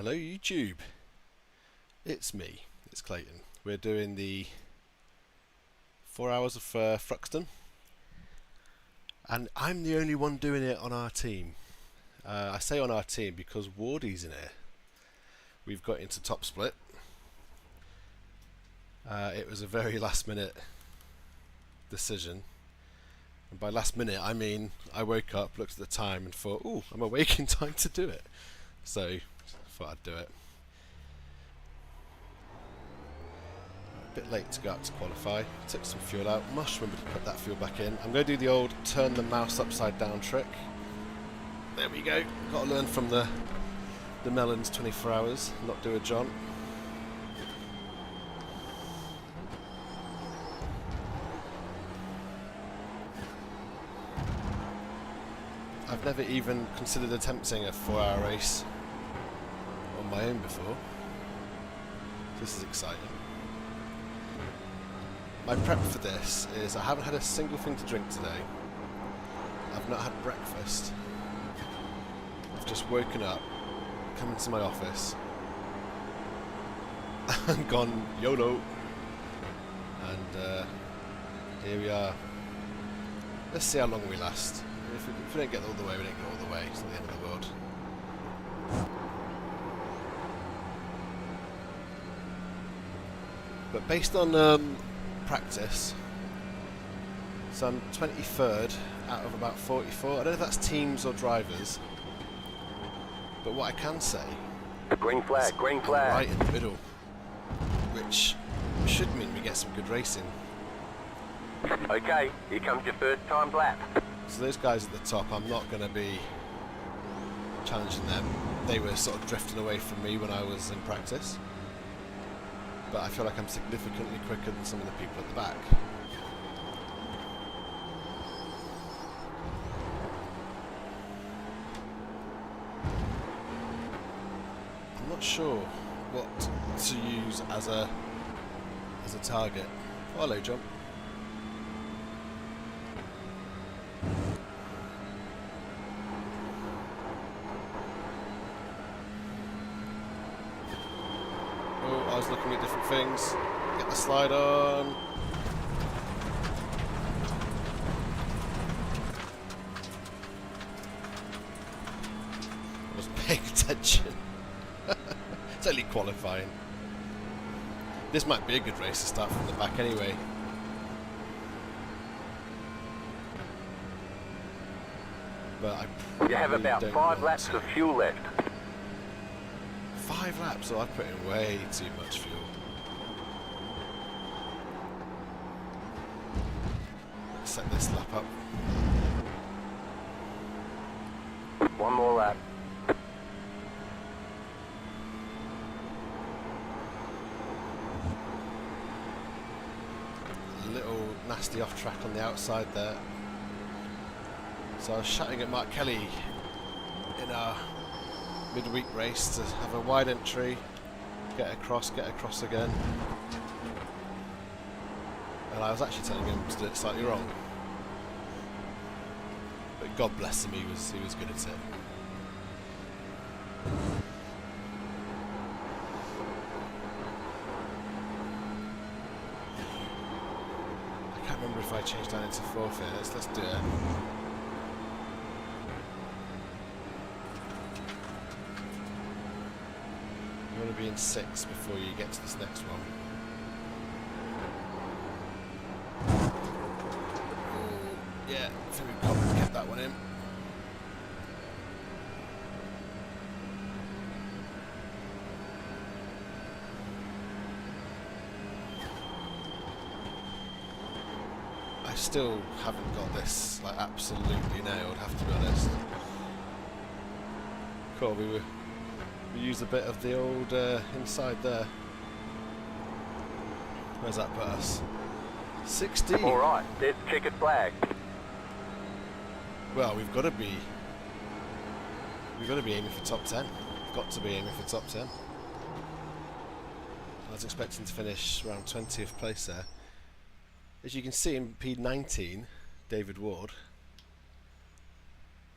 Hello YouTube, it's me, it's Clayton. We're doing the 4 hours of Thruxton, and I'm the only one doing it on our team. I say on our team because Wardy's in here. We've got into top split. It was a very last minute decision, and by last minute I mean I woke up, looked at the time and thought, ooh, I'm awake in time to do it, so I thought I'd do it. A bit late to go out to qualify, took some fuel out, must remember to put that fuel back in. I'm going to do the old turn the mouse upside down trick. There we go, got to learn from the melons 24 hours, not do a John. I've never even considered attempting a 4-hour race on my own before. This is exciting. My prep for this is I haven't had a single thing to drink today. I've not had breakfast. I've just woken up, come into my office and gone YOLO, and here we are. Let's see how long we last. If we don't get all the way, we don't get all the way. It's not the end of the world. But based on practice, so I'm 23rd out of about 44. I don't know if that's teams or drivers, but what I can say, green flag, green I'm flag, right in the middle, which should mean we get some good racing. Okay, here comes your first time lap. So those guys at the top, I'm not going to be challenging them. They were sort of drifting away from me when I was in practice, but I feel like I'm significantly quicker than some of the people at the back. I'm not sure what to use as a target. Oh, hello, John. I was looking at different things. Get the slide on. I wasn't paying attention. It's only qualifying. This might be a good race to start from the back anyway. But I You have about 5 laps of fuel left. 5 laps, so I've put in way too much fuel. Let's set this lap up. One more lap. A little nasty off track on the outside there. So I was shouting at Mark Kelly in our midweek race to have a wide entry, get across again, and I was actually telling him to do it slightly wrong, but God bless him, he was good at it. I can't remember if I changed down into 4th here. Let's do it. You want to be in 6 before you get to this next one. Ooh, yeah, I think we've got to get that one in. I still haven't got this like absolutely nailed, have to be honest. Cool, we used a bit of the old inside there. Where's that put us? 16. Alright, there's the checkered flag. Well, we've got to be aiming for top 10. We've got to be aiming for top 10. I was expecting to finish around 20th place there. As you can see in P19, David Ward.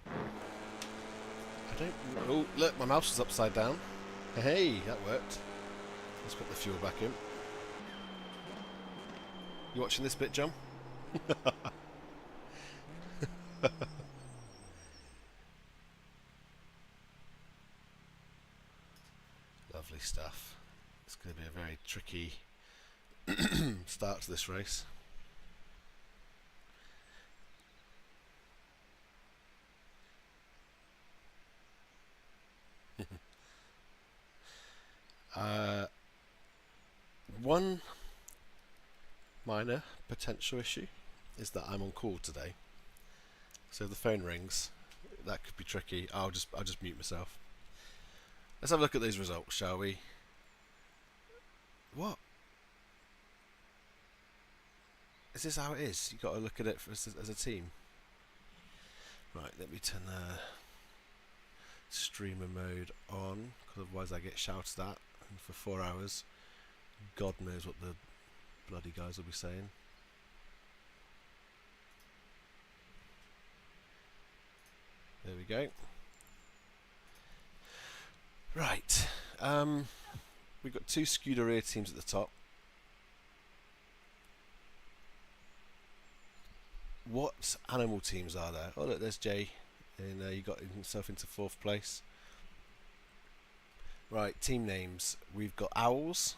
I don't... Oh, look, my mouse is upside down. Hey, that worked. Let's put the fuel back in. You watching this bit, John? Lovely stuff. It's going to be a very tricky start to this race. One minor potential issue is that I'm on call today, so if the phone rings, that could be tricky. I'll just mute myself. Let's have a look at these results, shall we? What? Is this how it is? You got to look at it as a team. Right, let me turn the streamer mode on, because otherwise I get shouted at for 4 hours. God knows what the bloody guys will be saying. There we go. Right, we've got 2 Scuderia teams at the top. What animal teams are there? Oh look, there's Jay, and he got himself into 4th place. Right, team names. We've got Owls.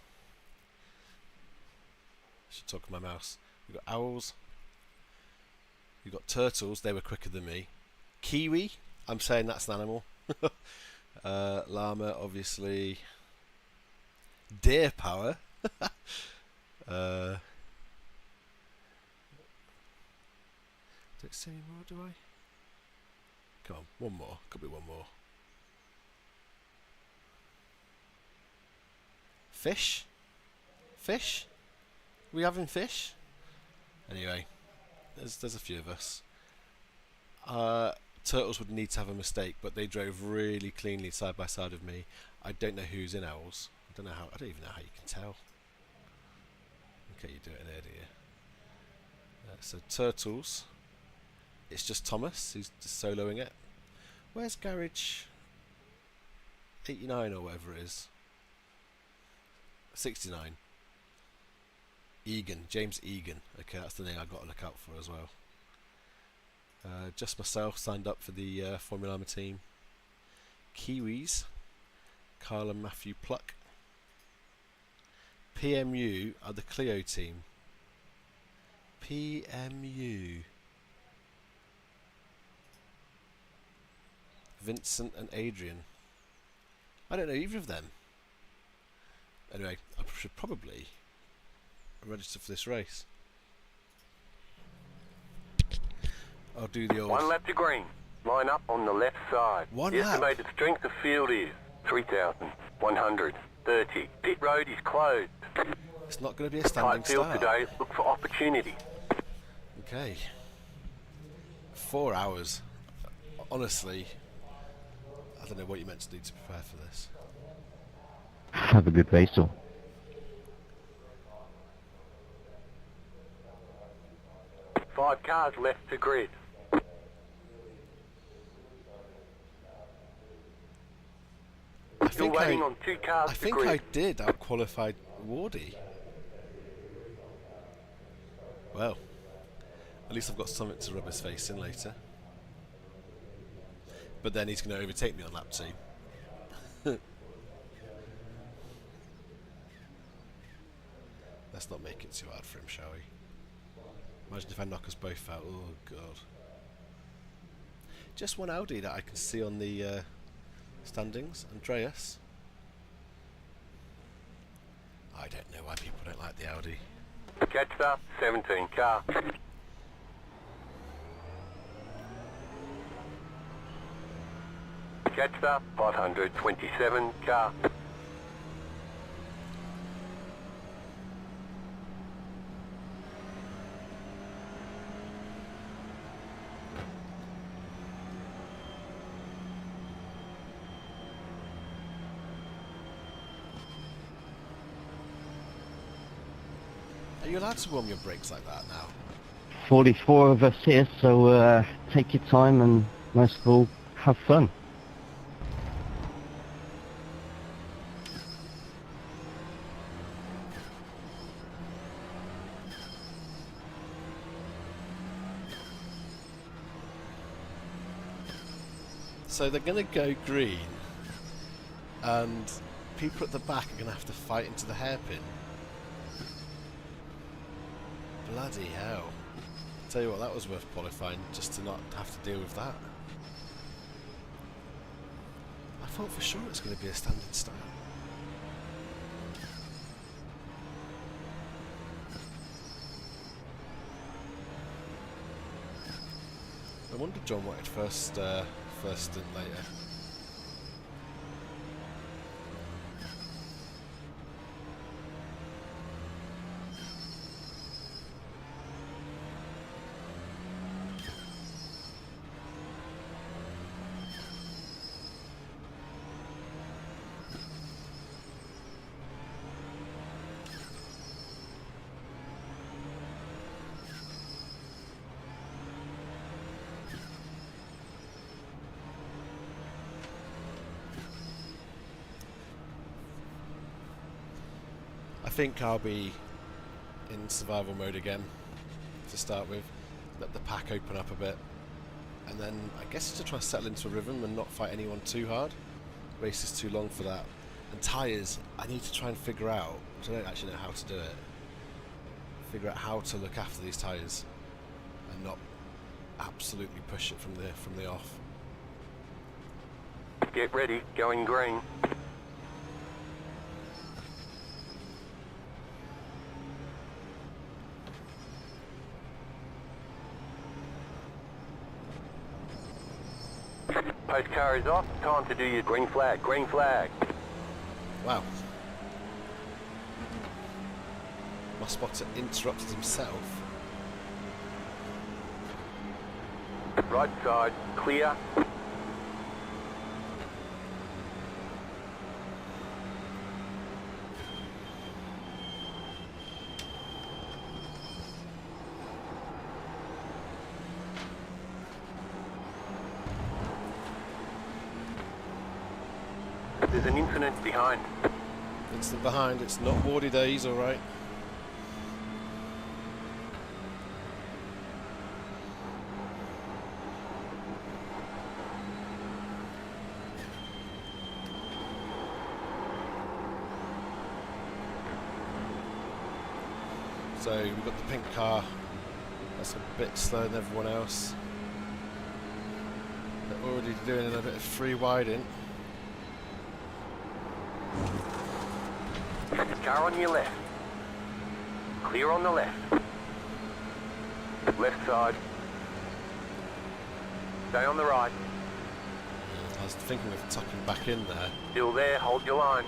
I should talk to my mouse. We've got Owls. We've got Turtles. They were quicker than me. Kiwi. I'm saying that's an animal. Llama, obviously. Deer Power. Don't say any more, do I? Come on, one more. Could be one more. Fish? Fish? We having fish? Anyway, there's a few of us. Turtles would need to have a mistake, but they drove really cleanly side by side with me. I don't know who's in Owls. I don't even know how you can tell. Okay, you do it in here, do you? So Turtles. It's just Thomas who's just soloing it. Where's Garage 89 or whatever it is? 69. Egan, James Egan. Okay, that's the name I've got to look out for as well. Just myself signed up for the Formula Llama team. Kiwis, Carl and Matthew Pluck. PMU are the Clio team. PMU. Vincent and Adrian. I don't know either of them. Anyway, I should probably register for this race. I'll do the old... 1 lap to green. Line up on the left side. One The lap? estimated strength of field is 3,130. Pit road is closed. It's not going to be a standing Tight field start. today. Look for opportunity. Okay. 4 hours. Honestly, I don't know what you meant to do to prepare for this. Have a good race, though. Five cars left to grid. Still waiting on 2 cars I to think grid. I did out-qualified Wardy. Well, at least I've got something to rub his face in later. But then he's going to overtake me on lap 2. Let's not make it too hard for him, shall we? Imagine if I knock us both out. Oh, God. Just one Audi that I can see on the standings. Andreas. I don't know why people don't like the Audi. Catch up, 17 car. Catch up, 527 car. Are you allowed to warm your brakes like that now? 44 of us here, so take your time and most of all, have fun. So they're going to go green, and people at the back are going to have to fight into the hairpin. Bloody hell. Tell you what, that was worth qualifying, just to not have to deal with that. I thought for sure it's going to be a standing start. I wonder John wanted first stint later. I think I'll be in survival mode again to start with. Let the pack open up a bit, and then I guess to try and settle into a rhythm and not fight anyone too hard. Race is too long for that. And tyres, I need to try and figure out, because I don't actually know how to do it, figure out how to look after these tyres and not absolutely push it from the off. Get ready, going green. Post car is off, time to do your green flag, green flag. Wow. My spotter interrupted himself. Right side, clear. There's an incident behind. Instant behind, it's not Wardy days, alright. So we've got the pink car, that's a bit slower than everyone else. They're already doing a bit of free widing. Car on your left. Clear on the left. Left side. Stay on the right. I was thinking of tucking back in there. Still there, hold your line.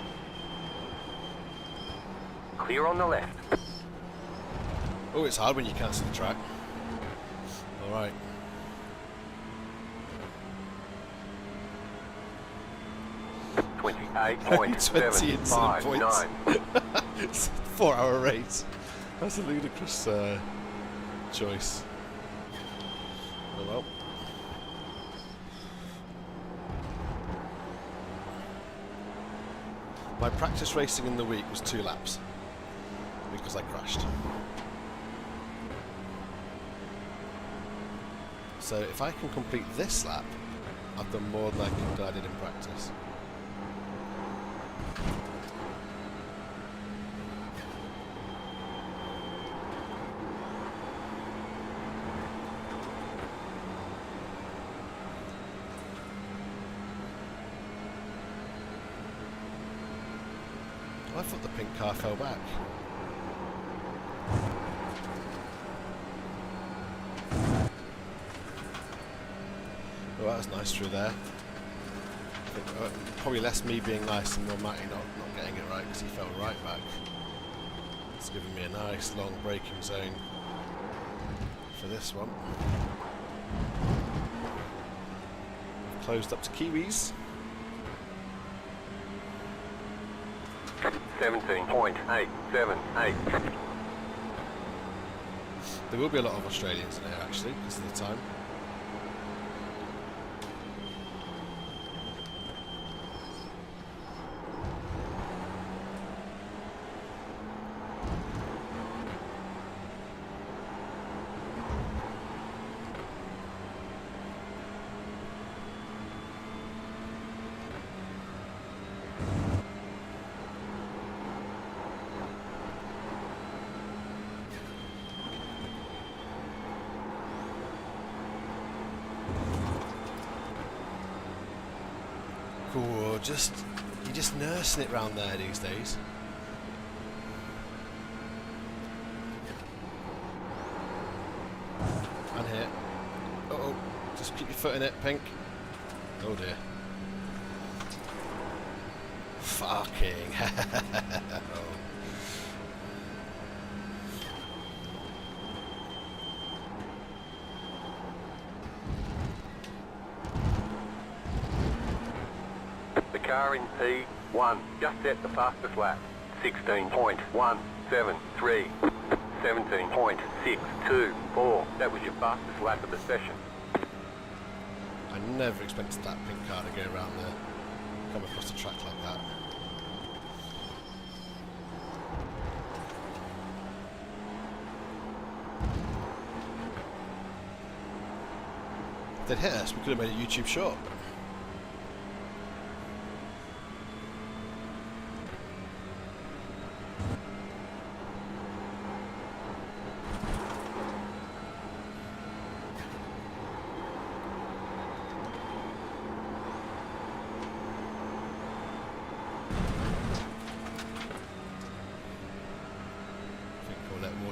Clear on the left. Oh, it's hard when you can't see the track. Alright. Only 20 incident points. It's a 4-hour race. That's a ludicrous choice. Oh well. My practice racing in the week was 2 laps because I crashed. So if I can complete this lap, I've done more than I did in practice. I thought the pink car fell back. Oh, that was nice through there. I think, probably less me being nice and more Matty not getting it right because he fell right back. It's giving me a nice long braking zone for this one. Closed up to Kiwis. 17.878. There will be a lot of Australians in here actually because of the time. Oh, you're just nursing it round there these days. And here. Uh-oh, just keep your foot in it, Pink. Oh dear. Fucking hell. The car in P1 just set the fastest lap. 16.173. 17.624. That was your fastest lap of the session. I never expected that pink car to go around there, come across the track like that. If they'd hit us, we could have made a YouTube short.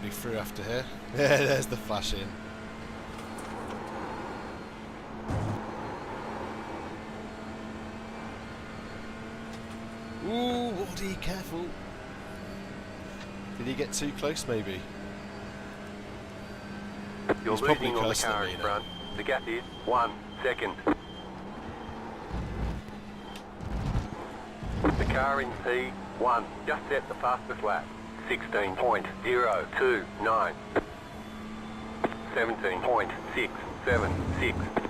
Through after here. Yeah, there's the flash in. Ooh, Wardy, careful. Did he get too close, maybe? You're He's probably losing on the closer car than me in now. front. The gap is 1 second. The car in P1 just set the fastest lap. 16.029. 17.676.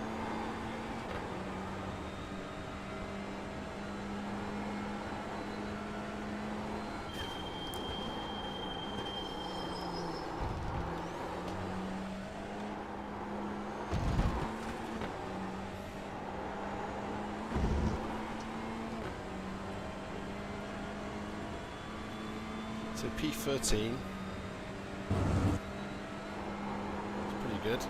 So P13. It's pretty good.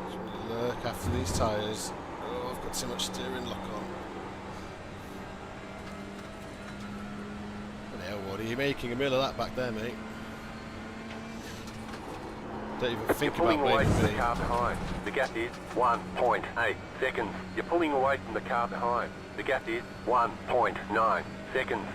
Just want to lurk after these tyres. Oh, I've got too much steering lock on. What the hell, what are you making a meal of that back there, mate? Don't even You're think pulling about away blaming from the me. car behind. The gap is 1.8 seconds. You're pulling away from the car behind. The gap is 1.9 seconds.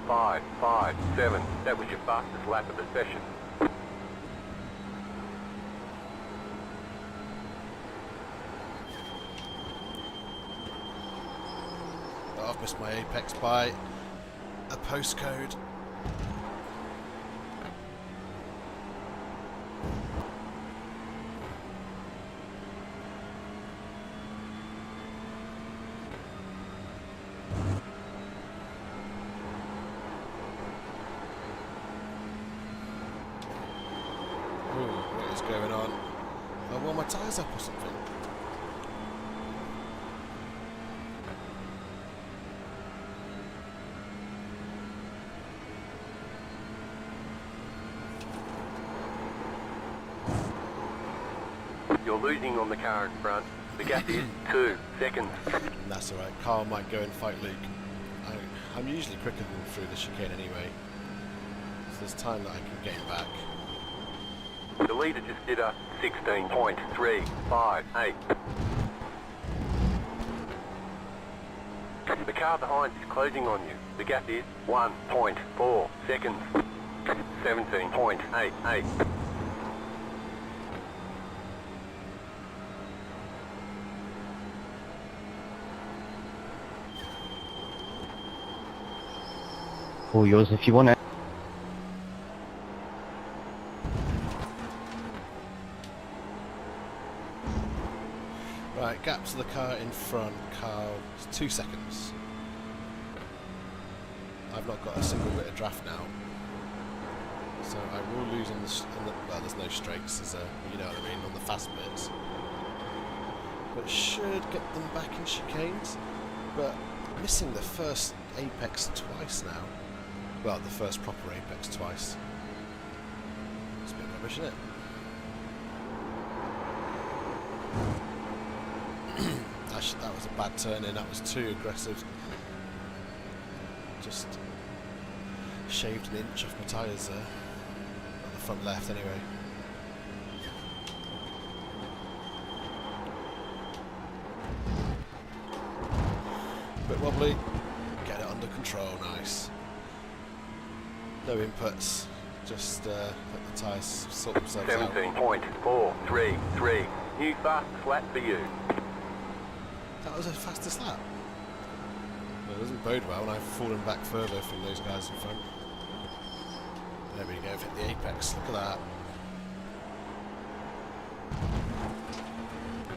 .557. That was your fastest lap of the session. Oh, I've missed my apex by a postcode. What is going on? I wore my tyres up or something. You're losing on the car in front. The gap is 2 seconds. And that's alright, Carl might go and fight Luke. I'm usually quicker than through the chicane anyway. So there's time that I can get him back. The leader just did a 16.358. The car behind is closing on you. The gap is 1.4 seconds. 17.88. All yours if you want it. Right, gap to the car in front, Carl. It's 2 seconds. I've not got a single bit of draft now. So I will lose on the, well, there's no straights, there's you know what I mean, on the fast bits. But should get them back in chicanes. But missing the first apex twice now. Well, the first proper apex twice. It's a bit rubbish, isn't it? That was a bad turn in, that was too aggressive. Just shaved an inch off my tyres there. On the front left anyway. Bit wobbly, get it under control, nice. No inputs, just let the tyres sort themselves out. 17.433, new fastest lap for you. That was a fastest lap. Well, it doesn't bode well when I've fallen back further from those guys in front. There we go, hit the apex, look at that.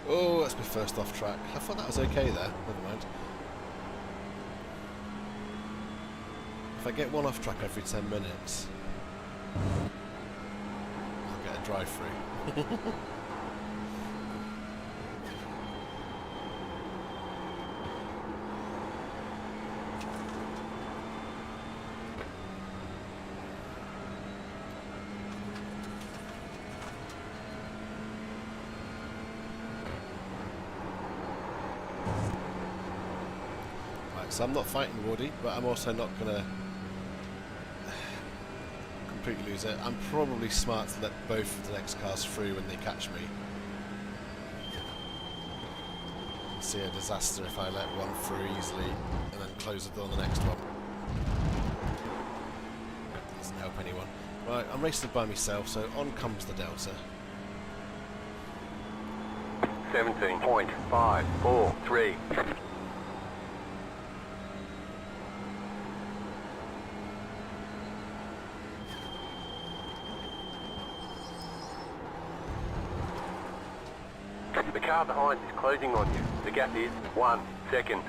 Oh, that's my first off track. I thought that was okay there, never mind. If I get one off track every 10 minutes, I'll get a drive through. So I'm not fighting Woody, but I'm also not going to completely lose it. I'm probably smart to let both of the next cars through when they catch me. You'll see a disaster if I let one through easily and then close the door on the next one. Doesn't help anyone. Right, I'm racing by myself, so on comes the Delta. 17.543. The car behind is closing on you. The gap is 1 second.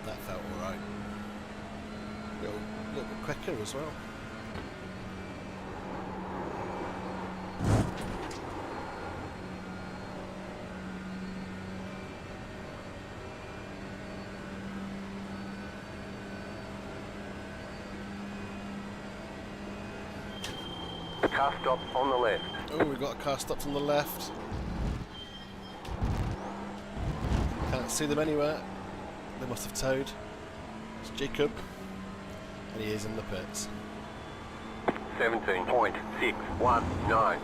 That felt alright. A little bit quicker as well. Car stop on the left. Oh, we've got a car stopped on the left. Can't see them anywhere. They must have towed. It's Jacob. And he is in the pits. 17.619.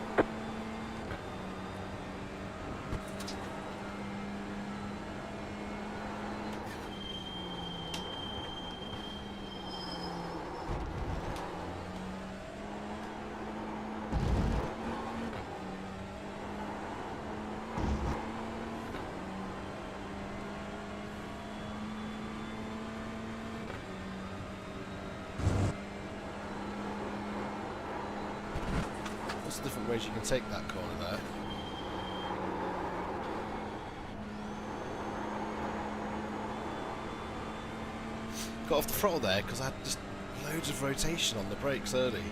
There's different ways you can take that corner there. Got off the throttle there because I had just loads of rotation on the brakes early.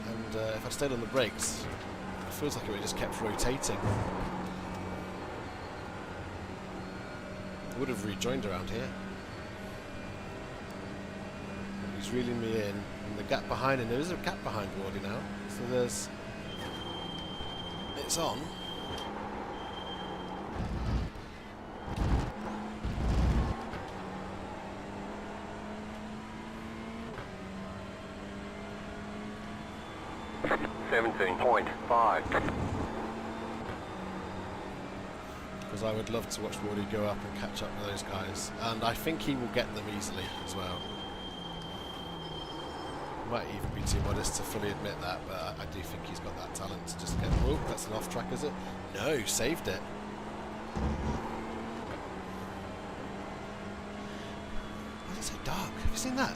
And if I stayed on the brakes, it feels like it would just kept rotating. I would have rejoined around here. He's reeling me in, and the gap behind him, there is a gap behind Wardy now, so there's, it's on. .5. Because I would love to watch Wardy go up and catch up with those guys, and I think he will get them easily as well. Might even be too modest to fully admit that, but I do think he's got that talent to just get... Oh, that's an off track, is it? No, saved it. Why is it so dark? Have you seen that?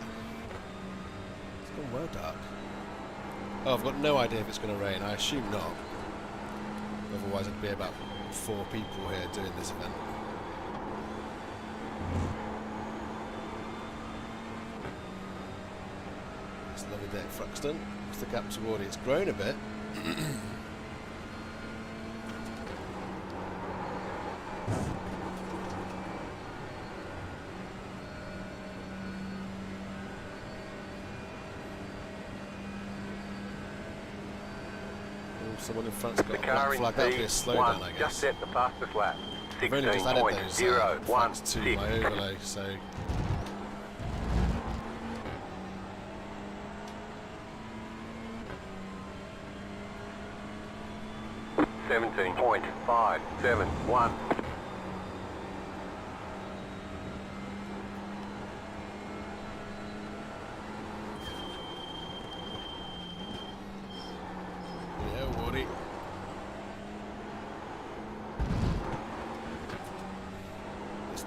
It's gone well dark. Oh, I've got no idea if it's going to rain. I assume not. Otherwise it'd be about 4 people here doing this event. It's a lovely day at Thruxton. What's the gap to Wardy? It's grown a bit. Someone in front's got a black flag. That'll be a slowdown, I guess. Just set the fastest lap. I've only just added those flags to my overlay, so... 17.571.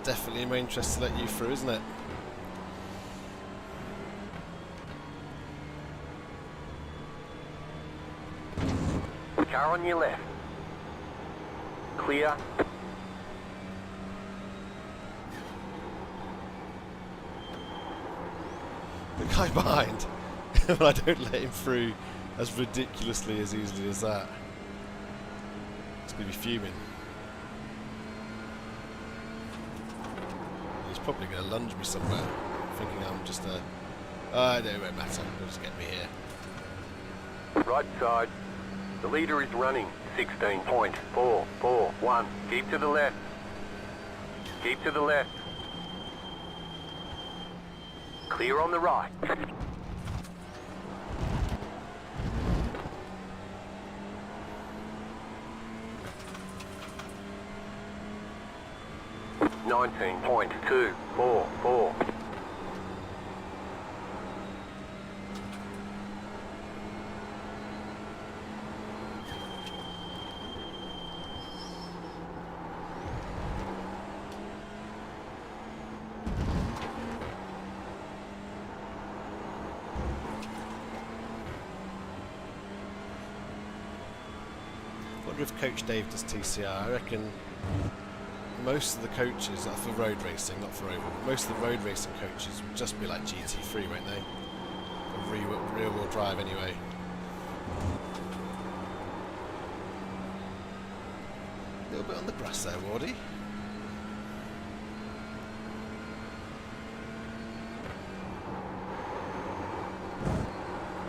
Definitely in my interest to let you through, isn't it? Car on your left. Clear. The guy behind, but I don't let him through as ridiculously as easily as that. It's going to be fuming. Probably going to lunge me somewhere, thinking I'm just a... no, it won't matter, it'll just get me here. Right side. The leader is running 16.441. Keep to the left. Keep to the left. Clear on the right. .244. I wonder if Coach Dave does TCR. I reckon most of the coaches are for road racing, not for oval. Most of the road racing coaches would just be like GT3, won't they? Or rear wheel drive anyway. A little bit on the grass there, Wardy.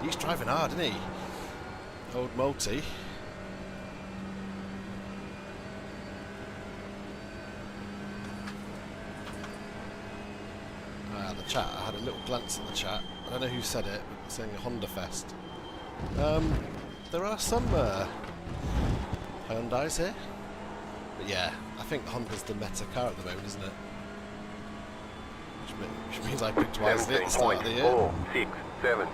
He's driving hard, isn't he? Old multi. The chat, I had a little glance at the chat. I don't know who said it, but saying a Honda Fest. There are some Hyundais here. But yeah, I think Honda's the meta car at the moment, isn't it? Which means I picked wisely at the start of the year. 17.467.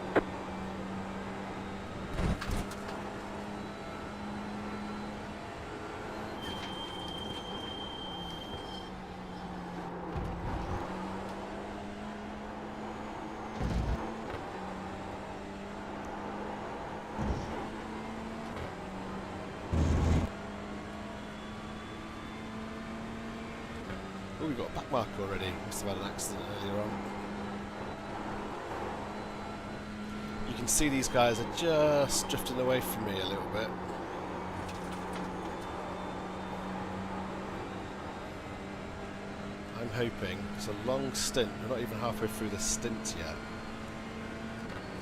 Oh, we've got a back mark already. Must have had an accident earlier on. You can see these guys are just drifting away from me a little bit. I'm hoping it's a long stint. We're not even halfway through the stint yet.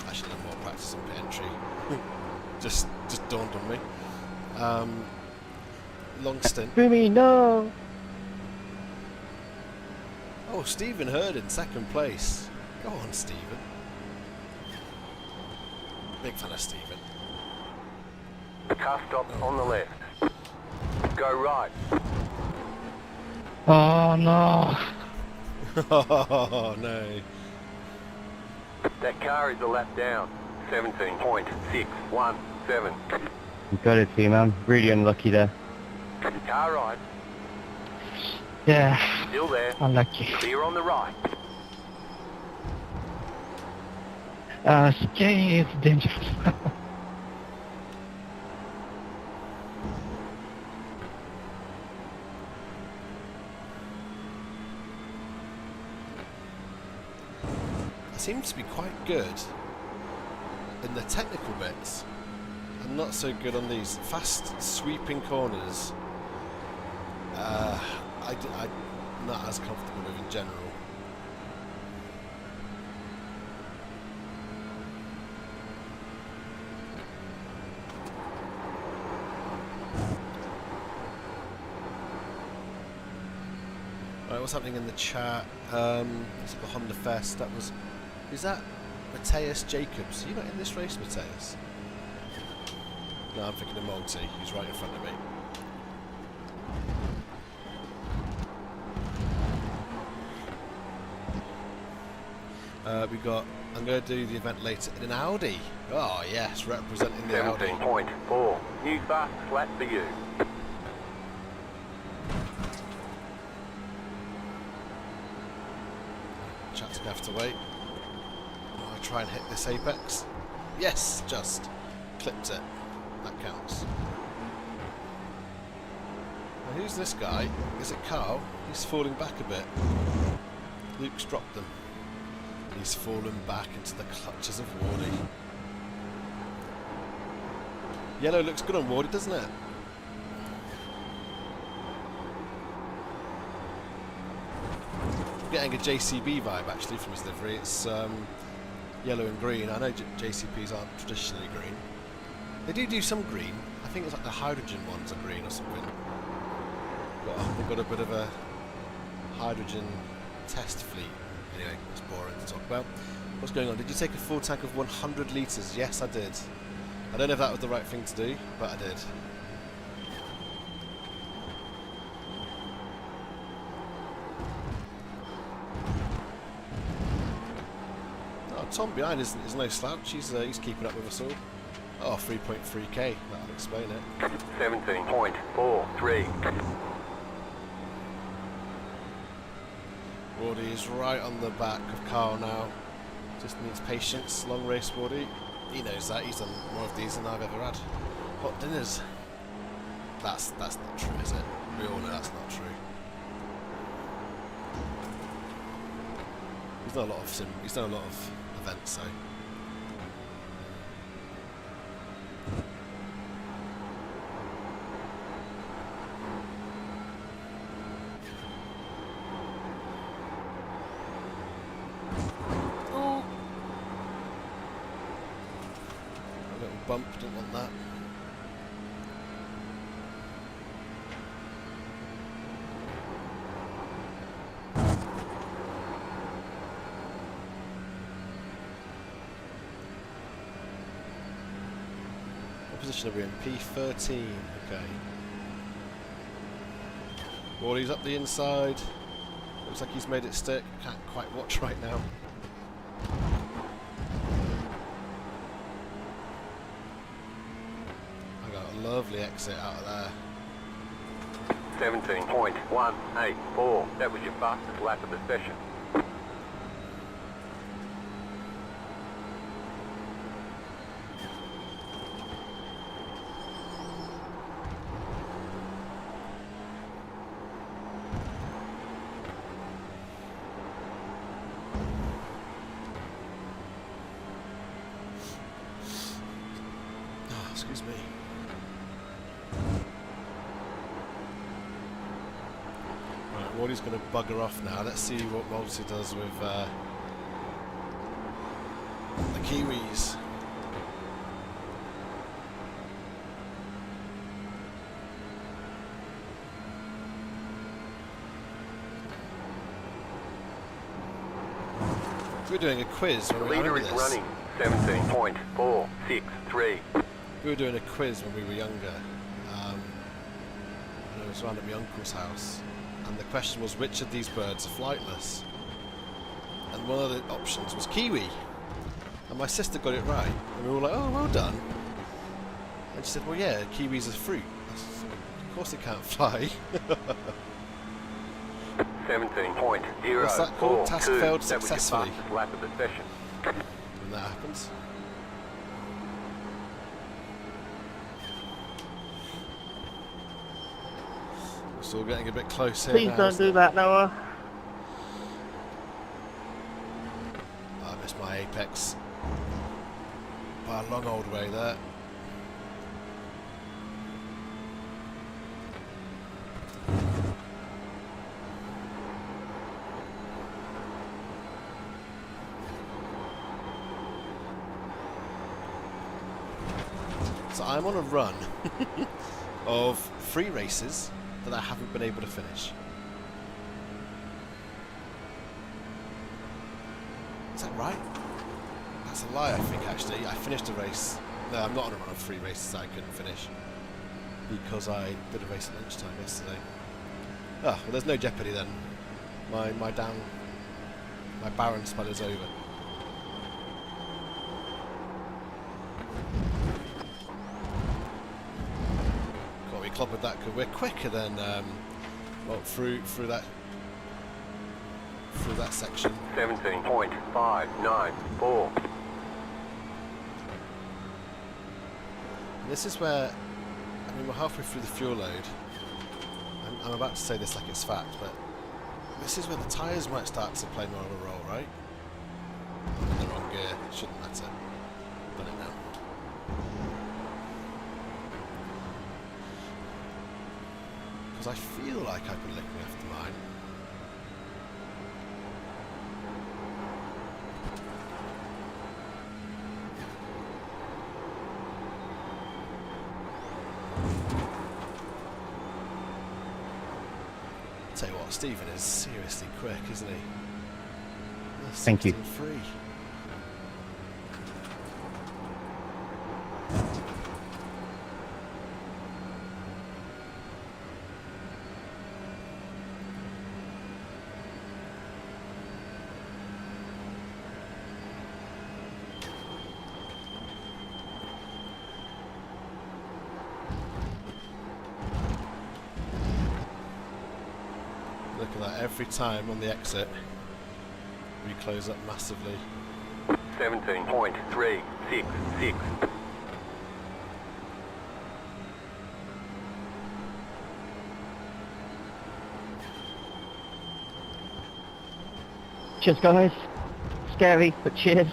I should have more practice on pit entry. just dawned on me. Long stint. Boomy, no! Oh, Stephen Hurd in second place. Go on, Stephen. Big fan of Stephen. Car stop on the left. Go right. Oh no! Oh no. That car is a lap down. 17.617. You got it, team. I'm really unlucky there. Car right. Yeah, Still there. unlucky. Clear on the right. Skiing is dangerous. I seem to be quite good in the technical bits. I'm not so good on these fast sweeping corners. I'm not as comfortable with in general. Right, what's happening in the chat? It's like a Honda Fest. That was. Is that Matthias Jacobs? Are you not in this race, Matthias? No, I'm thinking of Multi. He's right in front of me. We got. I'm going to do the event later in an Audi. Oh yes, representing the Audi. 17.4. New fast flat for you. Chat's going to have to wait. I'll try and hit this apex. Yes, just clipped it. That counts. Now, who's this guy? Is it Carl? He's falling back a bit. Luke's dropped them. He's fallen back into the clutches of Wardy. Yellow looks good on Wardy, doesn't it? Getting a JCB vibe actually from his livery. It's yellow and green. I know JCBs aren't traditionally green. They do some green. I think it's like the hydrogen ones are green or something. They've got a bit of a hydrogen test fleet. Anyway, it's boring to talk about. What's going on? Did you take a full tank of 100 litres? Yes, I did. I don't know if that was the right thing to do, but I did. Oh, Tom behind is no slouch. He's keeping up with us all. Oh, 3.3k. That'll explain it. 17.43. Wardy is right on the back of Carl now. Just needs patience. Long race, Wardy. He knows that. He's done more of these than I've ever had. Hot dinners. That's not true, is it? We all know that's not true. He's done a lot of He's done a lot of events, so. Bump, didn't want that. What position are we in? P13, okay. Wardy's up the inside. Looks like he's made it stick. Can't quite watch right now. Lovely exit out of there. 17.184. That was your fastest lap of the session. Oh, excuse me. Wardy's going to bugger off now. Let's see what Multi does with the Kiwis. We were doing a quiz when The we were leader younger. is running. 17.463. We were doing a quiz when we were younger. And it was around at my uncle's house. And the question was, which of these birds are flightless? And one of the options was kiwi. And my sister got it right. And we were like, oh, well done. And she said, well, yeah, kiwis are fruit. I said, of course they can't fly. 17.0. What's that called? Task failed That was your successfully. fastest lap of the session. When that happens. We're still getting a bit close here Please now, don't isn't do it? that, Noah. I missed my apex by a long old way there. So I'm on a run of 3 races that I haven't been able to finish. Is that right? That's a lie, I think, actually. I finished a race. No, I'm not on a run of 3 races that I couldn't finish because I did a race at lunchtime yesterday. Oh, well, there's no jeopardy then. My barren spell is over. God, we clobbered that because we're quicker than well, through that section. 17.594. This is where, I mean, we're halfway through the fuel load. I'm about to say this like it's fact, but this is where the tyres might start to play more of a role, right? I'm in the wrong gear, shouldn't matter. Done it now. Because I feel like I've been looking after mine. Tell you what, Stephen is seriously quick, isn't he? Thank you. 16.3. Look at that, every time on the exit we close up massively. 17.366. Cheers, guys. Scary, but cheers.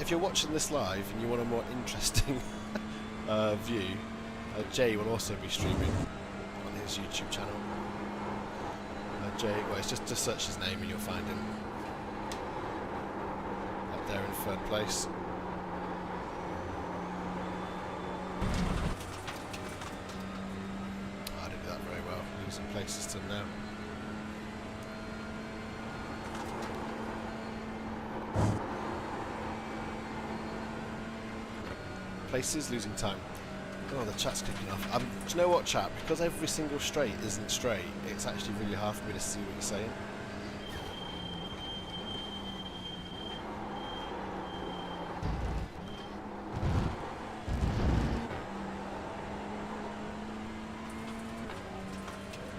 If you're watching this live and you want a more interesting view, Jay will also be streaming on his YouTube channel. Jay, well, it's just search his name and you'll find him up there in 3rd place. I didn't do that very well, losing places to him now. Places, losing time. Oh, the chat's kicking off. Do you know what, chat? Because every single straight isn't straight, it's actually really hard for me to see what you're saying.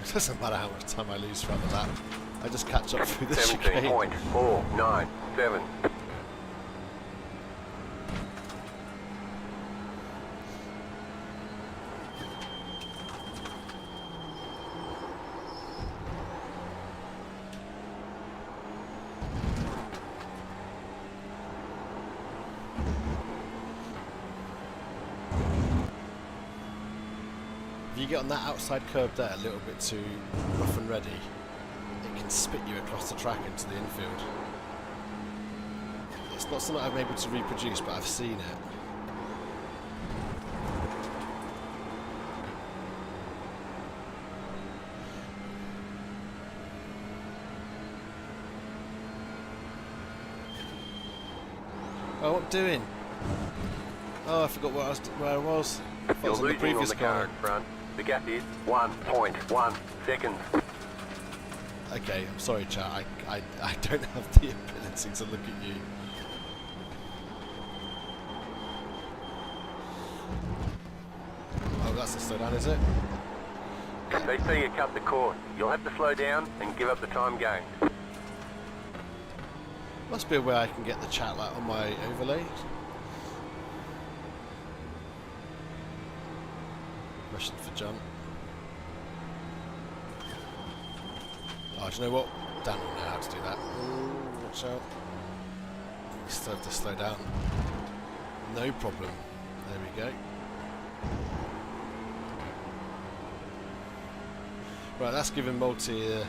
It doesn't matter how much time I lose throughout the lap. I just catch up through the chicane. 17.497. If you get on that outside curb there a little bit too rough and ready, it can spit you across the track into the infield. It's not something I'm able to reproduce, but I've seen it. Oh, what I'm doing? Oh, I forgot where I was. I thought I You're was in the losing on previous the car car. in front. The gap is 1.1 seconds. Okay, I'm sorry, chat. I don't have the ability to look at you. that's the slow down, is it? They say you cut the course. You'll have to slow down and give up the time gained. Must be a way I can get the chat light on my overlay. Question for John. Oh, do you know what? Dan will know how to do that. Ooh, watch out. You still have to slow down. No problem. There we go. Right, that's giving Multi a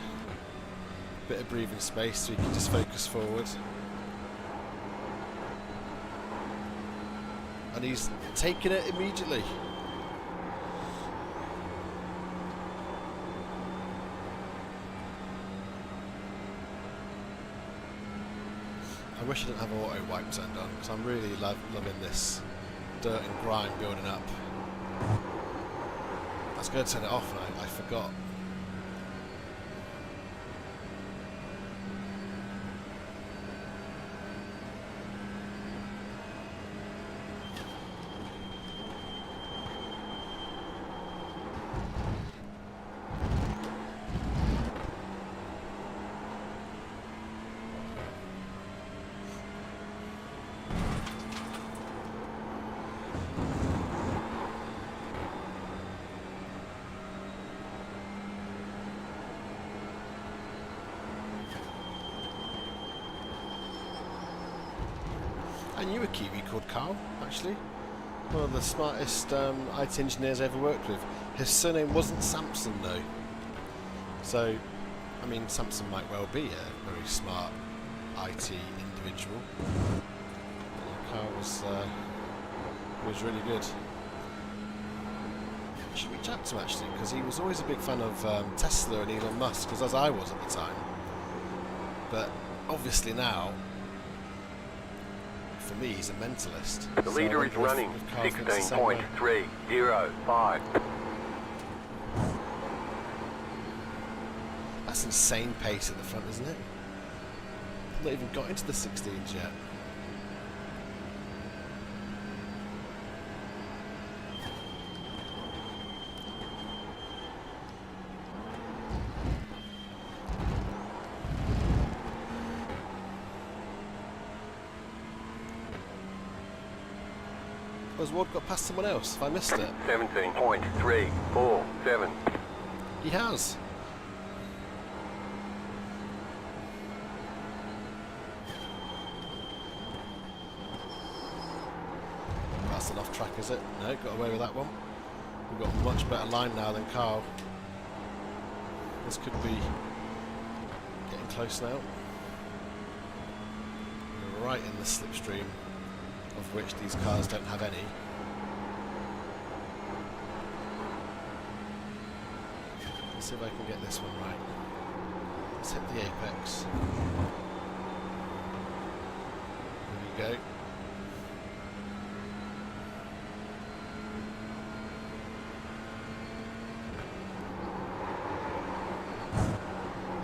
bit of breathing space so he can just focus forward. And he's taking it immediately. I wish I didn't have auto wipe turned on because I'm really loving this dirt and grime building up. I was going to turn it off and I forgot. I knew a Kiwi called Carl, actually. One of the smartest IT engineers I ever worked with. His surname wasn't Sampson, though. So, I mean, Sampson might well be a very smart IT individual. Carl was really good. I should reach out to him, actually, because he was always a big fan of Tesla and Elon Musk, as I was at the time. But obviously now, for me, he's a mentalist. The leader is running 16.305. That's insane pace at the front, isn't it? I've not even got into the 16s yet. Has Ward got past someone else? Have I missed it? 17.347. He has. That's an off track, is it? No, got away with that one. We've got a much better line now than Carl. This could be getting close now. We're right in the slipstream, of which these cars don't have any. Let's see if I can get this one right. Let's hit the apex. There we go. I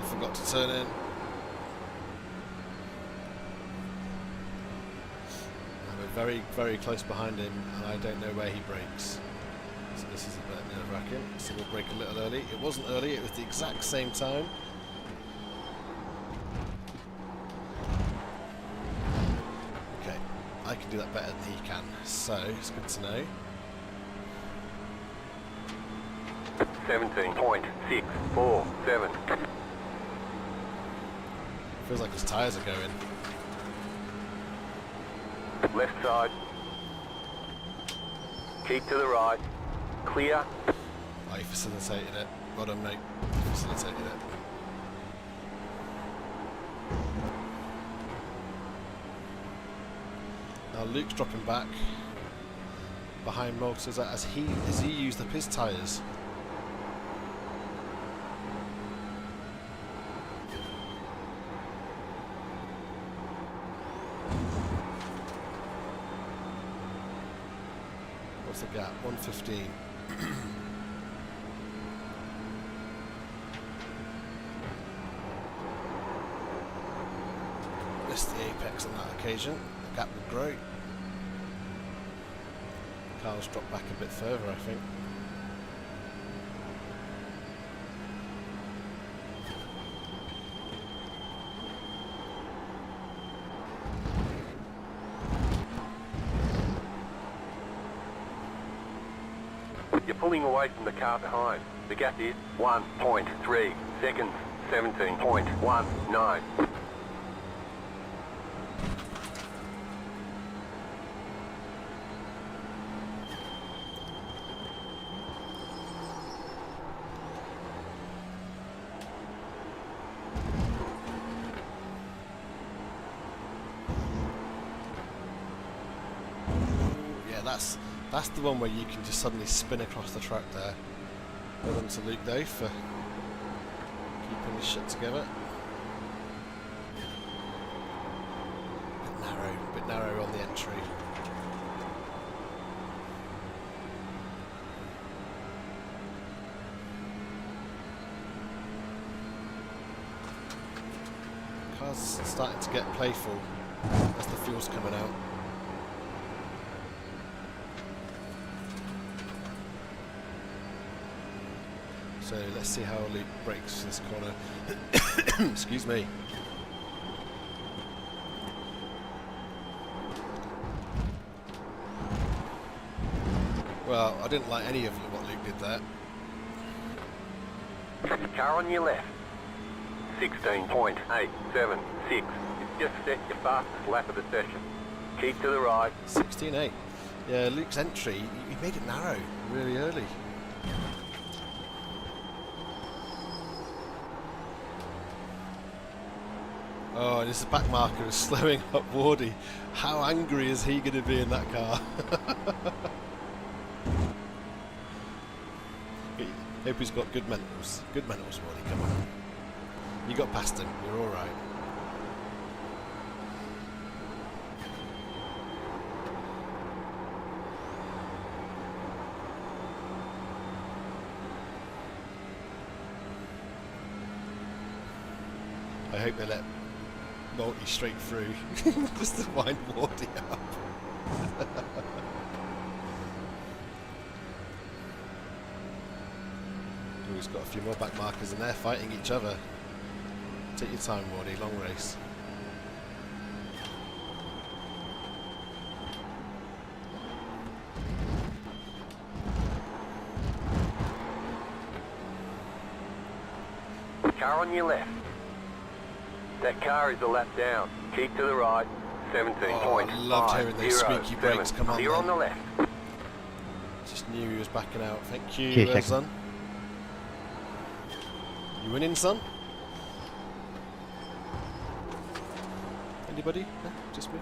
forgot to turn in. Very, very close behind him, and I don't know where he brakes. So this is a bit nerve-wracking. So we'll brake a little early. It wasn't early, it was the exact same time. Okay, I can do that better than he can, so it's good to know. 17.647. Feels like his tyres are going. Left side. Keep to the right. Clear. Oh, he facilitated it. Well done, mate. He facilitated it. Now Luke's dropping back behind Malters as he used up his tyres. What's the gap? 115. Missed the apex on that occasion. The gap will grow. Carl's dropped back a bit further, I think. You're pulling away from the car behind. The gap is 1.3 seconds. 17.19. That's the one where you can just suddenly spin across the track there. Well done to Luke though for keeping his shit together. Bit narrow on the entry. Car's starting to get playful as the fuel's coming out. So let's see how Luke brakes this corner. Excuse me. Well, I didn't like any of what Luke did there. Car on your left. 16.876. You've just set your fastest lap of the session. Keep to the right. 16.8. Yeah, Luke's entry, he made it narrow really early. Oh, and his back marker is slowing up Wardy. How angry is he going to be in that car? Hope he's got good mentals. Good mentals, Wardy, come on. You got past him, you're alright. I hope they let Multi straight through, just to wind Wardy up. Oh, he's got a few more back markers and they're fighting each other. Take your time, Wardy, long race. Car on your left. That car is a lap down. Keep to the right. 17.5. I loved hearing those squeaky brakes. Come on, Clear on the left. Just knew he was backing out. Thank you, Cheers, son. You winning, son? Anybody? No, just me.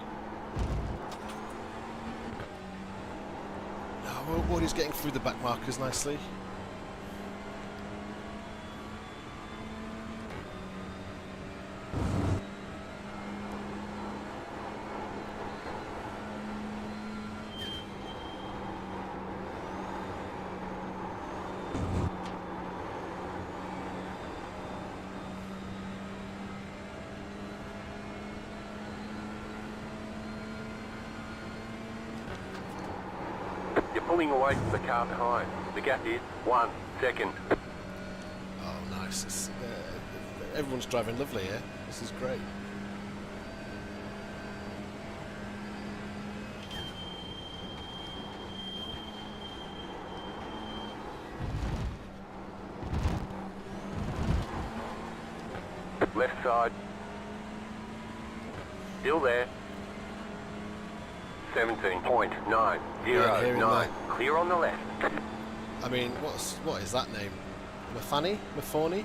Oh, well, Wardy's getting through the back markers nicely. Pulling away from the car behind. The gap is 1 second. Oh, nice. Everyone's driving lovely here. This is great. Left side. Still there. 17.909. Clear on the left. I mean, what is that name? Mafani? Mafani?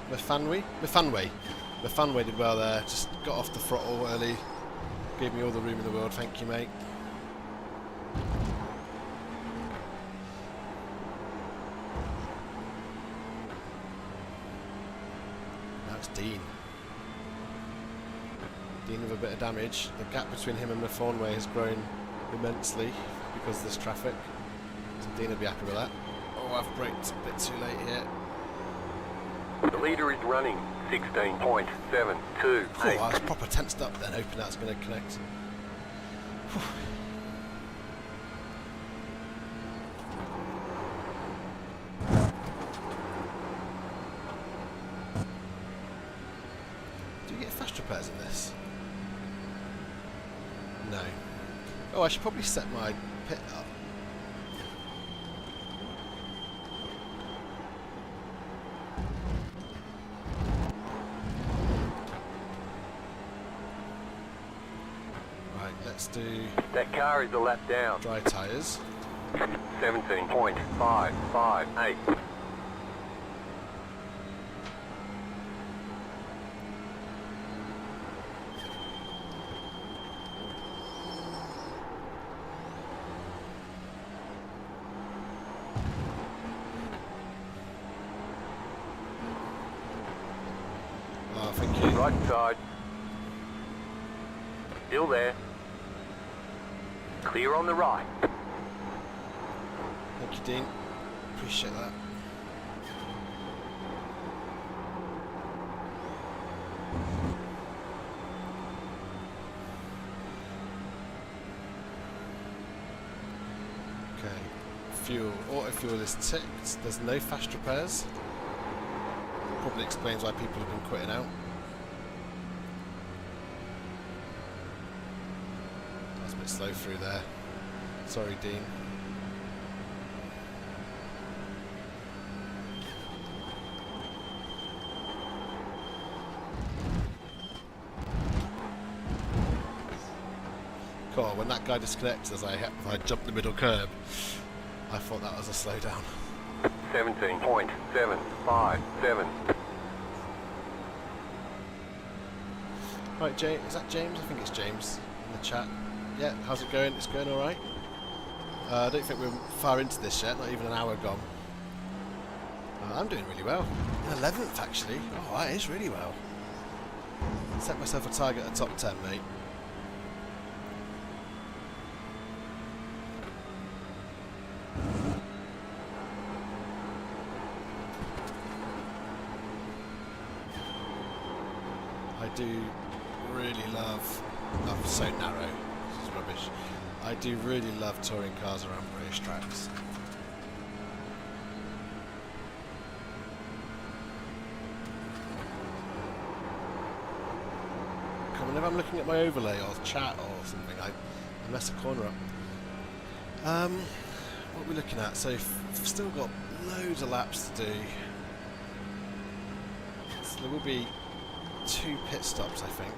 Mafanwe? Mafanwe. Mafanwe did well there. Just got off the throttle early. Gave me all the room in the world. Thank you, mate. Now it's Dean. Dean with a bit of damage. The gap between him and Mafanwe has grown immensely because of this traffic. So Dean will be happy with that. Oh, I've braked a bit too late here. The leader is running 16.728. Oh, I was proper tensed up then, hoping that's going to connect. Whew. Do you get fast repairs in this? No. Oh, I should probably set my pit up. let's do That car is a lap down. dry tyres. 17.558. Oh, thank you. Right side. Still there. Clear on the right. Thank you, Dean. Appreciate that. Okay. Fuel. Auto fuel is ticked. There's no fast repairs. Probably explains why people have been quitting out. I was a bit slow through there. Sorry, Dean. God, when that guy disconnected as I jumped the middle curb, I thought that was a slowdown. 17.757. Right, James, is that James? I think it's James in the chat. Yeah, how's it going? It's going alright. I don't think we're far into this yet, not even an hour gone. I'm doing really well. 11th actually. Oh, that is really well. Set myself a target at top 10, mate. I do really love... I'm so narrow. This is rubbish. I do really love touring cars around British tracks. Whenever I'm looking at my overlay or chat or something, I mess a corner up. What are we looking at? So we've still got loads of laps to do. So there will be 2 pit stops, I think.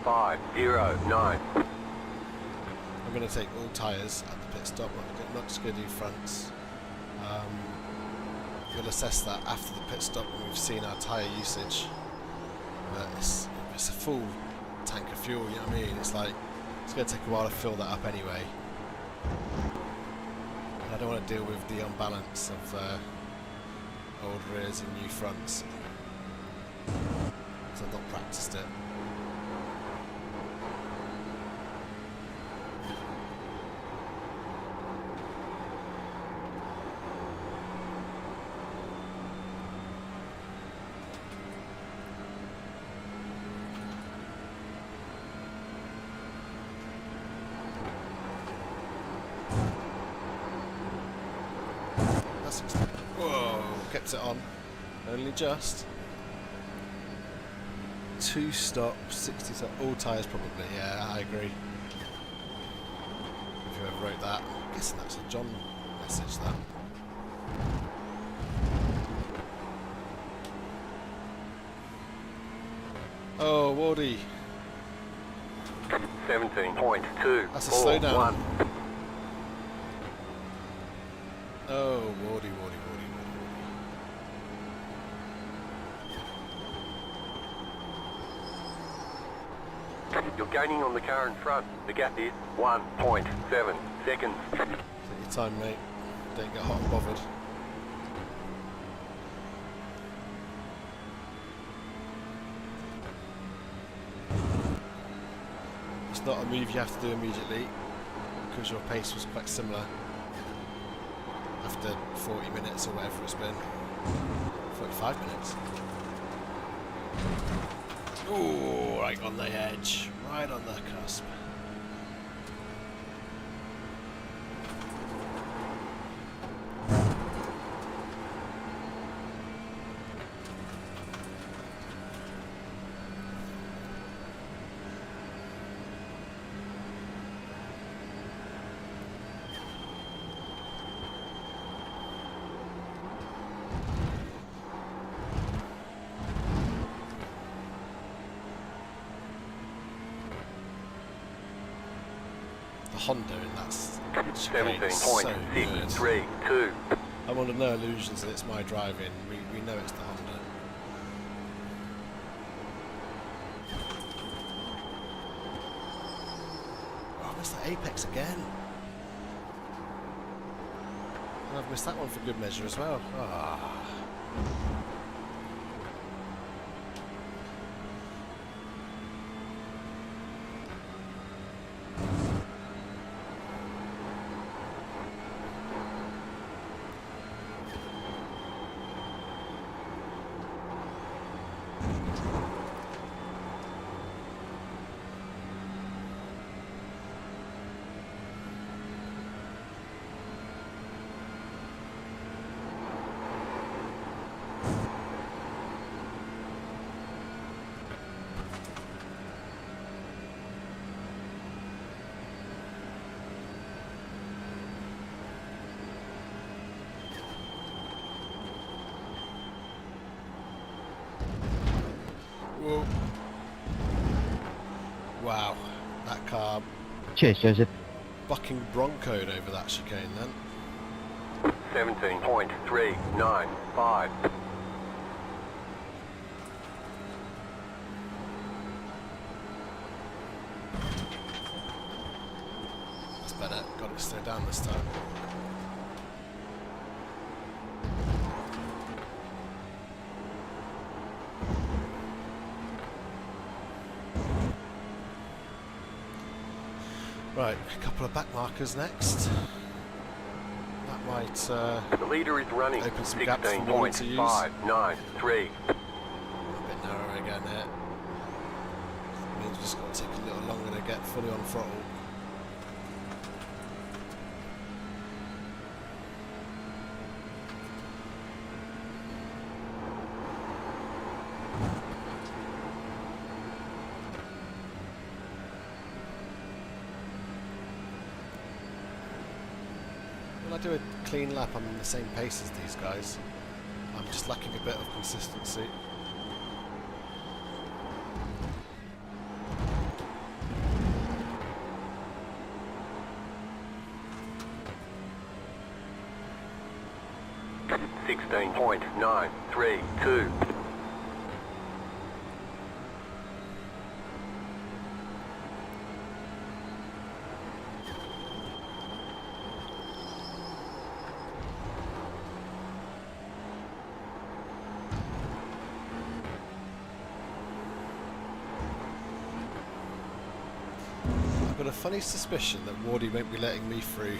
.509. I'm going to take all tyres at the pit stop. I'm not just going to do fronts. We'll assess that after the pit stop when we've seen our tyre usage. But it's a full tank of fuel, you know what I mean? It's like, it's going to take a while to fill that up anyway. And I don't want to deal with the unbalance of old rears and new fronts. So I've not practiced it. Whoa, kept it on. Only just. 2 stops, 60 to all tyres probably, yeah, I agree. If you ever wrote that. I'm guessing that's a John message, that. Oh, Wardy. 17.2. That's a slowdown. Oh, Wardy. You're gaining on the car in front. The gap is 1.7 seconds. Take your time, mate. Don't get hot and bothered. It's not a move you have to do immediately because your pace was quite similar after 40 minutes or whatever it's been. 45 minutes. Ooh, right on the edge. Right on the cusp. Honda in that chicane is so good. 17.632. I'm under no illusions that it's my driving. We know it's the Honda. Oh, I missed that apex again. And I've missed that one for good measure as well. Ah. Whoa. Wow, that car Cheers, Joseph. bucking broncoed over that chicane then. 17.395. That's better. Got it to slow down this time. Right, a couple of back markers next. That might The leader is running open some gaps for Warren to use. 16.593. A bit narrower again here. Means we've just got to take a little longer to get fully on throttle. When I do a clean lap, I'm in the same pace as these guys. I'm just lacking a bit of consistency. Sixteen point nine three two. I've got a funny suspicion that Wardy won't be letting me through,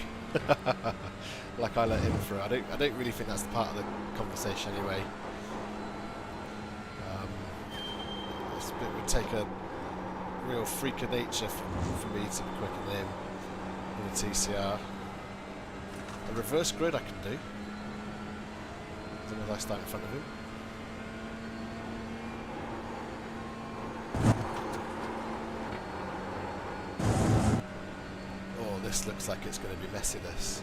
like I let him through. I don't really think that's the part of the conversation anyway. It would take a real freak of nature for me to be quicker than him with a TCR. A reverse grid I can do, as long as I start in front of him. Oh, this looks like it's going to be messy, this.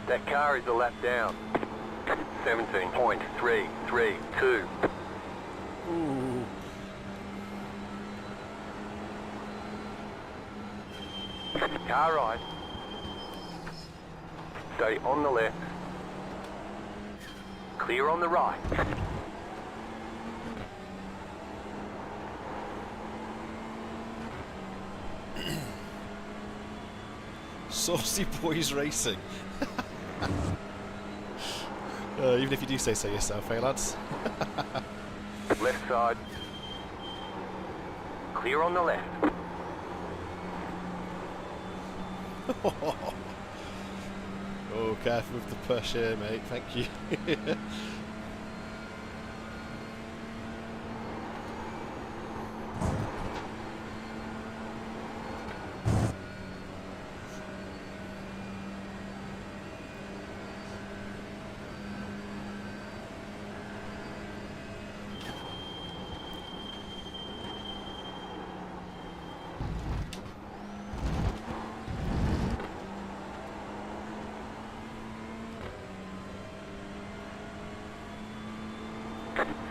That car is a lap down. 17.332. Ooh. Car right. Stay on the left. Clear on the right. Saucy Boys Racing. Even if you do say so yourself, eh lads? Left side. Clear on the left. Oh, careful with the push here, mate. Thank you.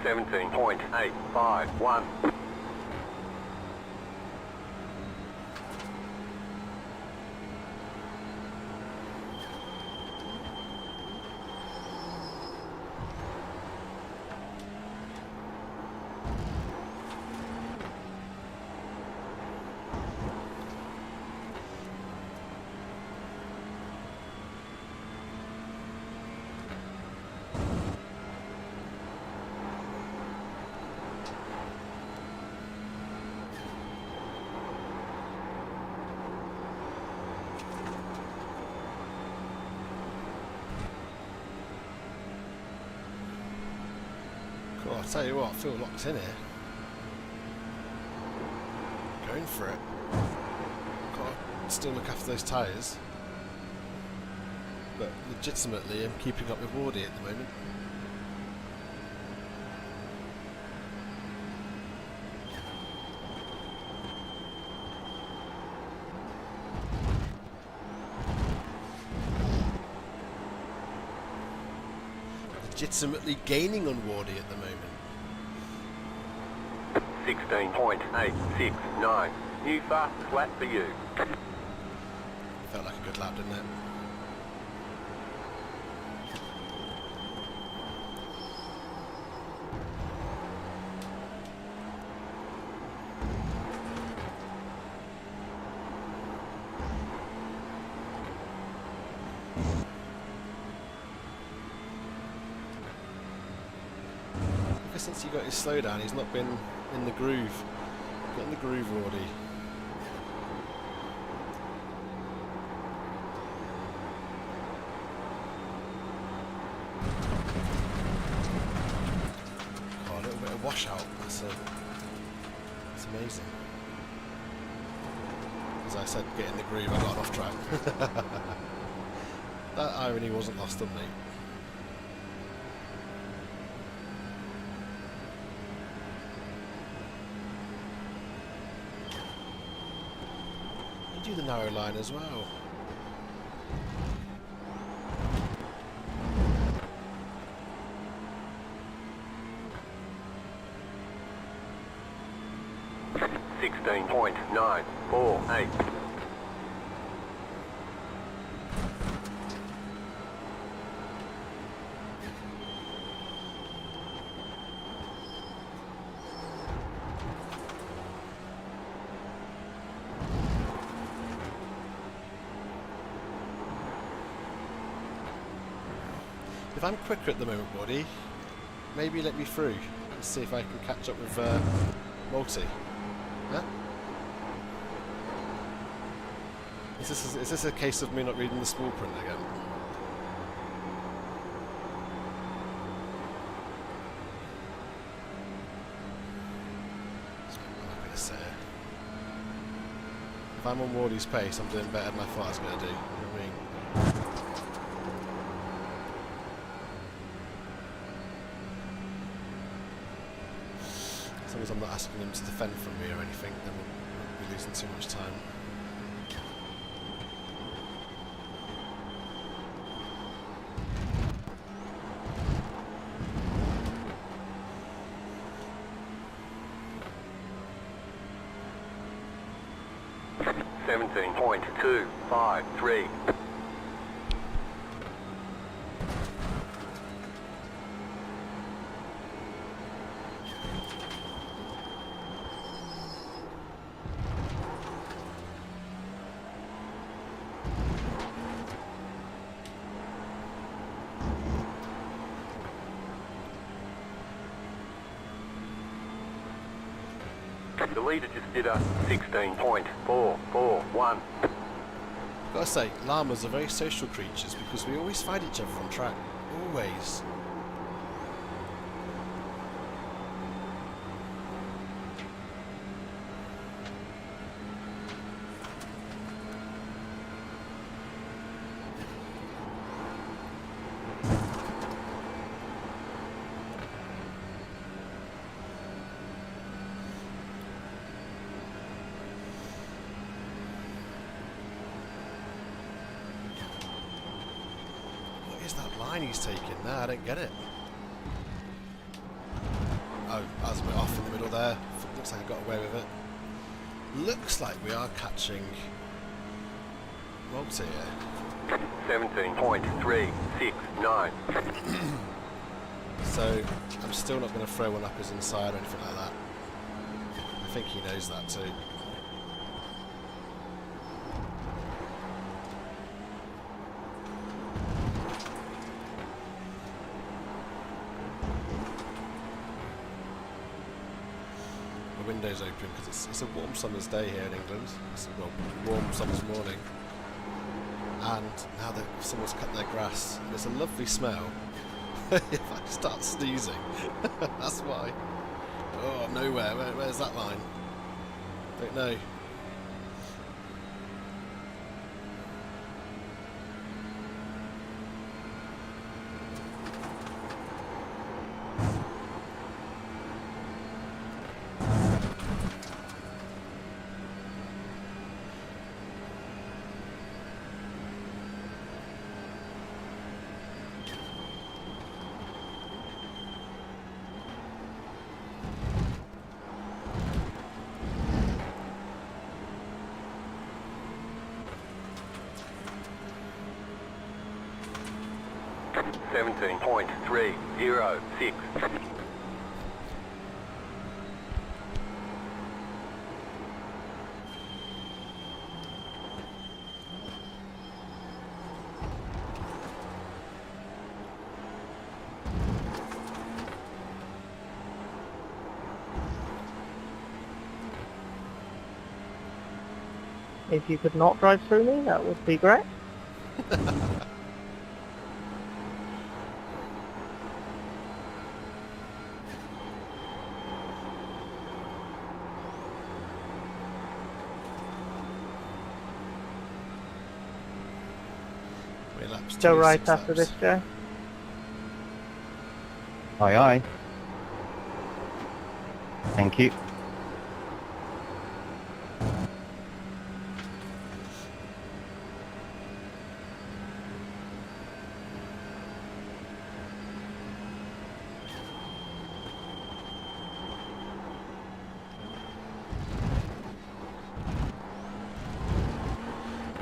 17.851. Cool, I'll tell you what, I feel locked in here. Going for it. Got to still look after those tyres. But legitimately, I'm keeping up with Wardy at the moment. Legitimately gaining on Wardy at the moment. 16.869. New fastest lap for you. Felt like a good lap, didn't it? Ever since he got his slowdown, he's not been in the groove. Get in the groove, Wardy. Oh, a little bit of washout. That's amazing. As I said, get in the groove, I got off track. That irony wasn't lost on me. Do the narrow line as well. .948. If I'm quicker at the moment, Wardy, maybe let me through. Let's see if I can catch up with Multi. Huh? Is this a case of me not reading the small print again? I'm not going to say it. If I'm on Wardy's pace, I'm doing better than I thought I was going to do. You know what I mean? As long as I'm not asking him to defend from me or anything, then we'll be losing too much time. .253. The leader just did a 16.441. Gotta say, llamas are very social creatures because we always find each other on track. Always. What is that line he's taking? Nah, I don't get it. Oh, I was a bit off in the middle there. Looks like I got away with it. Looks like we are catching Rob's here. 17.369. So I'm still not going to throw one up his inside or anything like that. I think he knows that too. The window's open because it's a warm summer's day here in England. It's a warm summer's morning. And now that someone's cut their grass, and it's a lovely smell. If I start sneezing, that's why. Oh, I'm nowhere. Where's that line? Don't know. .306. If you could not drive through me, that would be great. Go right after this, Joe. Aye, aye. Thank you.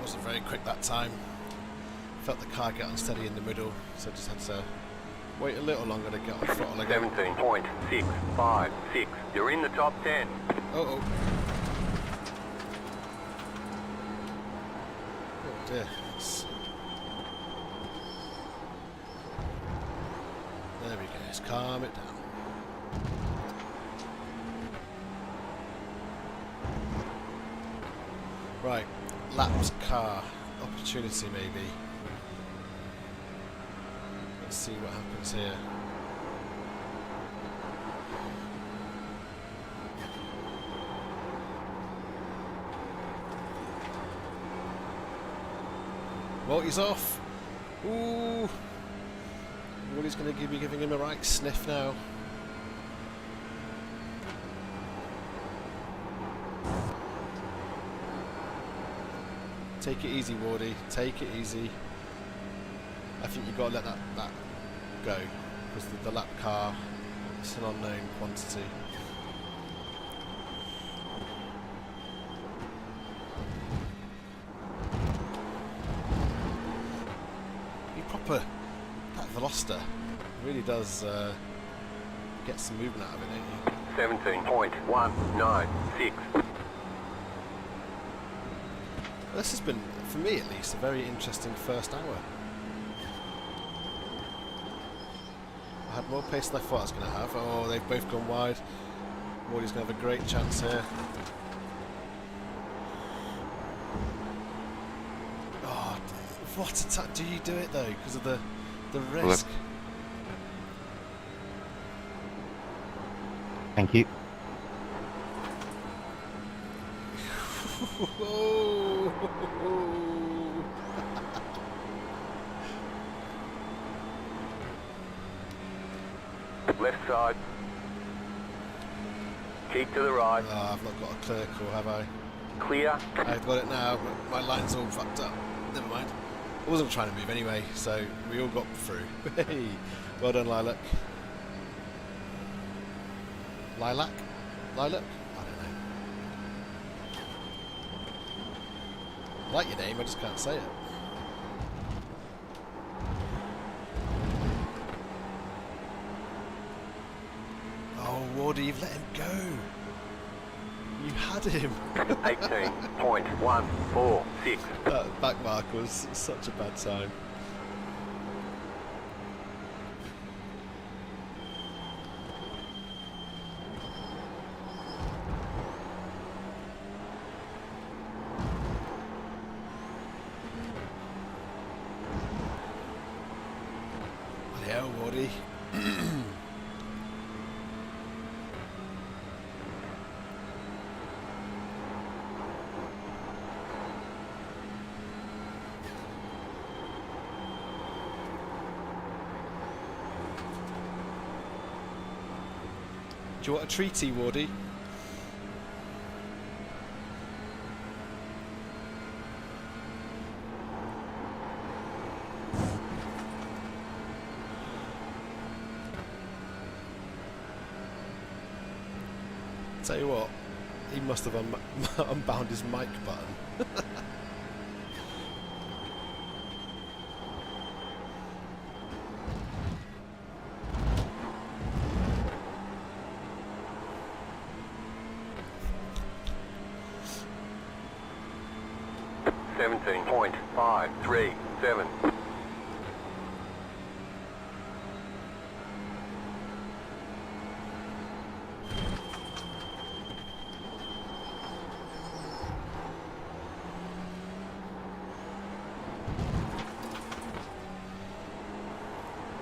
Wasn't very quick that time. Felt the car get unsteady in the middle, so just had to wait a little longer to get on throttle again. 17.656. You're in the top 10. Oh dear. There we go, let's calm it down. Right, laps car opportunity maybe. Let's see what happens here. Walty's off. Ooh. Walty's going to be giving him a right sniff now. Take it easy, Wardy. Take it easy. I think you've got to let that go, because the lap car, it's an unknown quantity. Be proper. That Veloster really does get some movement out of it, don't you? 17.196. This has been, for me at least, a very interesting first hour. I had more pace than I thought I was going to have. Oh, they've both gone wide. Wardy's going to have a great chance here. Oh, what a do you do it though? Because of the risk. Thank you. Left side. Keep to the right. Oh, I've not got a clear call, have I? Clear. I've got it now, but my line's all fucked up. Never mind. I wasn't trying to move anyway, so we all got through. Hey, well done, Lilac. Lilac? Lilac? I don't know. I like your name, I just can't say it. Oh, Wardy, you've let him go. You had him. 18.146. That back mark was such a bad time. Bloody hell, Wardy. Do you want a treaty, Wardy? Tell you what, he must have unbound his mic button. 17.537.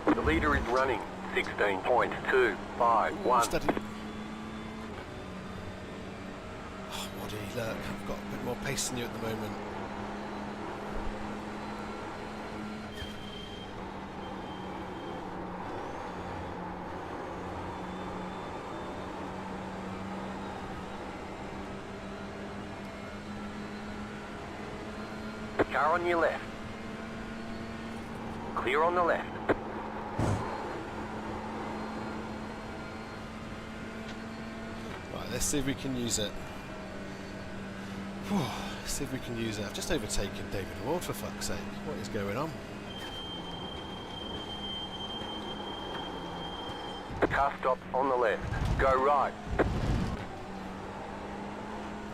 The leader is running 16.251. Steady. Oh, Wardy, look, I've got a bit more pace than you at the moment. Car on your left. Clear on the left. Right, let's see if we can use it. Whew, let's see if we can use it. I've just overtaken David Ward, for fuck's sake. What is going on? Car stop on the left. Go right.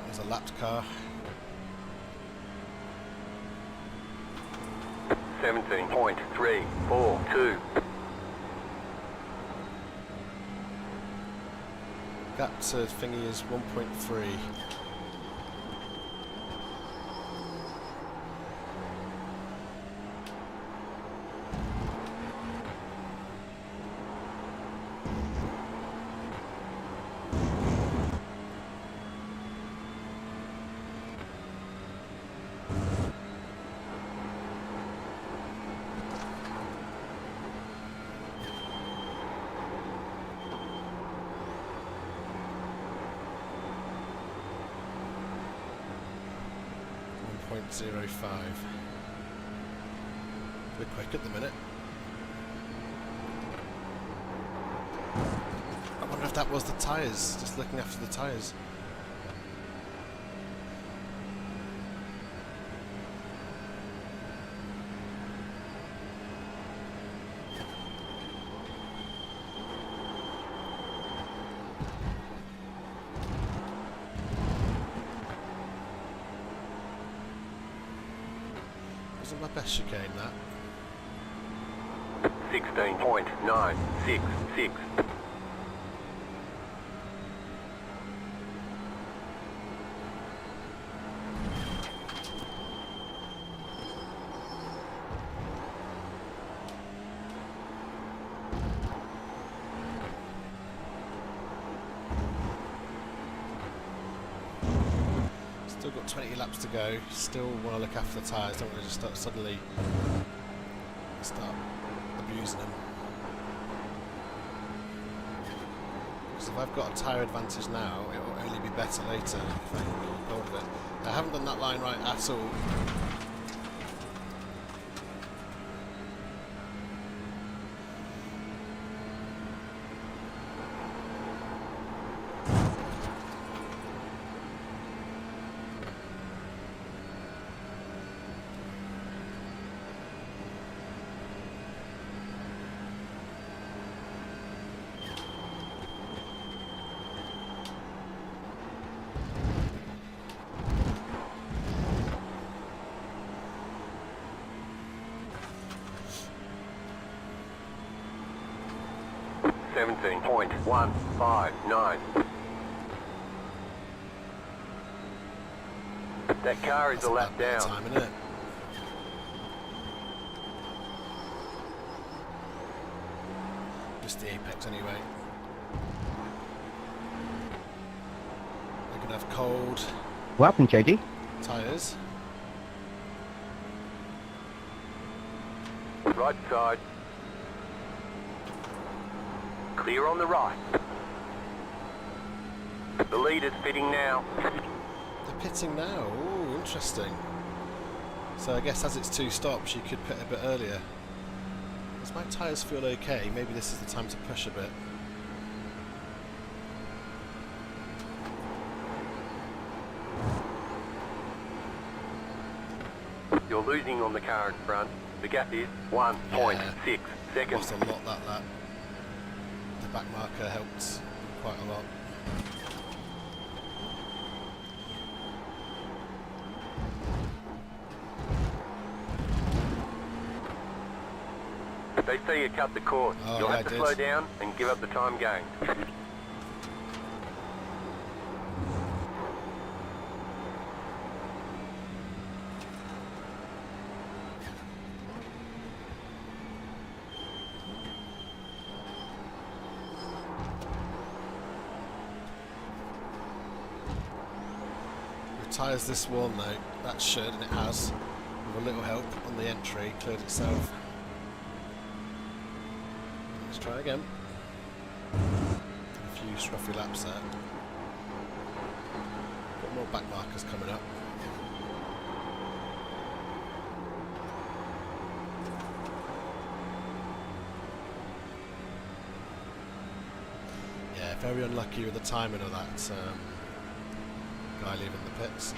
There's a lapped car. 17.342. Gap to thingy is 1.3. .05. We're quick at the minute. I wonder if that was the tyres, just looking after the tyres. Wasn't my best chicane, that. 16.966. Still got 20 laps to go. Still want to look after the tyres. Don't want to just suddenly start abusing them. Because if I've got a tyre advantage now, it will only be better later if I can keep hold of it. I haven't done that line right at all. 17.159. That car is That's a lap about down. time, isn't it? Just the apex anyway. We're gonna have cold What happened, JD? tyres. Right side. Clear on the right. The leader's pitting now. They're pitting now. Ooh, interesting. So I guess as it's 2 stops, you could pit a bit earlier. Does my tyres feel okay? Maybe this is the time to push a bit. You're losing on the car in front. The gap is 1.6 seconds. Lost a lot that lap. The back marker helped quite a lot. They say you cut the course. Oh, You'll yeah, have I to did. slow down and give up the time gained. Tyres this one though, that should, and it has, with a little help on the entry, cleared itself. Let's try again. A few scruffy laps there. Got more back markers coming up. Yeah, very unlucky with the timing of that. Guy leaving the pits.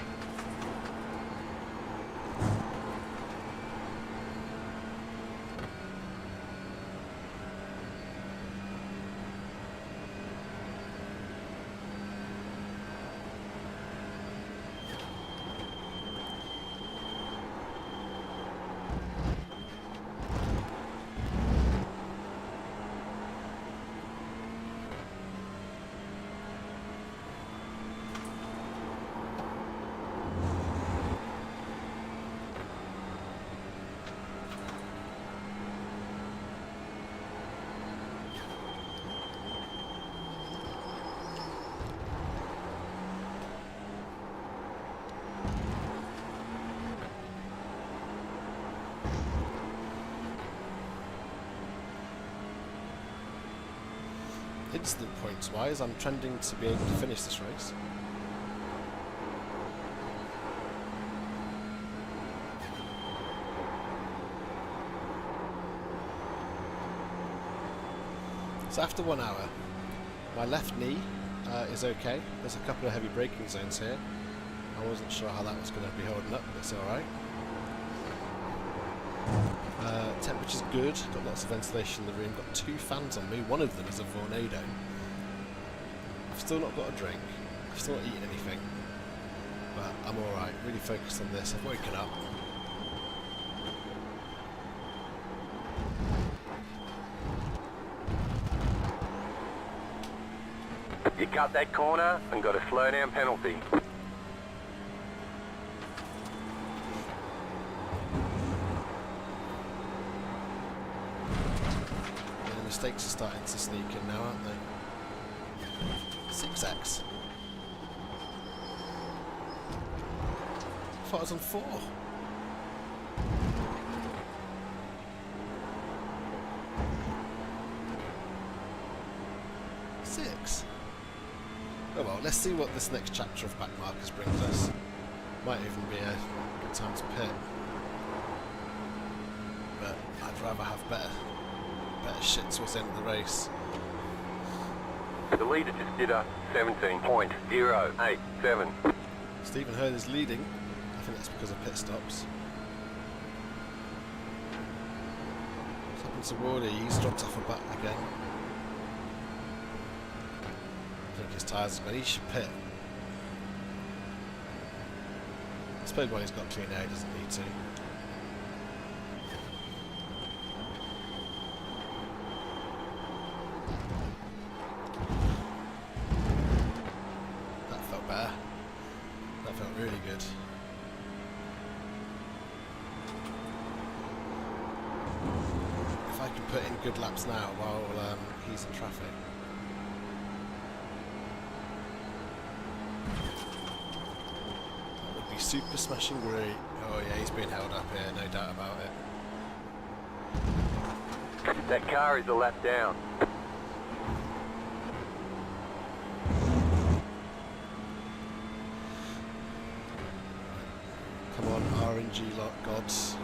Instant points wise, I'm trending to be able to finish this race. So after 1 hour, my left knee is okay. There's a couple of heavy braking zones here. I wasn't sure how that was going to be holding up, but it's alright. Temperature's good, got lots of ventilation in the room, got 2 fans on me, one of them is a Vornado. I've still not got a drink, I've still not eaten anything, but I'm alright, really focused on this. I've woken up. You cut that corner and got a slow down penalty. Mistakes are starting to sneak in now, aren't they? 6x. I thought I was on 4. Six. Oh well, let's see what this next chapter of back markers brings us. Might even be a good time to pit. But I'd rather have better shit towards the end of the race. The leader just did a 17.087. Stephen Hurd is leading. I think that's because of pit stops. What's happened to Wardy? He's dropped off a back again. I think his tyres are gone. He should pit. I suppose while he's got clean air, he doesn't need to. put in good laps now while he's in traffic. That would be super smashing great. Oh yeah, he's being held up here, no doubt about it. That car is a lap down. Come on, RNG lot gods.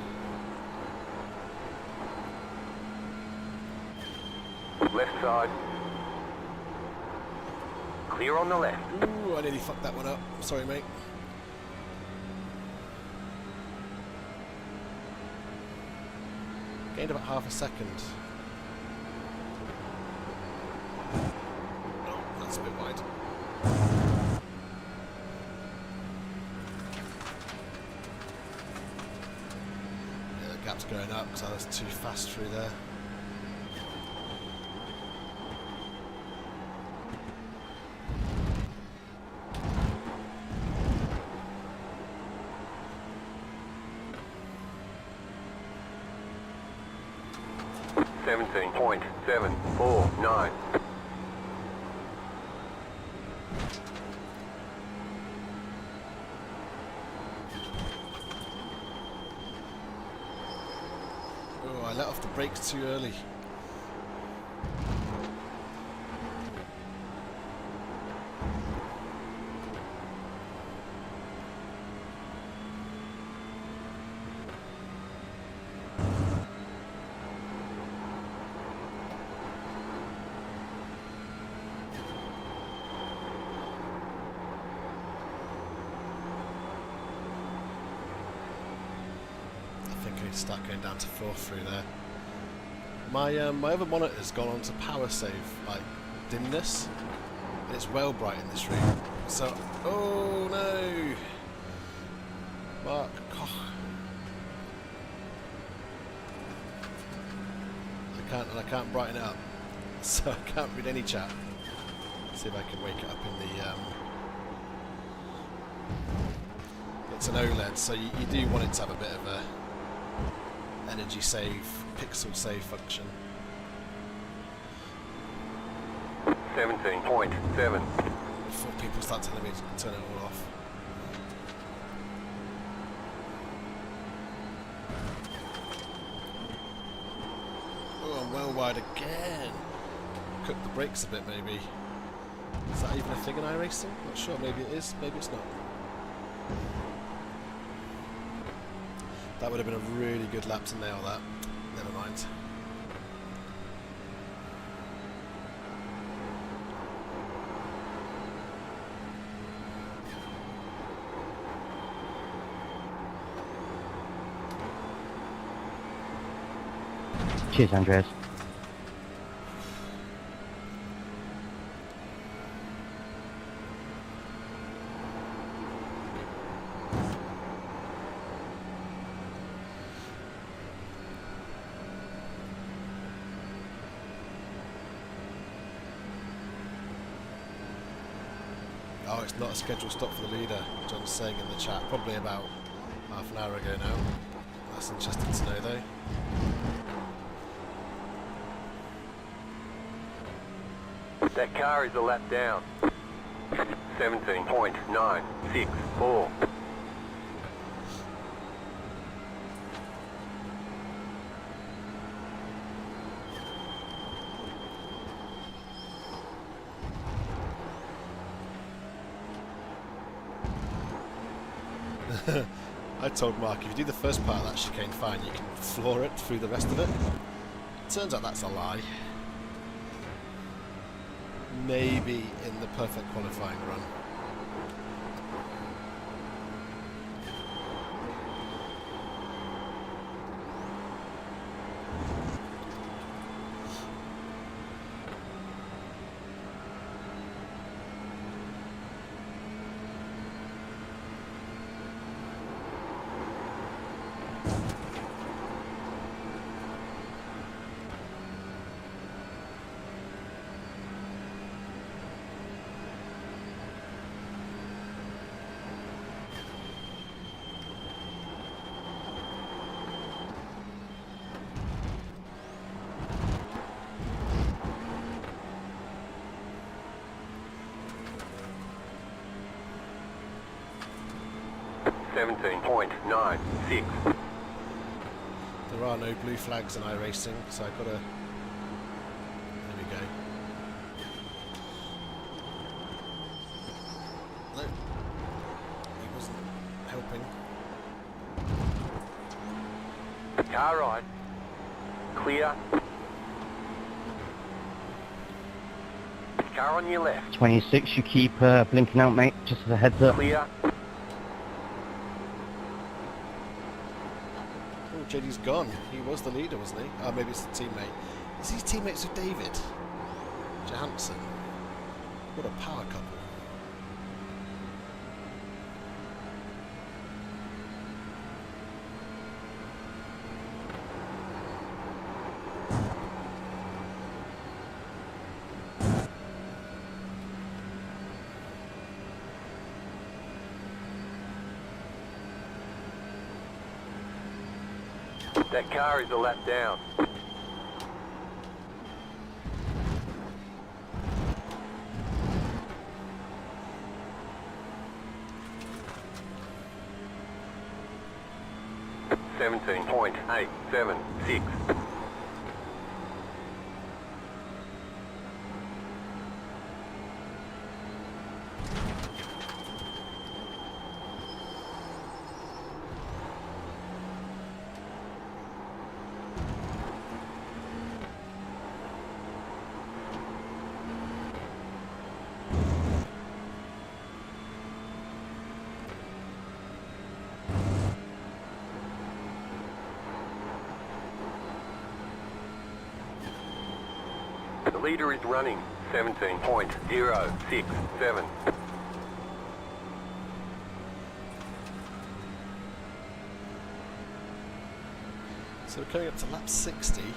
Left side. Clear on the left. Ooh, I nearly fucked that one up. Sorry, mate. Gained about half a second. Oh, that's a bit wide. Yeah, the gap's going up because I was too fast through there. .749. Oh, I let off the brakes too early. Start going down to 4th through there. My other monitor's gone on to power save, like dimness, and it's well bright in this room. So, oh no, Mark Koch. I can't brighten it up, so I can't read any chat. See if I can wake it up in the. It's an OLED, so you do want it to have a bit of a energy save, pixel save function. 17.7. Before people start telling me to turn it all off. Oh, I'm well wide again. Cook the brakes a bit, maybe. Is that even a thing in iRacing? Not sure. Maybe it is. Maybe it's not. That would have been a really good lap to nail that. Never mind. Cheers, Andreas. Oh, it's not a scheduled stop for the leader, John's saying in the chat. Probably about half an hour ago now. That's interesting to know though. That car is a lap down. 17.964. I told Mark, if you do the first part of that chicane fine, you can floor it through the rest of it. Turns out that's a lie. Maybe in the perfect qualifying run. 17.96. There are no blue flags in iRacing, so I've got to... There we go. No. He wasn't helping. Car right. Clear. Car on your left. 26, you keep blinking out, mate, just as a heads up. Clear. Oh, JD's gone. He was the leader, wasn't he? Oh, maybe it's the teammate. Is he teammates with David Johansson? What a power couple. That car is a lap down. .876. The leader is running 17.067. So we're coming up to lap 60. How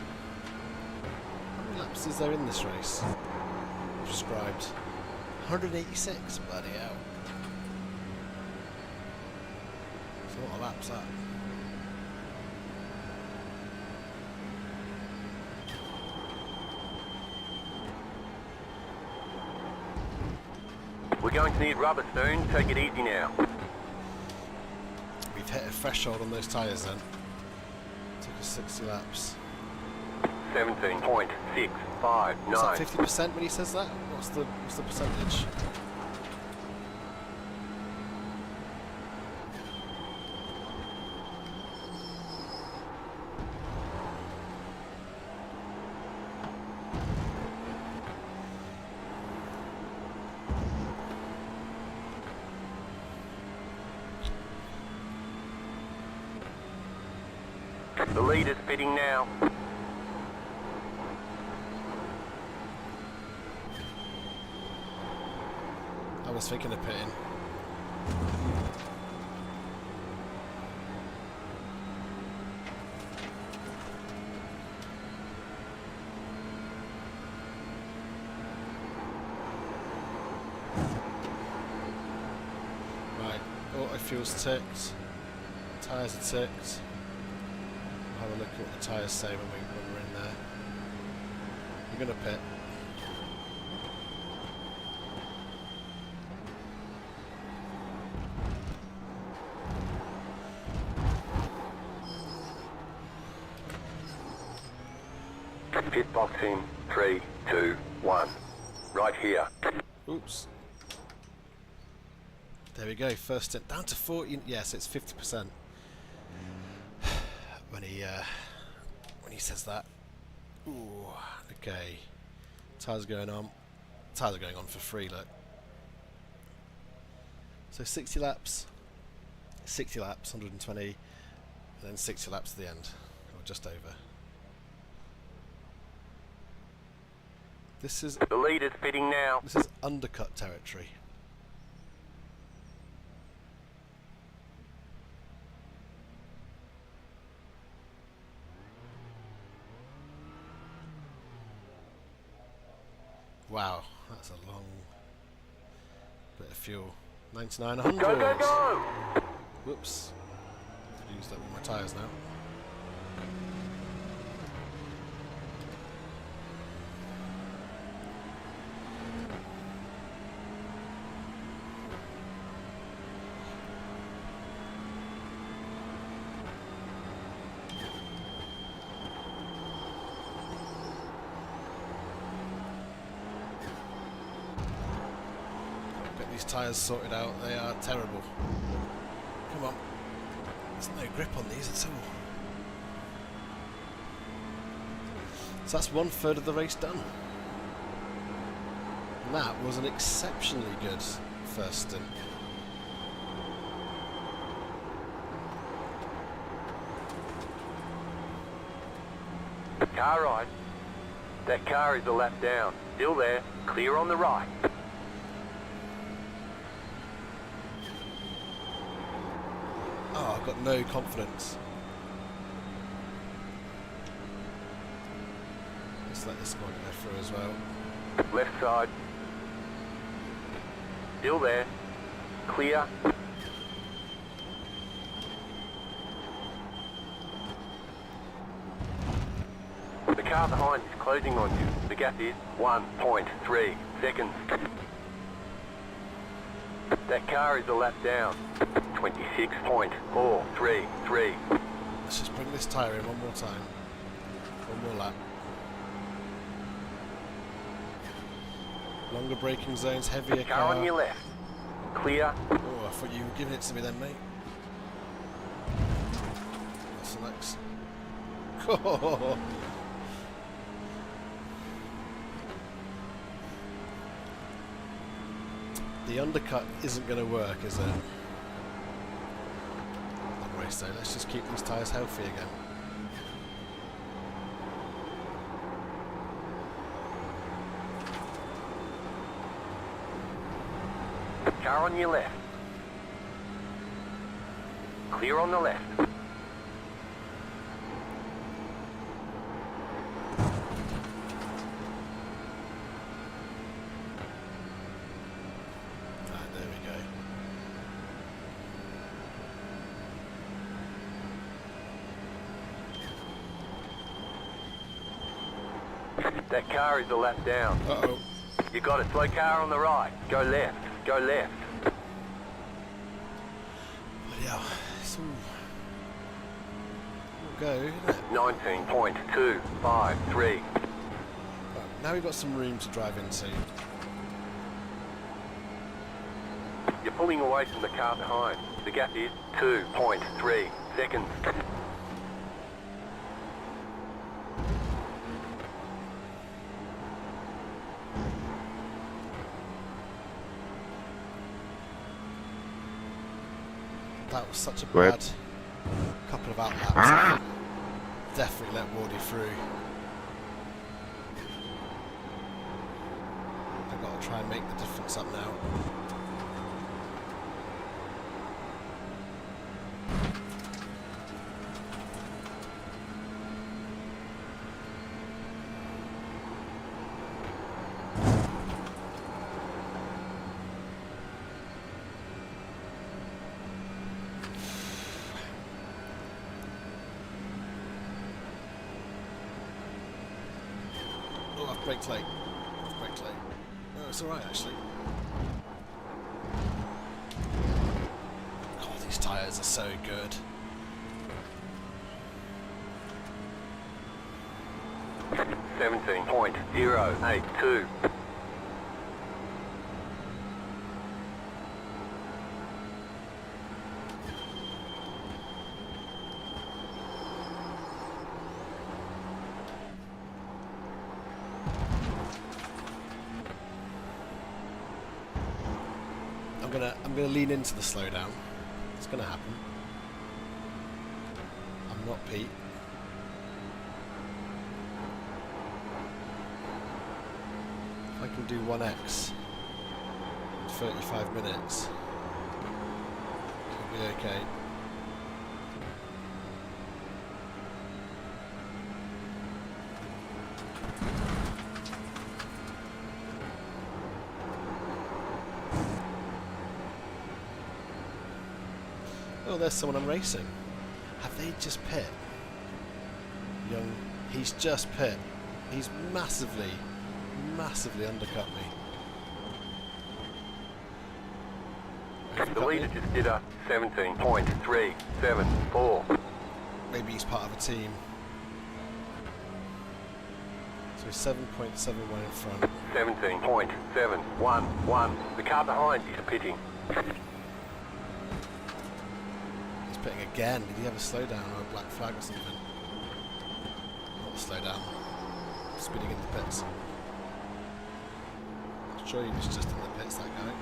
many laps is there in this race? Prescribed 186. Bloody hell. So what a lap's that? We're going to need rubber soon. Take it easy now. We've hit a threshold on those tyres then. Took us 60 laps. 17.659. Is that 50% when he says that? What's the percentage? The leader's pitting now. I was thinking of pitting. Right, auto fuel's ticked. Tyres are ticked. Have a look at what the tyres say when we're in there. We're going to pit. Pit box in 3, 2, 1. Right here. Oops. There we go, first stint. Down to 40. Yes, it's 50%. When he says that. Ooh, okay. Tyres going on. Tyres are going on for free, look. So 60 laps. 60 laps, 120. And then 60 laps to the end. Or just over. This is... The leader's pitting now. This is undercut territory. Wow, that's a long bit of fuel. 99, 100. Go, go, go! Whoops. I've used up all my tyres now. these tyres sorted out. They are terrible. Come on. There's no grip on these at all. So that's 1/3 of the race done. And that was an exceptionally good first stint. Car right. That car is a lap down. Still there. Clear on the right. Oh, I've got no confidence. Let's let this one go through as well. Left side. Still there. Clear. The car behind is closing on you. The gap is 1.3 seconds. That car is a lap down. 26.433. Let's just bring this tyre in one more time. One more lap. Longer braking zones, heavier Car car. on your left. Clear. Oh, I thought you were giving it to me then, mate. That's nice. The undercut isn't going to work, is it? Long race though. Let's just keep these tyres healthy again. Car on your left. Clear on the left. There we go. That car is a lap down. Uh-oh. You got a slow car on the right. Go left. Go left. Yeah, it's all go, isn't it? 19.253. Right, now we've got some room to drive into. You're pulling away from the car behind. The gap is 2.3 seconds. That was such a Right. bad couple of outlaps. Definitely let Wardy through. I've got to try and make the difference up now. Oh, I've braked late. I've braked late. Oh, it's alright actually. God, these tyres are so good. .082. I'm gonna lean into the slowdown. It's gonna happen. I'm not Pete. If I can do 1x in 35 minutes, it'll be okay. Oh, there's someone I'm racing. Have they just pit? Young, he's just pit. He's massively undercut me. The leader just did a 17.374. Maybe he's part of a team. So he's 7.71 in front. 17.711. The car behind is pitting. He's pitting again. Did he have a slowdown or a black flag or something? Not a slowdown. Speeding in the pits. I'm sure he was just in the pits, that guy.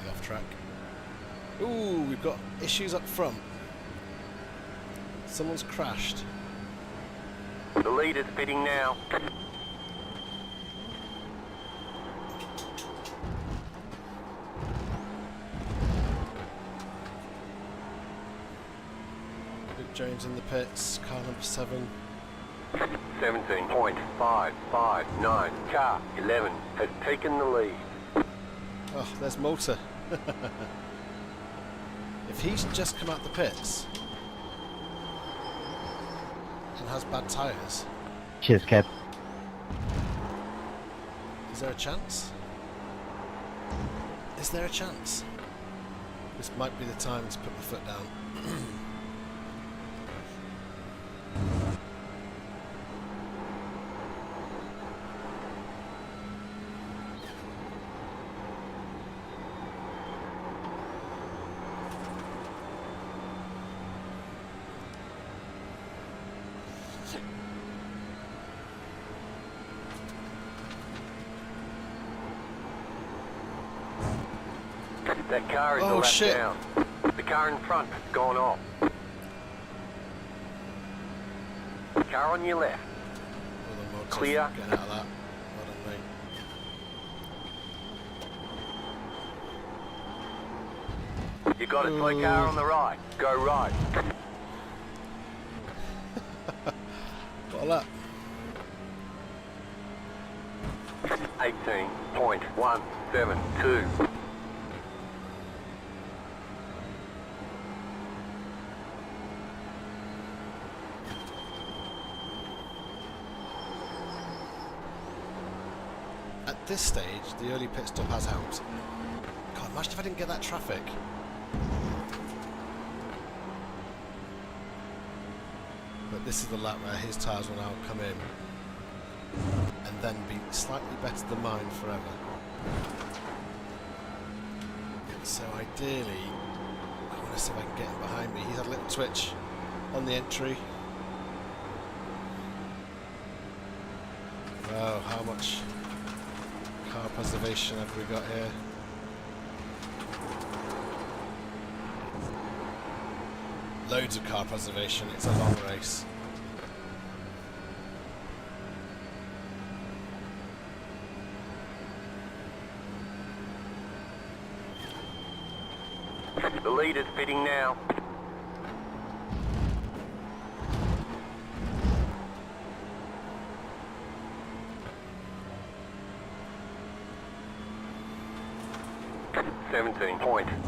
Off track. Ooh, we've got issues up front. Someone's crashed. The leader's pitting now. Luke Jones in the pits, car number 7. 17.559. Car 11 has taken the lead. Oh, there's Malta. If he's just come out the pits and has bad tyres, Cheers, Kev. is there a chance? Is there a chance? This might be the time to put the foot down. That car is a Oh, lap shit. down. The car in front has gone off. Car on your left. Well done, Malta, Clear. for getting out of that. Well done, mate. You got a slow car on the right. Go right. What a lap. 18.172. At this stage, the early pit stop has helped. God, imagine if I didn't get that traffic. But this is the lap where his tyres will now come in and then be slightly better than mine forever. So ideally, I want to see if I can get him behind me. He's had a little twitch on the entry. Oh, how much car preservation have we got here? Loads of car preservation. It's a long race. The leader's pitting now.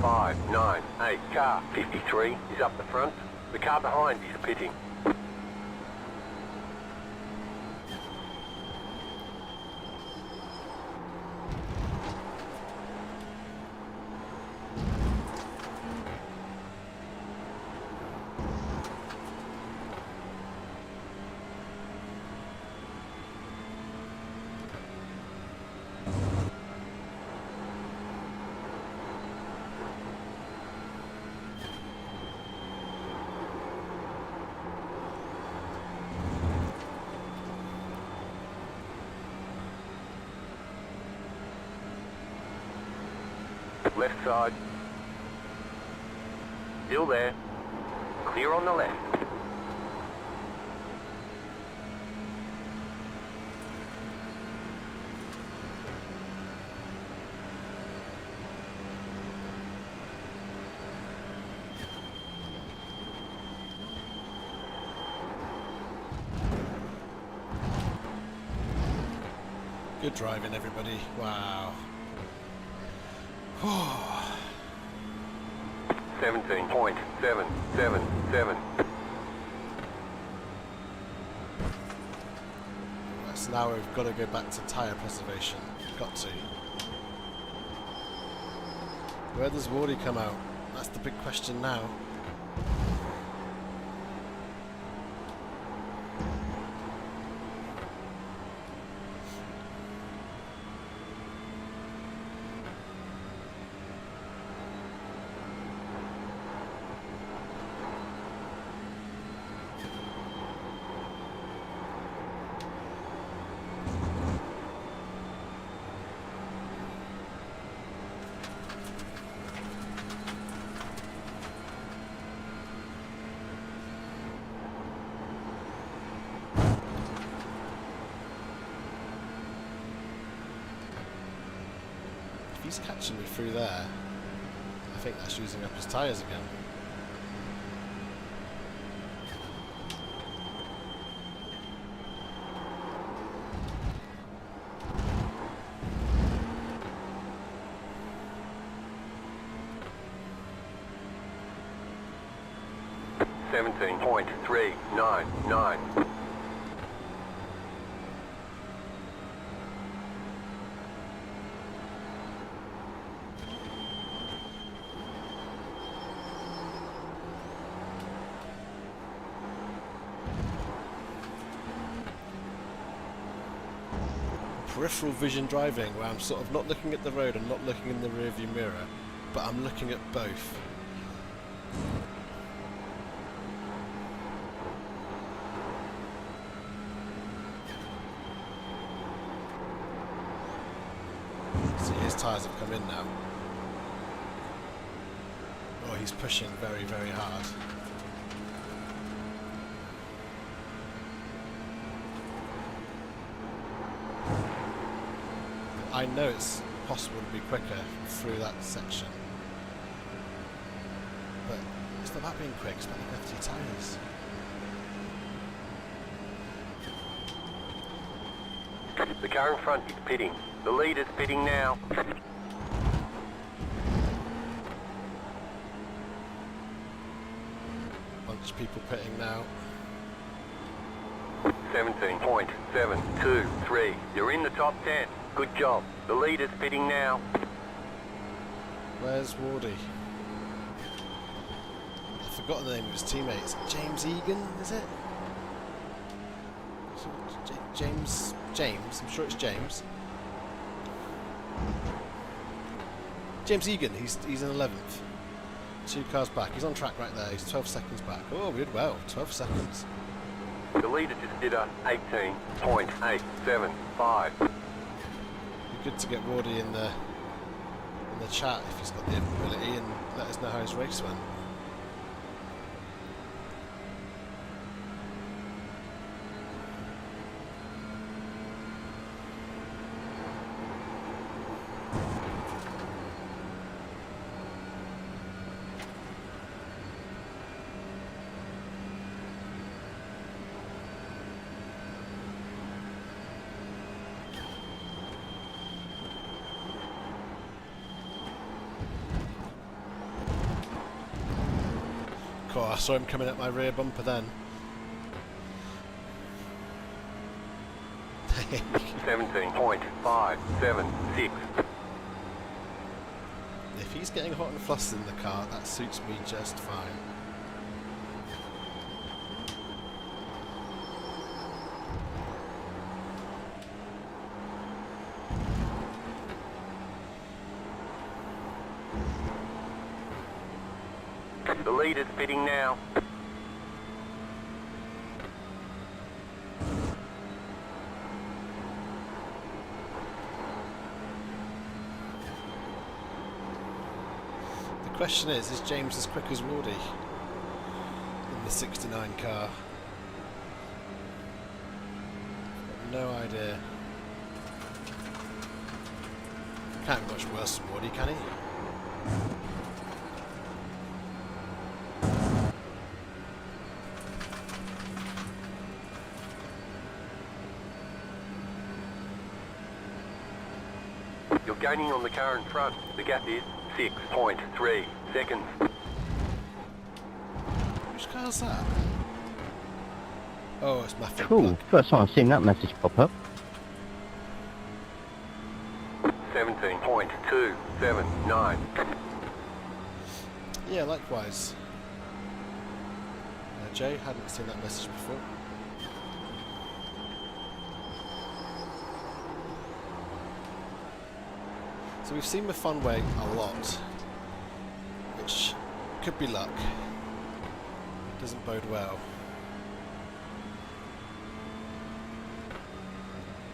.598. Car 53 is up the front. The car behind is pitting. Left side. Still there. Clear on the left. Good driving, everybody. Wow. 17.777. Right, so now we've got to go back to tyre preservation. Got to. Where does Wardy come out? That's the big question now. He's catching me through there. I think that's using up his tyres again. Seventeen point 399. Peripheral vision driving, where I'm sort of not looking at the road and not looking in the rearview mirror, but I'm looking at both. See, his tyres have come in now. Oh, he's pushing very, very hard. I know it's possible to be quicker through that section, but it's not about being quick, it's about looking after your tyres. The car in front is pitting. The leader's pitting now. Bunch of people pitting now. 17.723. You're in the top 10. Good job. The leader's pitting now. Where's Wardy? I've forgotten the name of his teammate. Is it James Egan, is it? James? I'm sure it's James. James Egan, he's in 11th. 2 cars back. He's on track right there. He's 12 seconds back. Oh, we did well. 12 seconds. The leader just did a 18.875. Good to get Wardy in the chat if he's got the ability, and let us know how his race went. Oh, I saw him coming at my rear bumper then. 17.576. If he's getting hot and flustered in the car, that suits me just fine. The leader's pitting now. The question is James as quick as Wardy in the 69 car? No idea. Can't be much worse than Wardy, can he? You're gaining on the car in front. The gap is 6.3 seconds. Which car's that? Oh, it's Matthew Cool. Plug. First time I've seen that message pop up. 17.279. Yeah, likewise. Jay, hadn't seen that message before. So we've seen Mfunweg a lot, which could be luck. Doesn't bode well.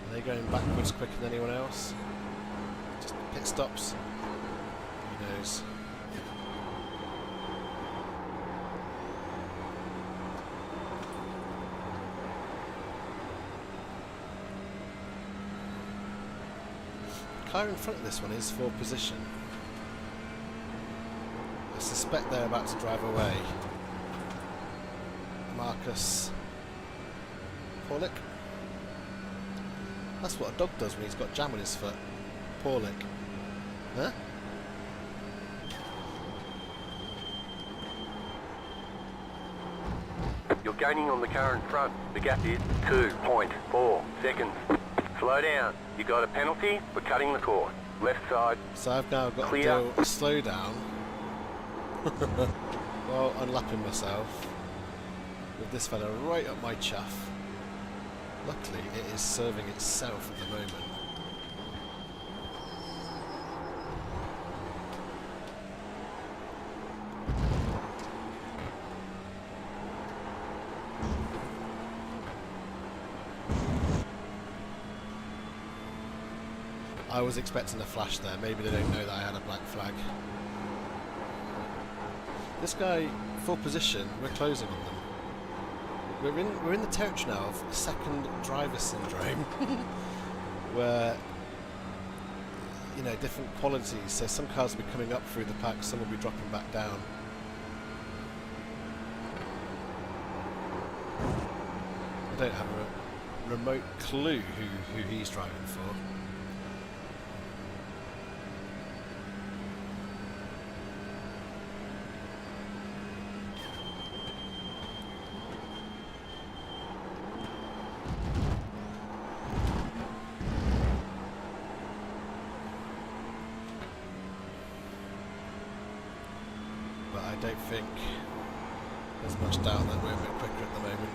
Are they going backwards quicker than anyone else? Just pit stops? Who knows? The car in front of this one is for position. I suspect they're about to drive away. Marcus Paulik. That's what a dog does when he's got jam on his foot. Paulik. Huh? You're gaining on the car in front. The gap is 2.4 seconds. Slow down. You got a penalty for cutting the course. Left side. So I've now got Clear. to do a slowdown while unlapping myself with this fella right up my chuff. Luckily it is serving itself at the moment. I was expecting a flash there. Maybe they don't know that I had a black flag. This guy, full position, we're closing on them. We're in the territory now of second driver syndrome, where you know different qualities. So some cars will be coming up through the pack, some will be dropping back down. I don't have a remote clue who he's driving for. I don't think there's much doubt that we're a bit quicker at the moment.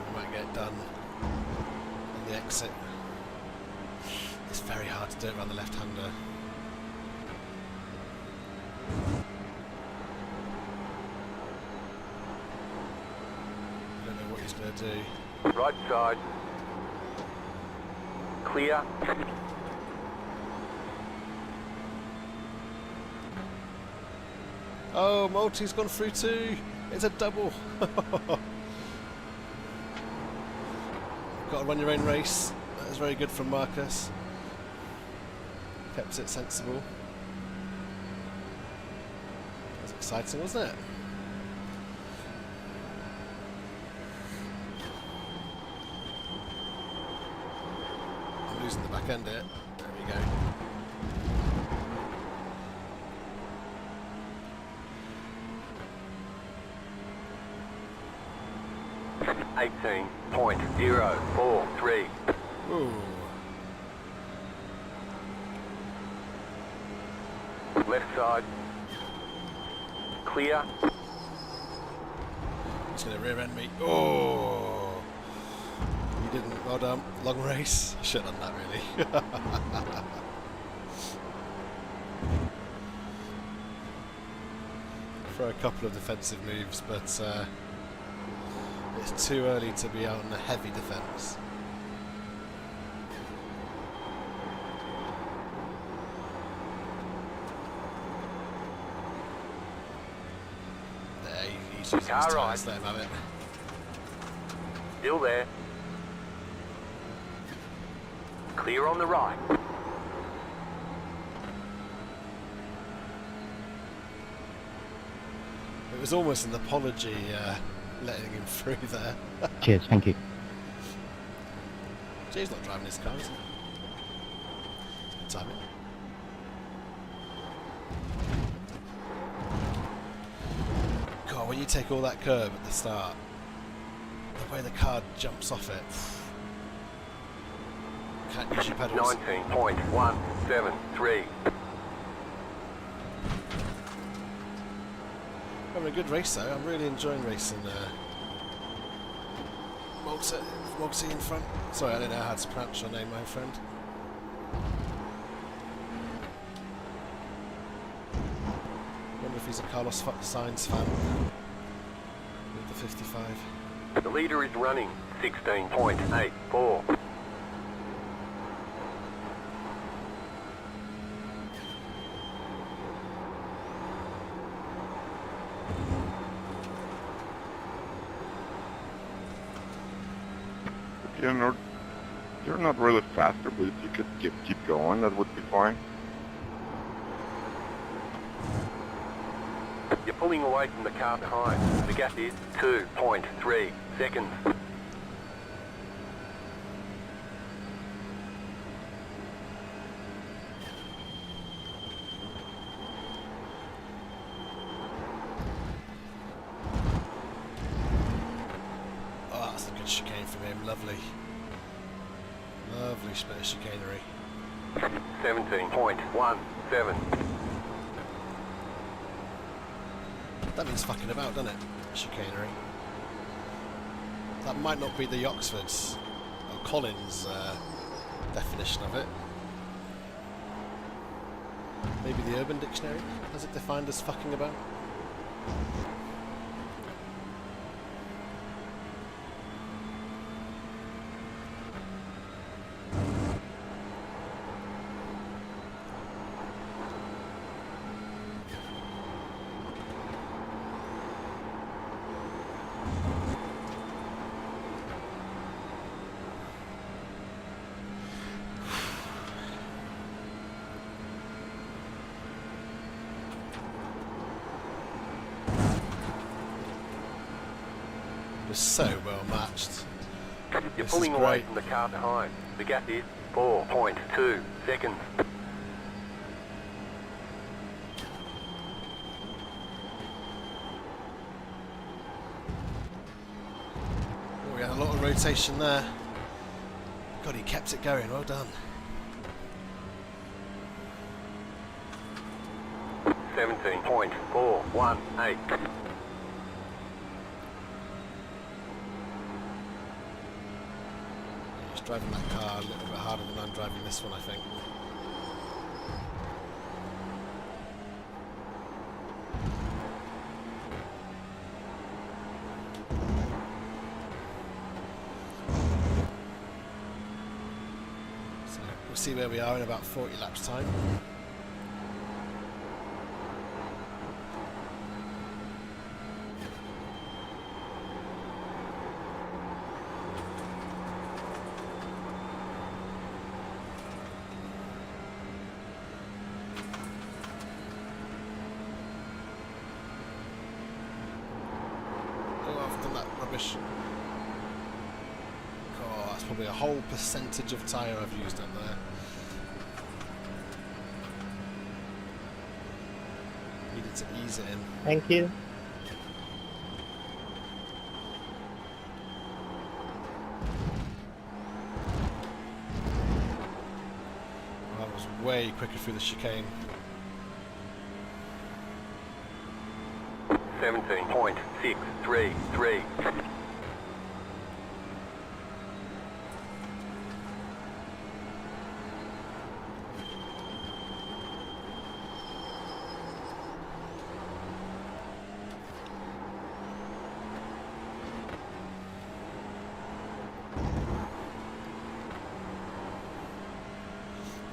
We might get it done on the exit. It's very hard to do it around the left-hander. Going to do. Right side. Clear. Oh, Multi's gone through too. It's a double. Got to run your own race. That was very good from Marcus. Kept it sensible. That was exciting, wasn't it? Losing the back end here. There we go. .043. Ooh. Left side. Clear. He's going to rear end me. Oh! You didn't. Well done. Long race. Should have done that really. Throw a couple of defensive moves, but it's too early to be on a heavy defence. There, he's using his Car tyres, right. let him have it. Still there. Clear on the right. It was almost an apology letting him through there. Cheers, thank you. Jay's not driving his car, is he? Good timing. God, when you take all that curb at the start, the way the car jumps off it, can't use your pedals. 19.173. Having a good race though. I'm really enjoying racing Mogsy in front. Sorry, I don't know how to pronounce your name, my friend. Wonder if he's a Carlos Sainz fan with the 55. The leader is running 16.84. You're not really faster, but if you could keep going, that would be fine. You're pulling away from the car behind. The gap is 2.3 seconds. Oh, that's a good chicane from him. Lovely. Lovely bit of chicanery. 17.17. That means fucking about, doesn't it? Chicanery. That might not be the Oxford's or Collins' definition of it. Maybe the Urban Dictionary has it defined as fucking about. We're so well matched. You're This pulling is away great. from the car behind. The gap is 4.2 seconds. Oh, we had a lot of rotation there. God, he kept it going. Well done. 17.418. He's driving that car a little bit harder than I'm driving this one, I think. So we'll see where we are in about 40 laps time. Oh, I've done that rubbish. Oh, that's probably a whole percentage of tyre I've used up there. Needed to ease it in. Thank you. That was way quicker through the chicane. 17.633.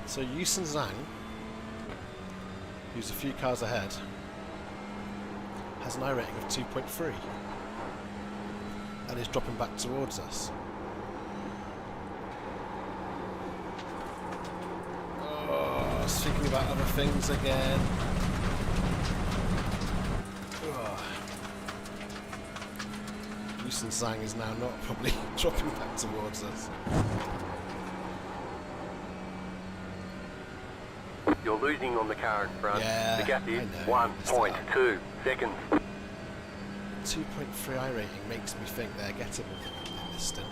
So Yusen Zhang, who's a few cars ahead, has an iRating of 2.3 and is dropping back towards us. Oh, I was thinking about other things again. Ugh. Houston Sang is now not probably dropping back towards us. You're losing on the car in front. Yeah, The gap is I know. 1.2 seconds. 2.3 iRating makes me think they're gettable in this stint.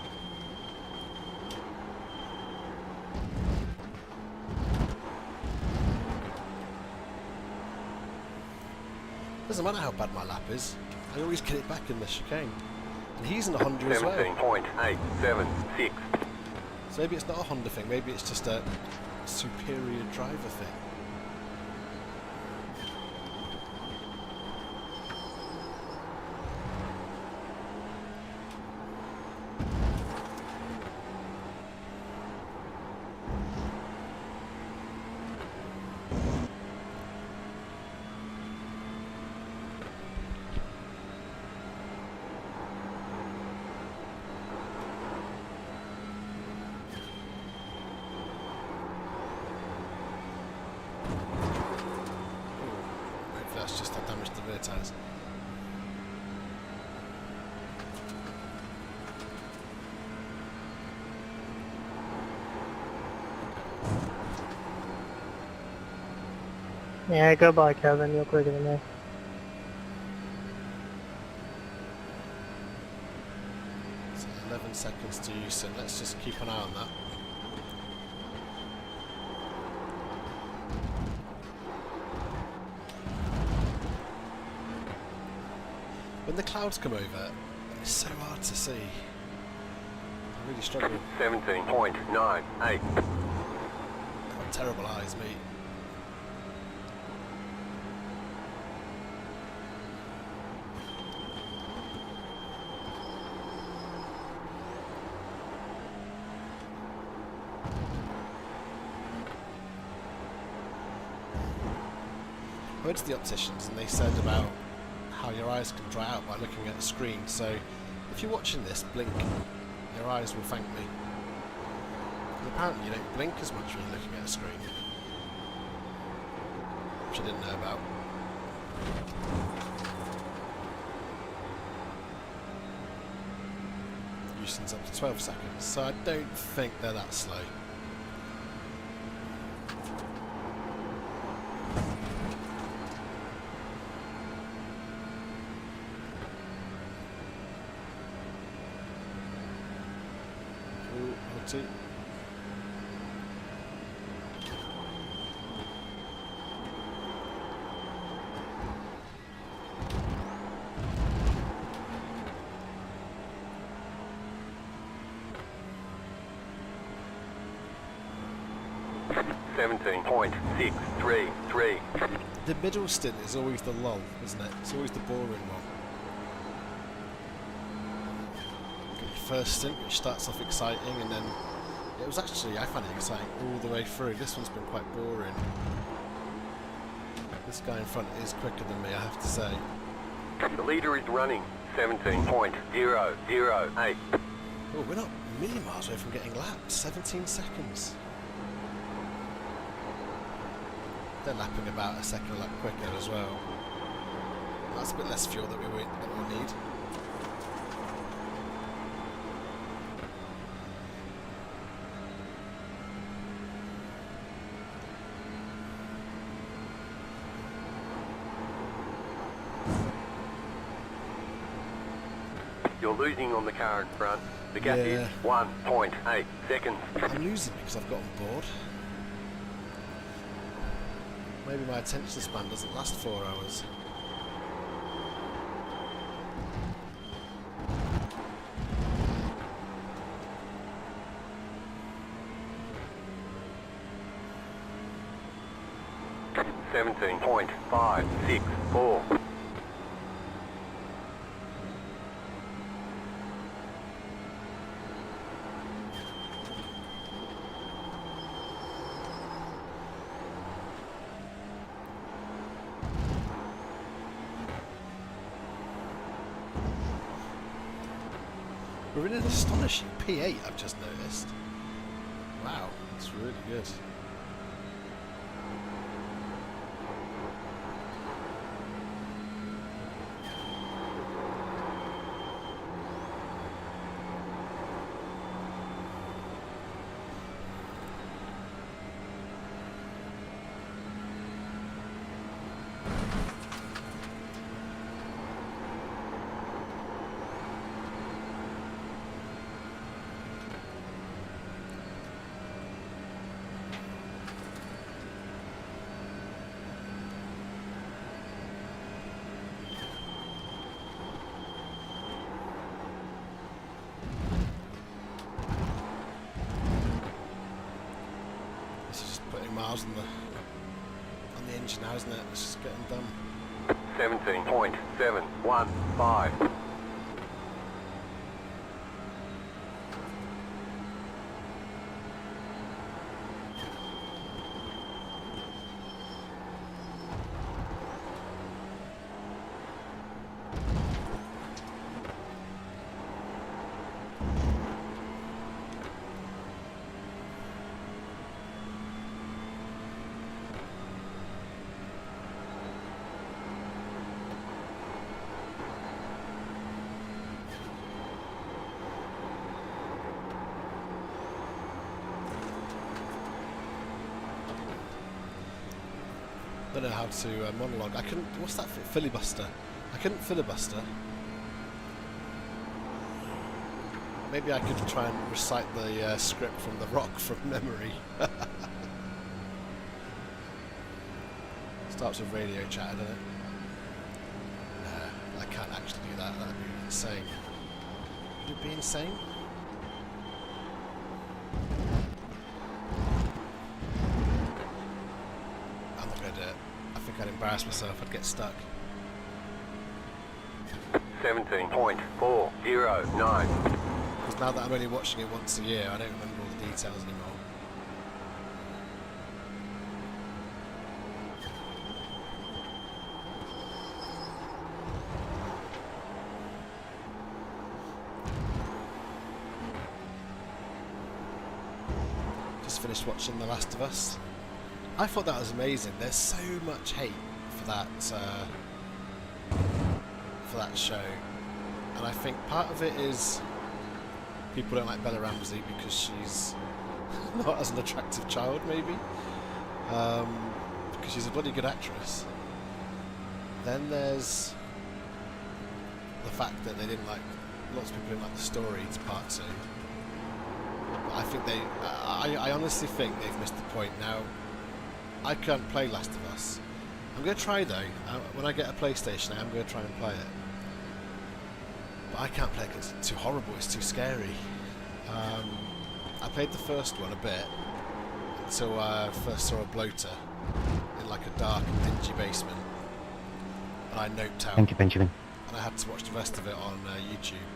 Doesn't matter how bad my lap is, I always get it back in the chicane. And he's in a Honda as well. 17.876. So maybe it's not a Honda thing, maybe it's just a superior driver thing. That's just that damage to the rear tyres. Yeah, go by, Kevin. You're quicker than me. So 11 seconds to use, so let's just keep an eye on that. When the clouds come over, it's so hard to see. I'm really struggling. 17.98. I've got terrible eyes, mate. I went to the opticians and they said about how your eyes can dry out by looking at the screen, so if you're watching this, blink. Your eyes will thank me. Because apparently you don't blink as much when you're looking at a screen. Which I didn't know about. Houston's up to 12 seconds, so I don't think they're that slow. Ooh, 2. The middle stint is always the lull, isn't it? It's always the boring one. Got your first stint, which starts off exciting, and then it was actually, I found it exciting all the way through. This one's been quite boring. This guy in front is quicker than me, I have to say. The leader is running 17.008. Oh, we're not a million miles away from getting lapped. 17 seconds. They're lapping about a second a lap quicker as well. That's a bit less fuel that we'll need. You're losing on the car in front. The gap is Yeah. 1.8 seconds. I'm losing because I've got on board. Maybe my attention span doesn't last 4 hours. $17.564. We're in an astonishing P8, I've just noticed. Wow, that's really good. miles on the engine now, isn't it? It's just getting done. 17.715. I don't know how to monologue. I couldn't. What's that? Filibuster. I couldn't filibuster. Maybe I could try and recite the script from The Rock from memory. Starts with radio chat, doesn't it? No, I can't actually do that. That'd be insane. Would it be insane? I'm not going to do it. I think I'd embarrass myself. I'd get stuck. 17.409. Because now that I'm only watching it once a year, I don't remember all the details anymore. Just finished watching The Last of Us. I thought that was amazing. There's so much hate for that show, and I think part of it is people don't like Bella Ramsey because she's not as an attractive child, maybe, because she's a bloody good actress. Then there's the fact that lots of people didn't like the story to part 2. But I think I honestly think they've missed the point. Now, I can't play Last of Us. I'm going to try though. When I get a PlayStation, I am going to try and play it. But I can't play it because it's too horrible, it's too scary. I played the first one a bit until I first saw a bloater in like a dark and dingy basement, and I noped out. Thank you, Benjamin. And I had to watch the rest of it on YouTube.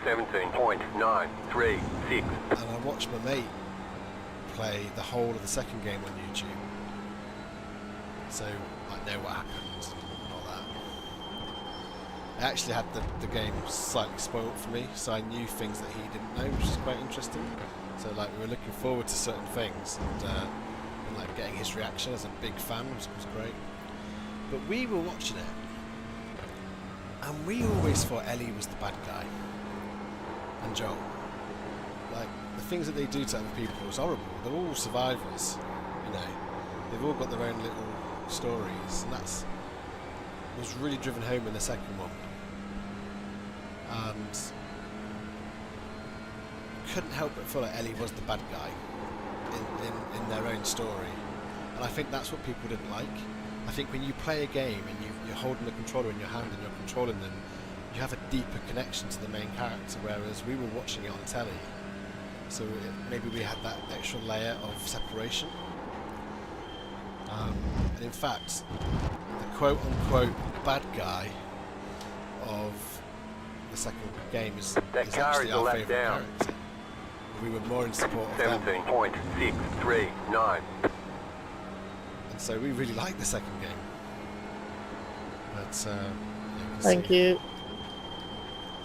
17.936. And I watched my mate play the whole of the second game on YouTube, so I know what happens and all that. I actually had the game slightly spoiled for me, so I knew things that he didn't know, which is quite interesting. So like we were looking forward to certain things, and like getting his reaction as a big fan was great. But we were watching it, and we always thought Ellie was the bad guy, and Joel. Like the things that they do to other people is horrible. They're all survivors, you know. They've all got their own little stories, and that's was really driven home in the second one. And couldn't help but feel like Ellie was the bad guy in their own story. And I think that's what people didn't like. I think when you play a game and you're holding the controller in your hand and you're controlling them, you have a deeper connection to the main character, whereas we were watching it on telly. So maybe we had that extra layer of separation. And in fact, the quote-unquote bad guy of the second game is actually our favourite character. We were more in support of them. 17.639. And so we really like the second game. But Thank you.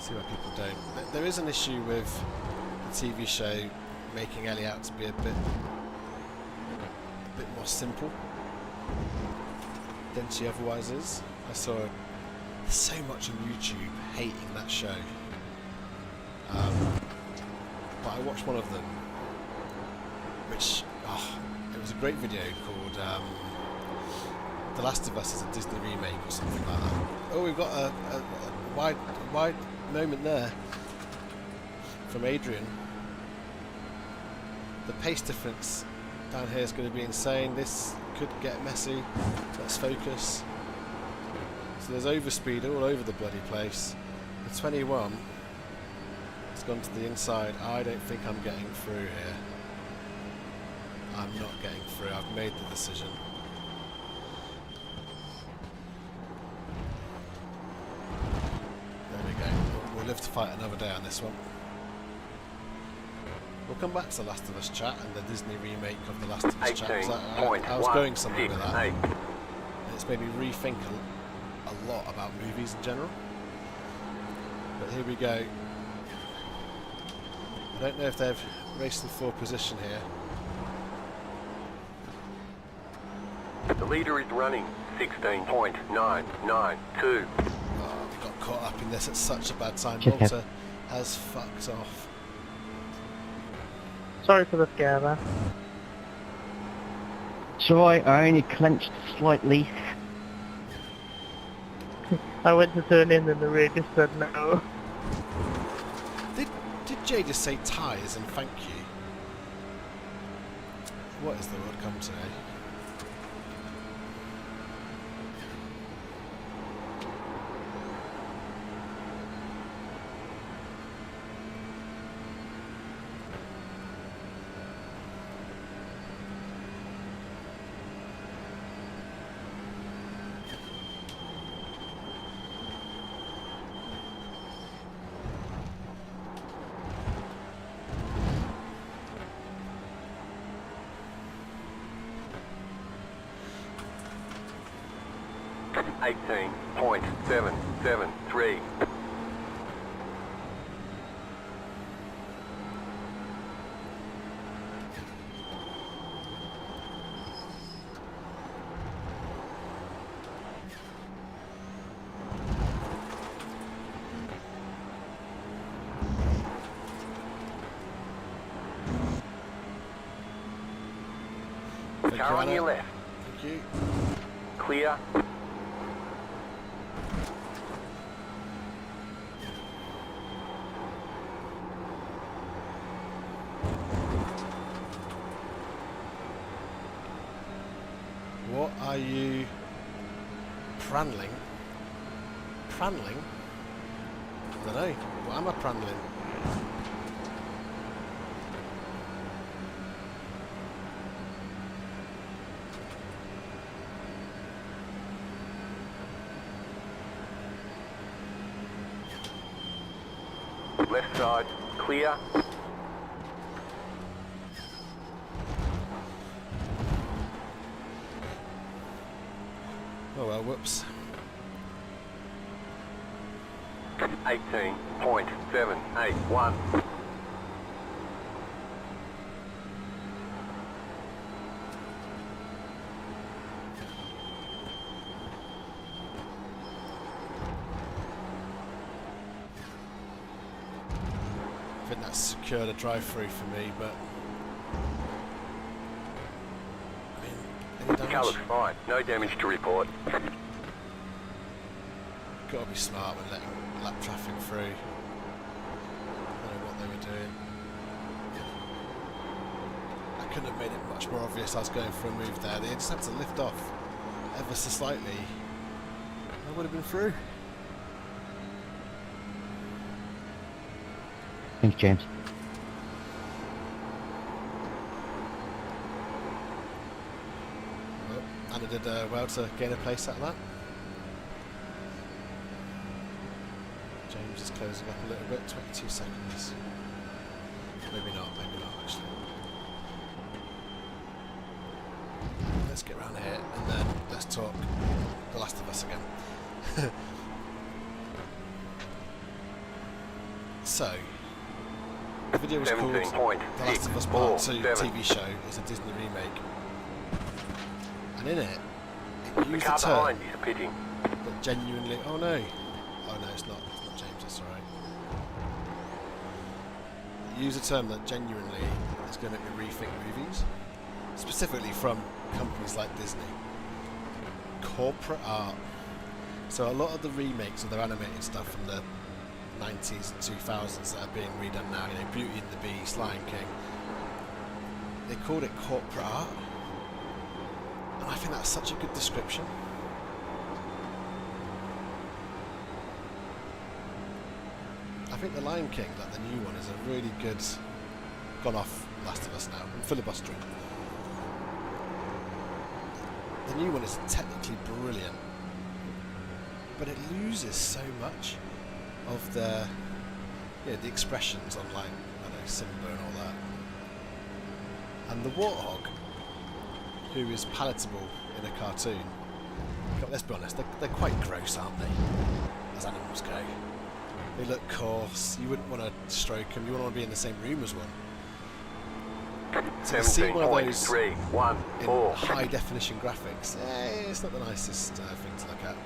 see why people don't. There is an issue with the TV show making Ellie out to be a bit more simple than she otherwise is. I saw so much on YouTube hating that show, but I watched one of them, which it was a great video called The Last of Us is a Disney remake or something like that. Oh, we've got a wide moment there from Adrian. The pace difference down here is going to be insane. This could get messy. Let's focus. So there's overspeed all over the bloody place. The 21 has gone to the inside. I don't think I'm getting through here. I'm not getting through. I've made the decision. There we go. We'll live to fight another day on this one. We'll come back to the Last of Us chat and the Disney remake of the Last of Us chat. 'Cause I was going somewhere with that. It's made me rethink a lot about movies in general. But here we go. I don't know if they've raced in full position here. The leader is running 16.992. Oh, we got caught up in this at such a bad time. Check Malta has fucked off. Sorry for the scare there. It's alright, I only clenched slightly. I went to turn in and the rear just said no. Did Jay just say ties and thank you? What is the word come today? Eighteen point 773. Thank Car you, on Anna. your left. Thank you. Clear. What are you pranling? Pranling? I don't know. What am I pranling? Left side. Clear. Oh well, whoops. 18.781. I think that's secured a drive-through for me, but I mean, any Car damage? looks fine. No damage to report. Gotta be smart when letting lap traffic through. I don't know what they were doing. I couldn't have made it much more obvious I was going for a move there. They just had to lift off ever so slightly. I would have been through. Thanks, James. Well, Anna did well to gain a place out of that. James is closing up a little bit, 22 seconds. Maybe not actually. Let's get around here and then let's talk The Last of Us again. So, the video is called The Last of Us Part 2 TV show. It's a Disney remake. And in it, it The used car a term behind is pitting. that genuinely... Oh no! Oh no, it's not James, that's alright. It used a term that genuinely is going to make me rethink movies. Specifically from companies like Disney. Corporate art. So a lot of the remakes of their animated stuff from the 90s and 2000s that are being redone now, you know, Beauty and the Beast, Lion King, they called it corporate art, and I think that's such a good description. I think the Lion King, like the new one, is a really good, gone off Last of Us now, I'm filibustering. the new one is technically brilliant, but it loses so much of the expressions on, like, I don't know, Simba and all that. And the warthog, who is palatable in a cartoon, let's be honest, they're quite gross, aren't they, as animals go? They look coarse, you wouldn't want to stroke them, you wouldn't want to be in the same room as one. So to see one of those in high definition graphics, it's not the nicest thing to look at.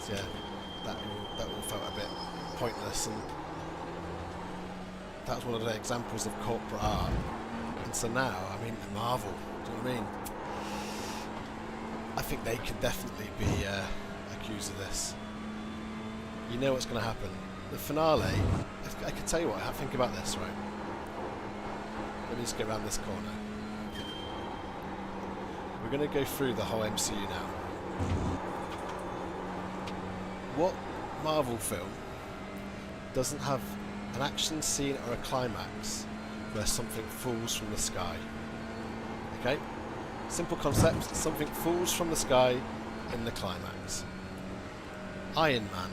So yeah, that all felt a bit pointless, and that was one of the examples of corporate art. And so now, I mean, Marvel, do you know what I mean? I think they can definitely be accused of this. You know what's going to happen. The finale, I can tell you what, think about this, right? Let me just get around this corner. We're going to go through the whole MCU now. What Marvel film doesn't have an action scene or a climax where something falls from the sky? Okay? Simple concept, something falls from the sky in the climax. Iron Man.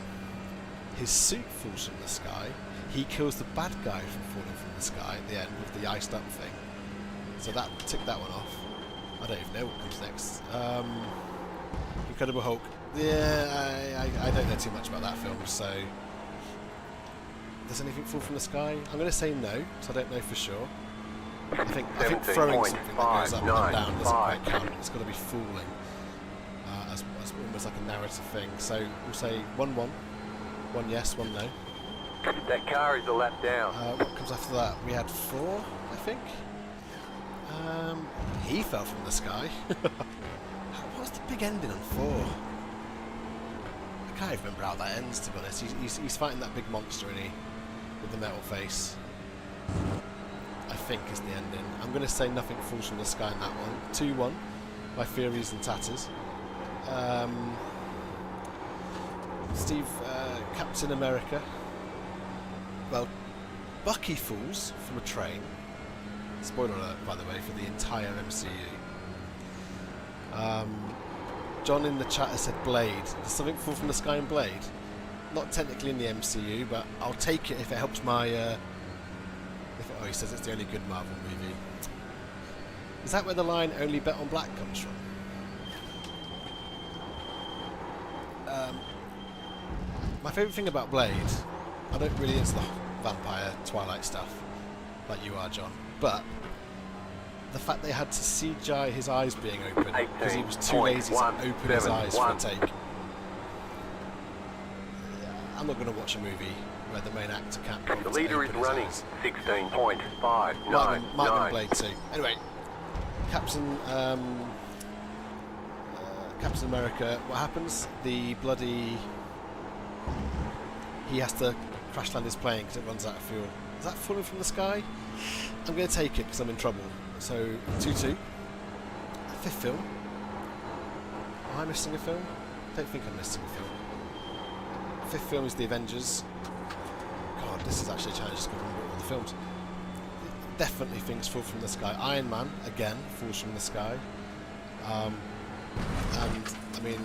His suit falls from the sky. He kills the bad guy from falling from the sky at the end with the iced up thing. So that tick that one off. I don't even know what comes next. Incredible Hulk. Yeah, I don't know too much about that film, so... Does anything fall from the sky? I'm going to say no, because I don't know for sure. I think throwing something that goes up and down doesn't quite count. It's got to be falling. As almost like a narrative thing. So we'll say 1-1. 1 yes, 1 no. That car is a lap down. What comes after that? We had 4, I think. He fell from the sky. What's the big ending on 4? I can't even remember how that ends, to be honest. He's fighting that big monster, isn't he? With the metal face. I think is the ending. I'm going to say nothing falls from the sky in that one. 2-1 by Theories and Tatters. Steve, Captain America. Well, Bucky falls from a train. Spoiler alert, by the way, for the entire MCU. John in the chat has said Blade. Does something fall from the sky in Blade? Not technically in the MCU, but I'll take it if it helps my... he says it's the only good Marvel movie. Is that where the line "only bet on black" comes from? My favourite thing about Blade, I don't really into the vampire Twilight stuff, like you are, John, but the fact they had to CGI his eyes being open because he was too lazy to open his eyes for a take. I'm not going to watch a movie where the main actor can't. The leader is running 16.599. Might have been Blade 2. Anyway, Captain America. What happens? The bloody... He has to crash land his plane because it runs out of fuel. Is that falling from the sky? I'm going to take it because I'm in trouble. So 2-2. 5th film. Am I missing a film? I don't think I'm missing a film. 5th film is The Avengers. God, this is actually a challenge to remember all the films. Definitely things fall from the sky. Iron Man, again, falls from the sky. And, I mean,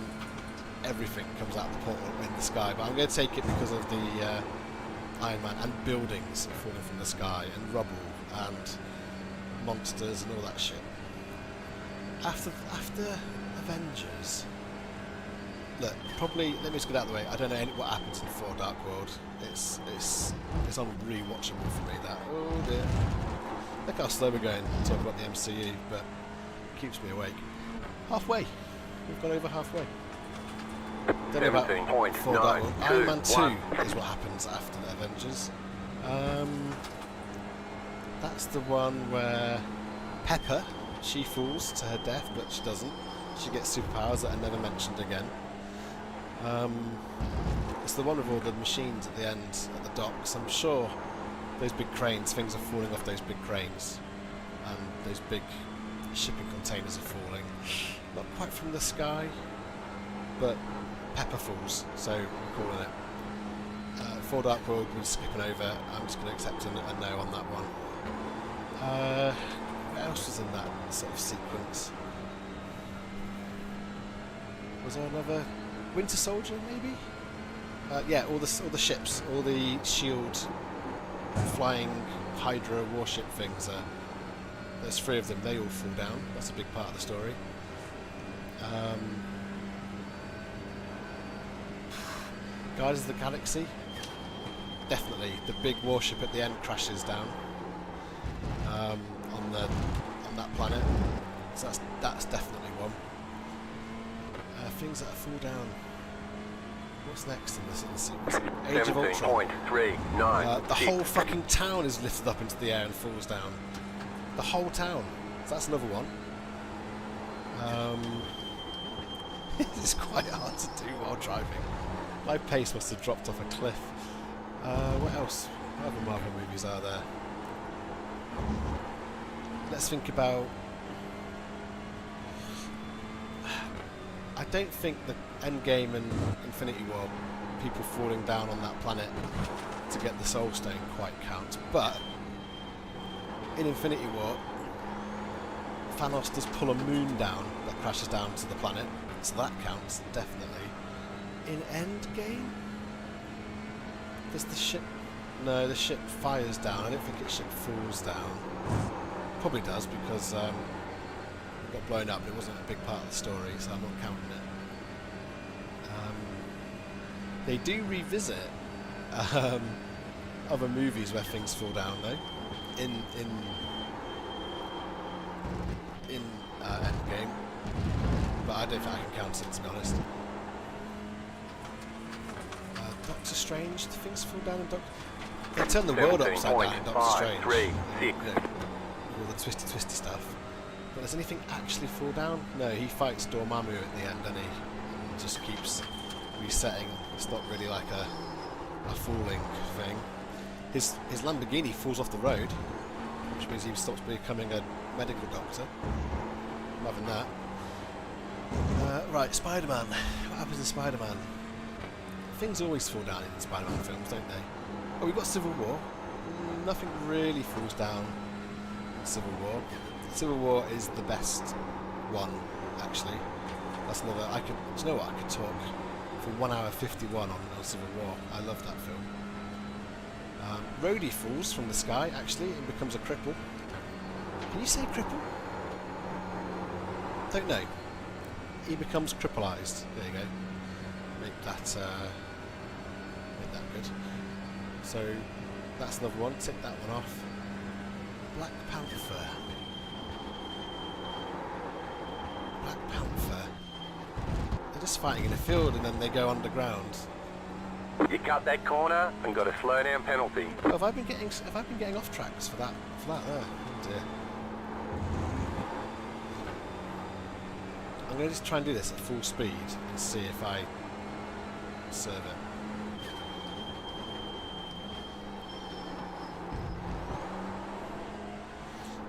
everything comes out the portal in the sky. But I'm going to take it because of the Iron Man and buildings falling from the sky and rubble and monsters and all that shit. After Avengers... Look, probably, let me just get out of the way, I don't know what happens in Thor Dark World. It's unrewatchable for me, that. Oh dear. Look how slow we're going talking about the MCU, but it keeps me awake. Halfway. We've gone over halfway. Don't know about Thor Dark World. Iron Man 2 is what happens after the Avengers. That's the one where Pepper, she falls to her death, but she doesn't. She gets superpowers that are never mentioned again. It's the one with all the machines at the end, at the docks. I'm sure those big cranes, things are falling off those big cranes. And those big shipping containers are falling. Not quite from the sky, but Pepper falls, so we're calling it. Thor Dark World we're skipping over. I'm just going to accept a no on that one. What else was in that sort of sequence? Was there another Winter Soldier, maybe? Yeah, all the ships, all the shield flying Hydra warship things. There's 3 of them. They all fall down. That's a big part of the story. Guardians of the Galaxy. Definitely, the big warship at the end crashes down on that planet. So that's definitely one. Things that fall down. What's next in this sequence? Age of Ultron. 17.396. The whole fucking town is lifted up into the air and falls down. The whole town. So that's another one. It's quite hard to do while driving. My pace must have dropped off a cliff. What else? What other Marvel movies are there? Let's think about... I don't think the Endgame and Infinity War, people falling down on that planet to get the Soul Stone quite counts, but in Infinity War, Thanos does pull a moon down that crashes down to the planet, so that counts, definitely. In Endgame? Does the ship... No, the ship fires down. I don't think its ship falls down. Probably does, because it got blown up, but it wasn't a big part of the story, so I'm not counting it. They do revisit other movies where things fall down, though. In Endgame, but I don't think I can count it, to be honest. Doctor Strange, the things fall down in Doctor... They turn the world upside down in Doctor Strange. You know, all the twisty stuff. But does anything actually fall down? No, he fights Dormammu at the end, doesn't he? And just keeps resetting. It's not really like a falling thing. His Lamborghini falls off the road, which means he stops becoming a medical doctor. I'm loving that. Right, Spider-Man. What happens in Spider-Man? Things always fall down in Spider-Man films, don't they? Oh, we've got Civil War. Nothing really falls down in Civil War. Civil War is the best one, actually. That's another... Do you know what? I could talk for 1 hour 51 on Civil War. I love that film. Rhodey falls from the sky, actually, and becomes a cripple. Can you say cripple? Don't know. He becomes crippleized. There you go. Make that good. So that's another one. Tick that one off. Black Panther. Black Panther. They're just fighting in a field and then they go underground. You cut that corner and got a slow down penalty. Oh, have I been getting off tracks for that there? Oh dear. I'm going to just try and do this at full speed and see if I serve it.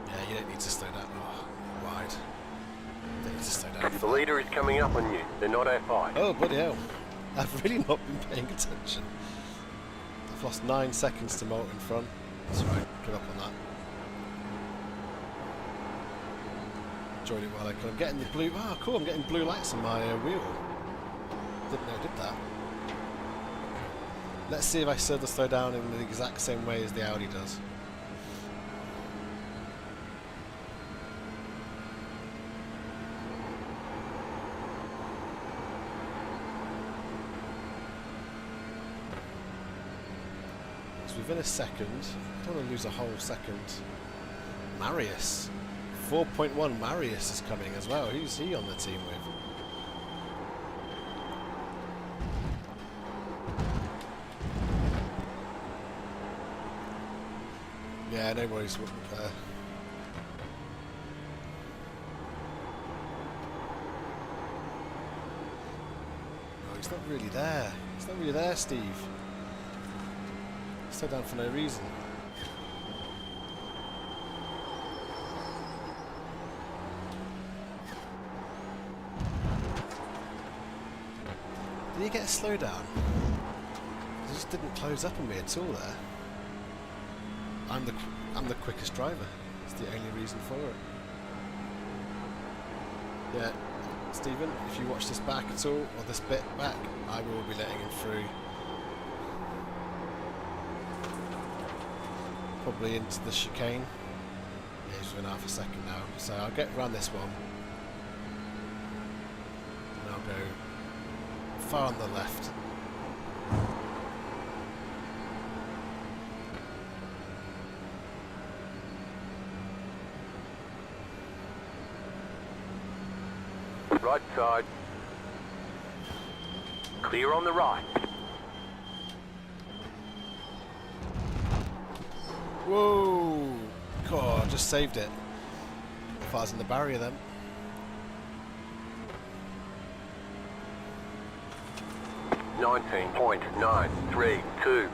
Yeah, you don't need to slow down. Oh, wide. You don't need to slow down. The leader is coming up on you. They're not F5. Oh, bloody hell. I've really not been paying attention. I've lost 9 seconds to Molt in front. That's right, give up on that. Enjoyed it while I could. I'm getting the blue... Ah, cool, I'm getting blue lights on my wheel. Didn't know I did that. Let's see if I serve the slow down in the exact same way as the Audi does. So within a second, I don't want to lose a whole second. Marius. 4.1 Marius is coming as well. Who's he on the team with? Yeah, nobody's... no, he's not really there. He's not really there, Steve. Slow down for no reason. Did he get a slowdown? He just didn't close up on me at all there. I'm the quickest driver, It's the only reason for it. Yeah, Stephen, if you watch this back at all, or this bit back, I will be letting him through. Probably into the chicane. Yeah, he's within half a second now. So I'll get around this one. And I'll go far on the left. Right side. Clear on the right. Whoa! God, I just saved it. If I was in the barrier then. .932.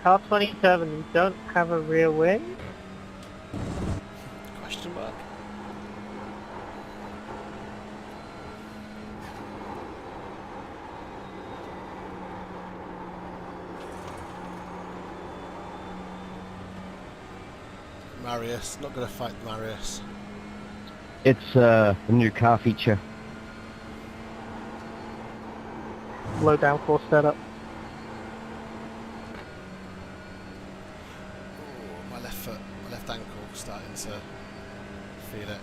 Car 27, you don't have a rear wing? Question mark? Marius, not going to fight Marius. It's a new car feature. Low downforce setup. Oh, my left foot, my left ankle starting to feel it.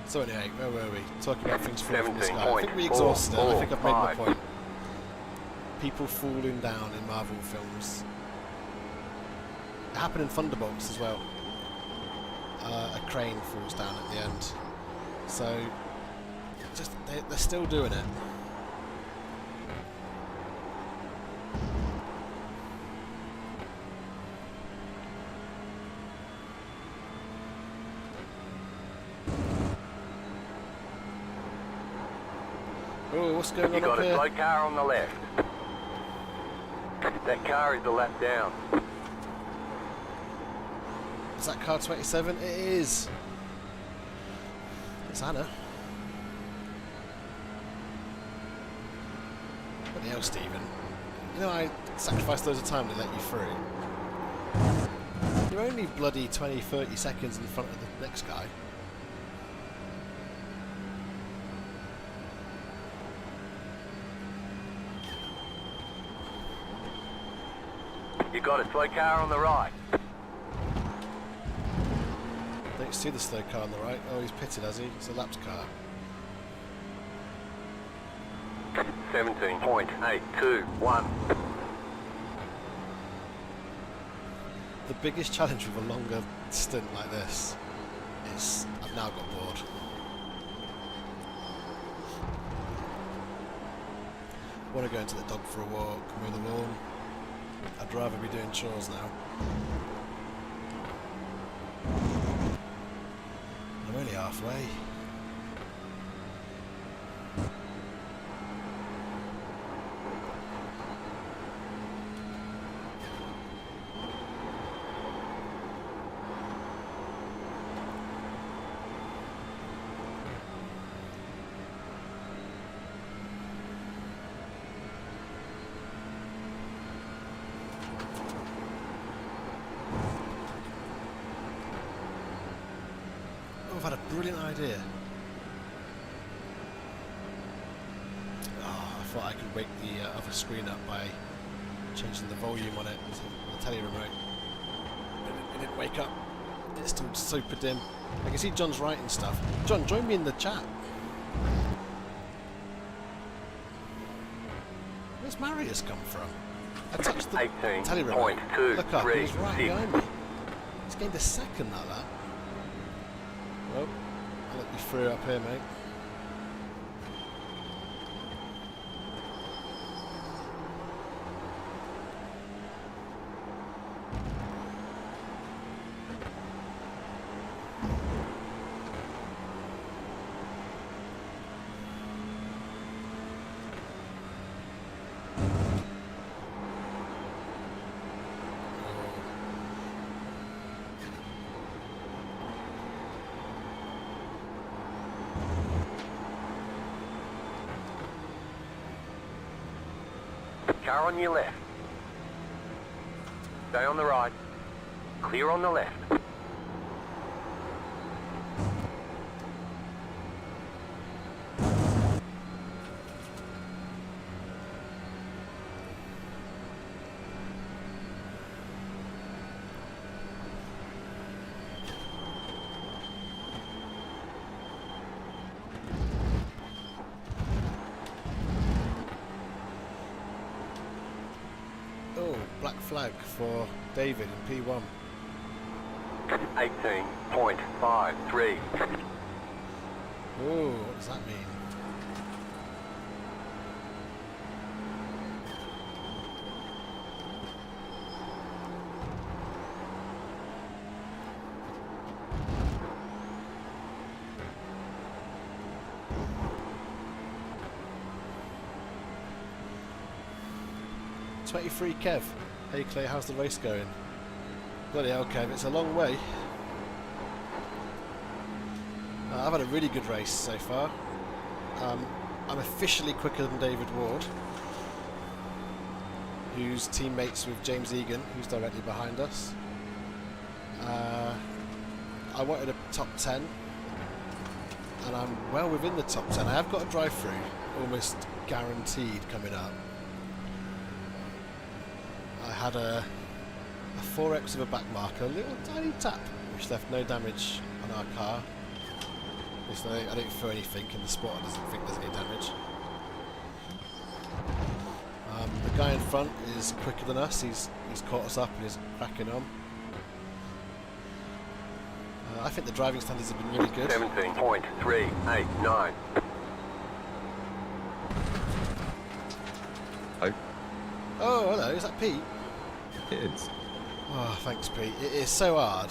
So anyway, where were we? Talking about things falling from the sky. I think we exhausted it. I think I've made my point. People falling down in Marvel films. It happened in Thunderbolts as well. A crane falls down at the end. So, just they're still doing it. Oh, what's going on You got up a here? slow car on the left. That car is a lap down. Is that car 27? It is. It's Anna. Bloody hell, Stephen. You know I sacrificed loads of time to let you through. You're only bloody 20, 30 seconds in front of the next guy. You got a slow car on the right. Don't see the slow car on the right. Oh, he's pitted, has he? It's a lapped car. 17.821. The biggest challenge with a longer stint like this is I've now got bored. I want to go into the dog for a walk, mow the lawn. I'd rather be doing chores now. I'm only halfway. I've had a brilliant idea. Oh, I thought I could wake the other screen up by changing the volume on it, the telly remote. It didn't wake up. It's still super dim. I can see John's writing stuff. John, join me in the chat. Where's Marius come from? I touched the telly remote. Look up, he was right behind me. He's gained a second like that. Well, I'll let you through up here, mate. Car on your left. Stay on the right. Clear on the left. Oh, black flag for David in P1. 18.53. Oh, what does that mean? "23 Kev. Hey Clay, how's the race going?" Bloody hell, Kev, it's a long way. I've had a really good race so far. I'm officially quicker than David Ward, who's teammates with James Egan, who's directly behind us. I wanted a top 10, and I'm well within the top 10. I have got a drive-through, almost guaranteed, coming up. I had a 4x with a back marker, a little tiny tap, which left no damage on our car. So I don't throw anything, and the spotter doesn't think there's any damage. The guy in front is quicker than us. He's caught us up and is cracking on. I think the driving standards have been really good. 17.389. Oh, hello, is that Pete? It is. Oh, thanks, Pete. It is so hard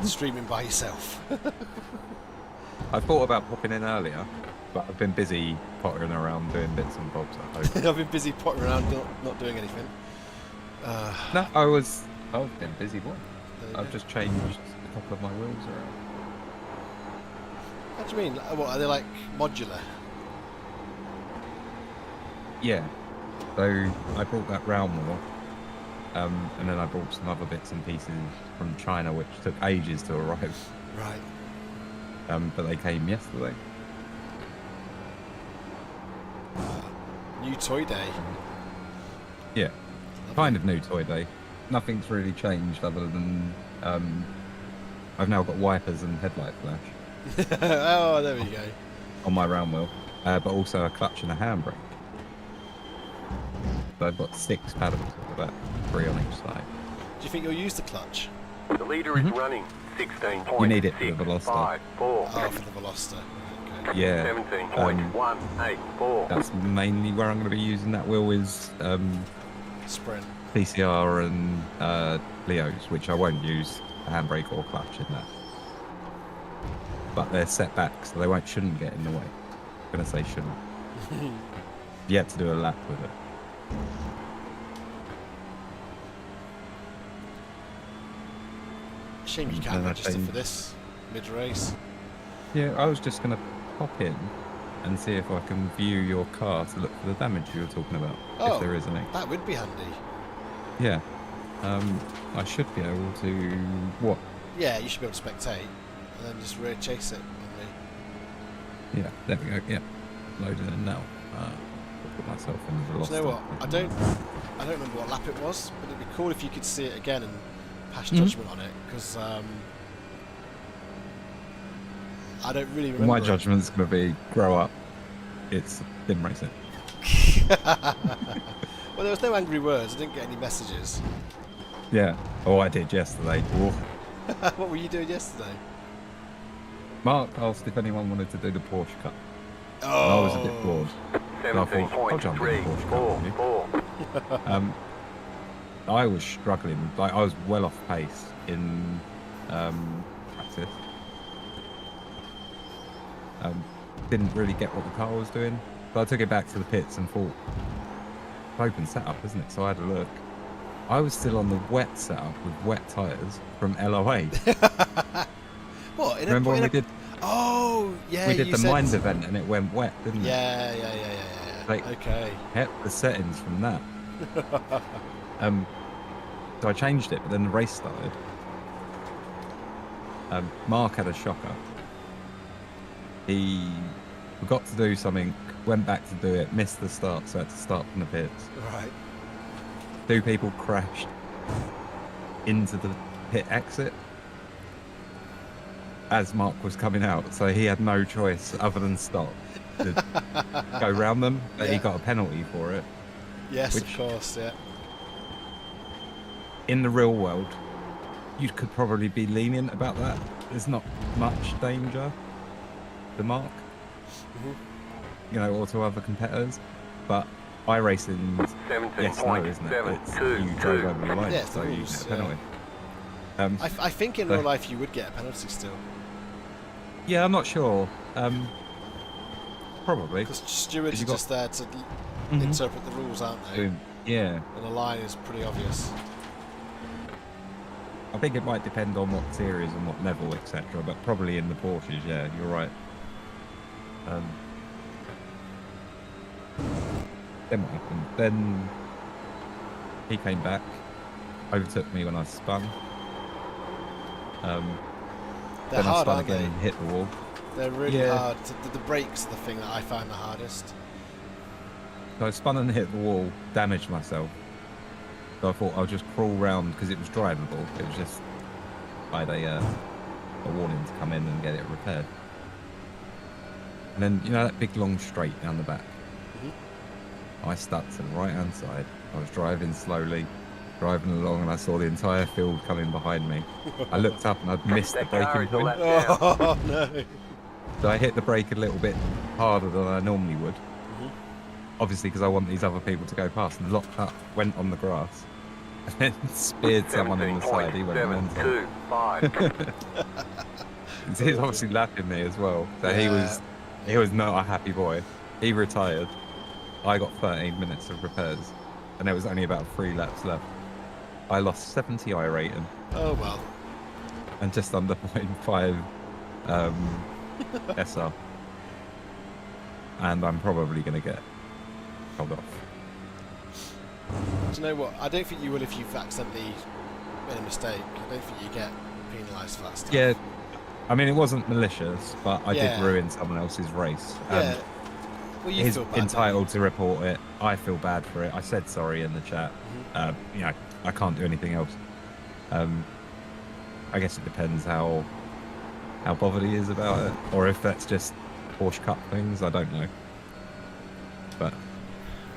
streaming by yourself. I thought about popping in earlier, but I've been busy pottering around doing bits and bobs at home. I've been busy potting around, not doing anything. No, I've been busy boy. I've just changed a couple of my wheels around. What do you mean? What, are they like modular? Yeah. So I bought that round wheel, and then I bought some other bits and pieces from China, which took ages to arrive. Right. But they came yesterday. New toy day. Yeah. Kind of new toy day. Nothing's really changed other than I've now got wipers and headlight flash Oh, there we go. on my round wheel, but also a clutch and a handbrake. So I've got 6 paddles of that, 3 on each side. Do you think you'll use the clutch? The leader is running 16.654. You need it for the Veloster. Oh, for the Veloster. Okay. Yeah. 17.184. That's mainly where I'm going to be using that wheel is Sprint. TCR and Leo's, which I won't use a handbrake or clutch in that. But they're set back, so they shouldn't get in the way. I'm going to say shouldn't. You have to do a lap with it. Shame you can't register for this mid-race. Yeah, I was just going to pop in and see if I can view your car to look for the damage you were talking about, if there is any. That would be handy. Yeah. I should be able to... What? Yeah, you should be able to spectate and then just rear chase it on me. Yeah, there we go. Yeah, loading in now. Put myself in the Veloster. Do you know what? I don't remember what lap it was, but it'd be cool if you could see it again and pass judgment on it, because I don't really remember. My judgment's going to be grow up. It's sim racing. Well, there was no angry words. I didn't get any messages. Yeah. Oh, I did yesterday. Whoa. What were you doing yesterday? Mark asked if anyone wanted to do the Porsche Cup. Oh. And I was a bit bored. And I thought, I'll jump in the Porsche Cup with you. I was struggling. Like, I was well off pace in practice. Didn't really get what the car was doing. So I took it back to the pits and thought, open setup, isn't it? So I had a look. I was still on the wet setup with wet tyres from LOA. What? Remember when we did? Oh, yeah. We did you the said... Mind event and it went wet, didn't it? Yeah. Like, Okay. kept the settings from that. So I changed it, but then the race started. Mark had a shocker. He forgot to do something, went back to do it, missed the start, so had to start from the pits. Right. 2 people crashed into the pit exit as Mark was coming out, so he had no choice other than stop to go round them, but he Yeah. got a penalty for it. Yes, Which- of course, yeah. In the real world, you could probably be lenient about that. There's not much danger to Mark, you know, or to other competitors, but iRacing, yes, no, isn't it? It's, you drove over the line, Yeah, it's the so you rules, get a penalty. I think in So- real life you would get a penalty still. Yeah, I'm not sure. Probably. Because stewards you are got- just there to Mhm. interpret the rules, aren't they? Yeah, And the line is pretty obvious. I think it might depend on what series and what level, etc. But probably in the Porsches, yeah, you're right. Then what happened? Then he came back, overtook me when I spun. They're Then I hard, spun aren't again they? and hit the wall. They're really Yeah. hard. The brakes are the thing that I find the hardest. So I spun and hit the wall, damaged myself. So I thought I'll just crawl round because it was drivable. It was just I had a warning to come in and get it repaired. And then, you know, that big long straight down the back. I stuck to the right hand side. I was driving slowly, driving along, and I saw the entire field coming behind me. I looked up and I'd missed the That car braking is a point. lap down. Oh no! So I hit the brake a little bit harder than I normally would. Obviously, because I want these other people to go past, and locked up, went on the grass, and then speared someone in the side. He went mental. 17.725. He was obviously lapping me as well. So he was not a happy boy. He retired. I got 13 minutes of repairs, and there was only about 3 laps left. I lost 70 iRating Oh well. and just under 0.5 SR. And I'm probably going to get told off. Do you know what? I don't think you will if you've accidentally made a mistake. I don't think you get penalised for that stuff. Yeah, I mean, it wasn't malicious, but I Yeah. did ruin someone else's race. Yeah. Well, you He's feel bad. don't entitled to report it. I feel bad for it. I said sorry in the chat. You know, I can't do anything else. I guess it depends how bothered he is about it, or if that's just Porsche Cup things. I don't know. But you?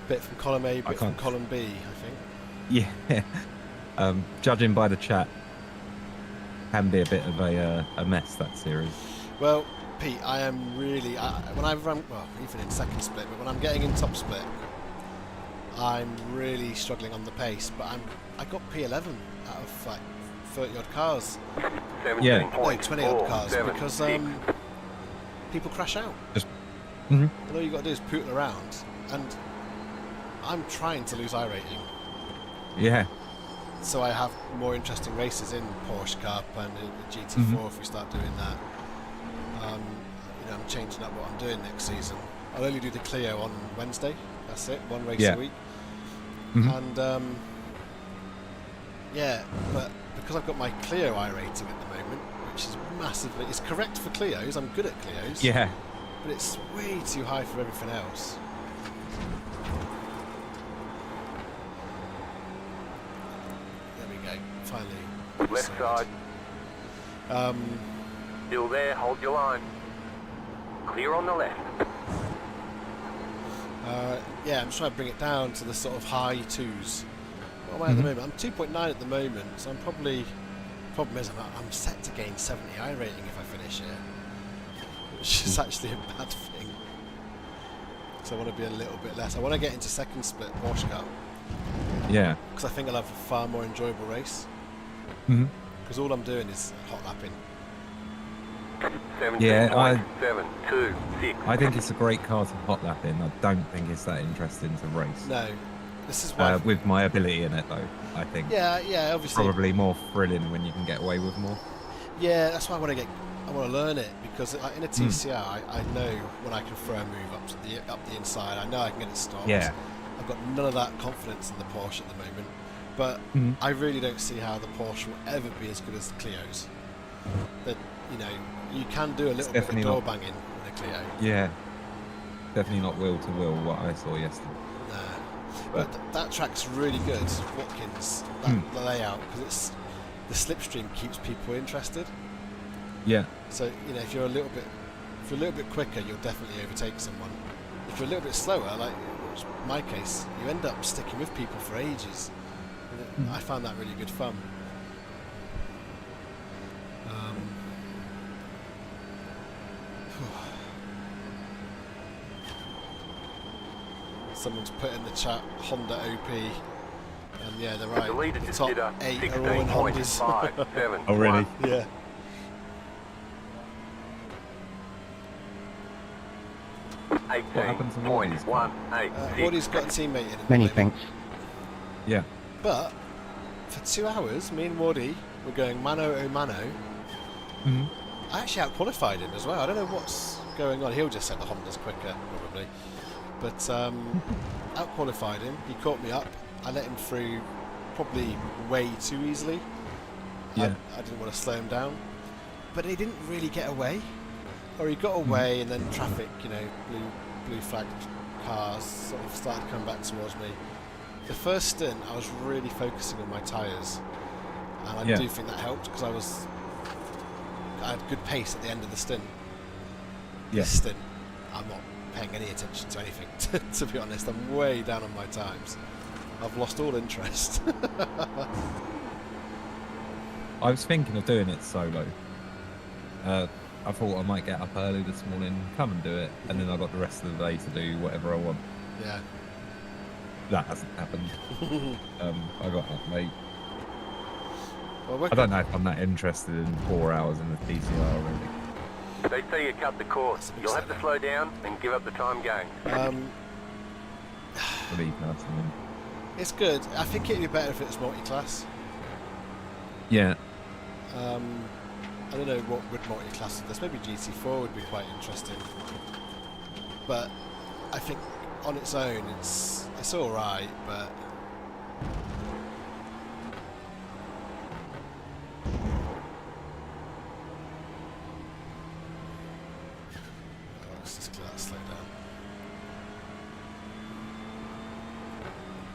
Bit from column A, bit from can't- column B, I think. yeah, judging by the chat, can be a bit of a mess, that series. Well, Pete, I am really when I run, well, even in second split, but when I'm getting in top split, I'm really struggling on the pace. But I got P11 out of like 30 odd cars, Yeah. no, 20 odd cars, 17.476. because people crash out. Mhm. And all you got to do is pootle around, and I'm trying to lose iRating, Yeah, so I have more interesting races in Porsche Cup and in the GT4 if we start doing that. You know, I'm changing up what I'm doing next season. I'll only do the Clio on Wednesday. That's it, one race Yeah. a week. Mhm. And yeah, but because I've got my Clio iRating at the moment, which is massively, it's correct for Clios. I'm good at Clios. yeah. But it's way too high for everything else. There we go. Finally. Left side. Still there, hold your line. Clear on the left. Yeah, I'm trying to bring it down to the sort of high 2s. What am I at the moment? I'm 2.9 at the moment, so I'm probably... Problem is, I'm set to gain 70 iRating if I finish here, which is actually a bad thing. So I want to be a little bit less. I want to get into second split Porsche Cup, Yeah. because I think I'll have a far more enjoyable race. Mhm. Because all I'm doing is hot lapping. Yeah, 17.726. I think it's a great car to hot lap in. I don't think it's that interesting to race. No, this is why. With my ability in it, though, I think Yeah, obviously. probably more thrilling when you can get away with more. Yeah, that's why I want to get want to learn it because like, in a TCR, I know when I can throw a move up the inside. I know I can get it stopped. Yeah. I've got none of that confidence in the Porsche at the moment, but I really don't see how the Porsche will ever be as good as the Clios. That you can do a little bit of door banging in a Clio. Yeah. Definitely not wheel to wheel what I saw yesterday. Nah. But that track's really good, Watkins. The layout, because the slipstream keeps people interested. Yeah. So if you're a little bit quicker, you'll definitely overtake someone. If you're a little bit slower, like in my case, you end up sticking with people for ages. And I found that really good fun. Someone's put in the chat Honda OP, and yeah, they're right. The leader The just top did a 8 are all in Hondas. 16.57. Oh, really? Yeah. What happened to Wardy's? 18.186. Wardy's got a teammate in. Many thanks. Yeah. But for 2 hours, me and Wardy were going mano a mano. I actually out-qualified him as well. I don't know what's going on. He'll just set the Hondas quicker, probably. But out-qualified him. He caught me up. I let him through probably way too easily. Yeah. I didn't want to slow him down. But he didn't really get away. Or he got away and then traffic, blue flagged cars sort of started coming back towards me. The first stint, I was really focusing on my tyres. And I do think that helped because I had good pace at the end of the stint. Yeah. This stint, I'm not paying any attention to anything, to be honest. I'm way down on my times. I've lost all interest. I was thinking of doing it solo. I thought I might get up early this morning, come and do it, and then I got the rest of the day to do whatever I want. Yeah. That hasn't happened. I got up late. Well, I don't know if I'm that interested in 4 hours in the TCR really. They say you cut the course. You'll have to slow down and give up the time gain. For me personally. It's good. I think it'd be better if it was multi-class. Yeah. I don't know what would multi-class with this. Maybe GT4 would be quite interesting. But I think on its own, it's all right. But let's just let that slow down.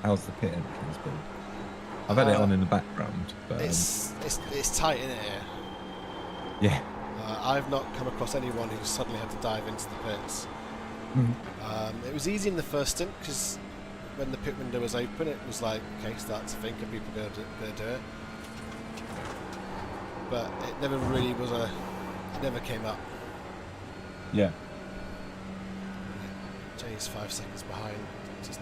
How's the pit entrance been? I've had it on in the background, but It's tight in here. yeah. I've not come across anyone who suddenly had to dive into the pits. It was easy in the first stint because when the pit window was open, it was like, okay, start to think, are people going to do it? But it never really was it never came up. Yeah. Jay's 5 seconds behind. Just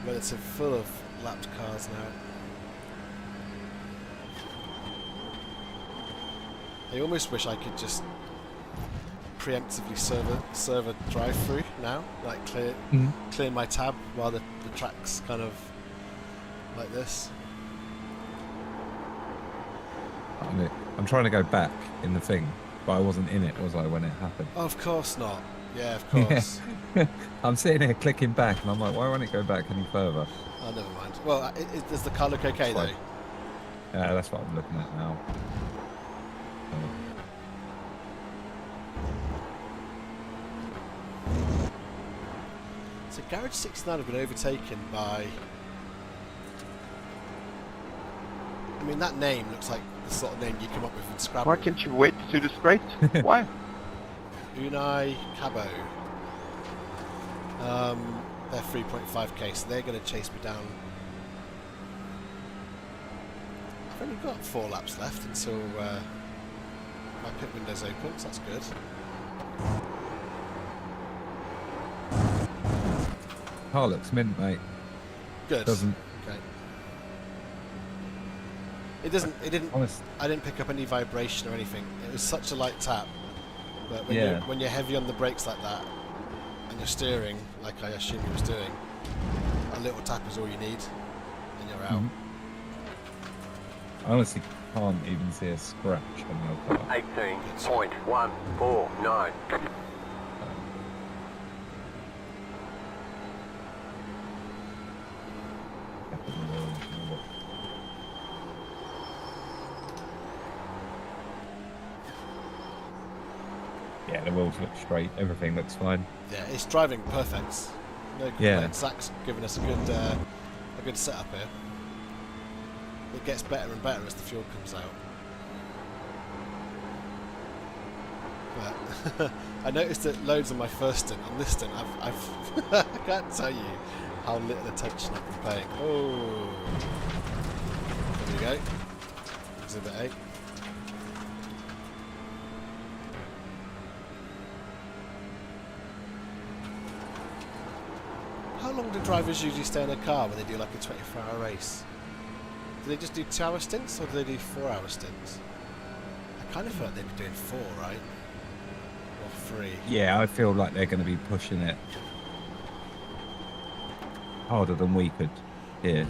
relative full of lapped cars now. I almost wish I could just preemptively serve a drive-through now, like clear my tab while the track's kind of like this. I'm trying to go back in the thing, but I wasn't in it, was I, when it happened? Oh, of course not. Yeah, of course. I'm sitting here clicking back, and I'm like, why won't it go back any further? Oh, never mind. Well, does the car look okay though? Yeah, that's what I'm looking at now. So Garage 69 have been overtaken by... I mean, that name looks like the sort of name you come up with in Scrabble. Why can't you wait to do the straight? Why? Unai Cabo. They're 3.5k, so they're going to chase me down. I've only got 4 laps left until my pit window's open, so that's good. Car looks mint, mate. Good. Doesn't. Okay. It doesn't. It didn't. Honest. I didn't pick up any vibration or anything. It was such a light tap. But when you're heavy on the brakes like that, and you're steering like I assume you was doing, a little tap is all you need, and you're out. I honestly can't even see a scratch on your car. 18.149. Yeah, the wheels look straight. Everything looks fine. Yeah, it's driving perfect. No Yeah. complaints. Zach's given us a good setup here. It gets better and better as the fuel comes out. But I noticed that loads on my first stint. On this stint, I've I can't tell you how little attention I've been paying. Oh, there we go. Exhibit 8. How long do drivers usually stay in a car when they do like a 24-hour race? Do they just do 2-hour stints or do they do 4-hour stints? I kind of feel like they'd be doing 4, right? Or 3. Yeah, I feel like they're going to be pushing it harder than we could here.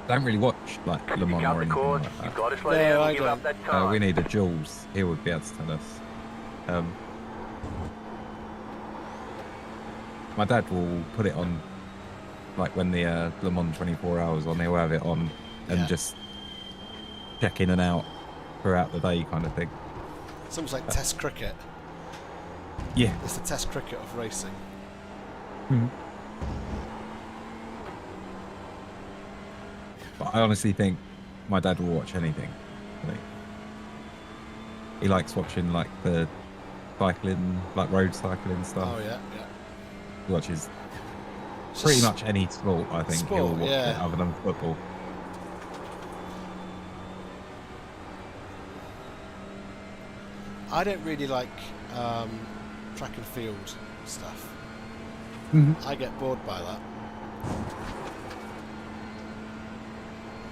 Don't really watch like Le You Mans cut or the anything cord, like that. you've got to slow No, down I and give up don't. that time. We need a Jules. He would be able to tell us. My dad will put it on, like when the Le Mans 24 hours on, he'll have it on and Yeah. just check in and out throughout the day kind of thing. It's almost like test cricket. Yeah. It's the test cricket of racing. But I honestly think my dad will watch anything. I think. He likes watching like the cycling, like road cycling stuff. Oh yeah, yeah. He watches It's pretty just- much any sport, I think he'll Sport, watch yeah. it other than football. I don't really like track and field stuff. I get bored by that.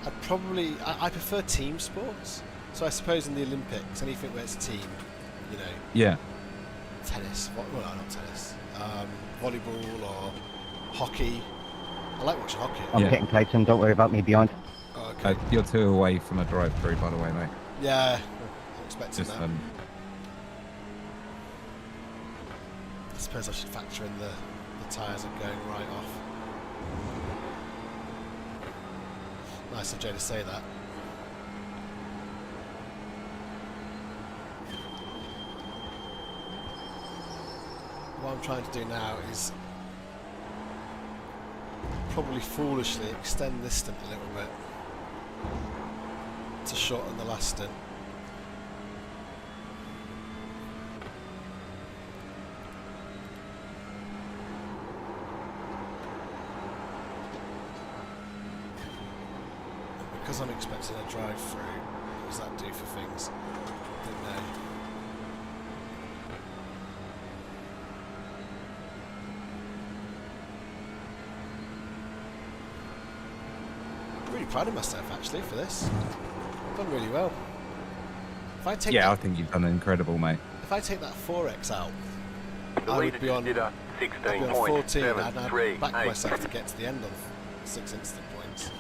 I prefer team sports. So I suppose in the Olympics, anything where it's a team, you know, Yeah. tennis, well not tennis, volleyball or hockey. I like watching hockey. I'm Yeah. getting Clayton, don't worry about me behind. Oh, okay. You're 2 away from a drive-through, by the way, mate. Yeah, I'm expecting Just that. I suppose I should factor in the tyres are going right off. Nice of Jay to say that. What I'm trying to do now is probably foolishly extend this stint a little bit to shorten the last stint. Because I'm expecting a drive-through, what does that do for things? I don't know. I'm really proud of myself actually for this. I've done really well. If I take Yeah, I that, think you've done incredible, mate. if I take that 4x out, The I leader would be on, did a I'd be on 14. I'd back 16.738. myself to get to the end on 6 instant points.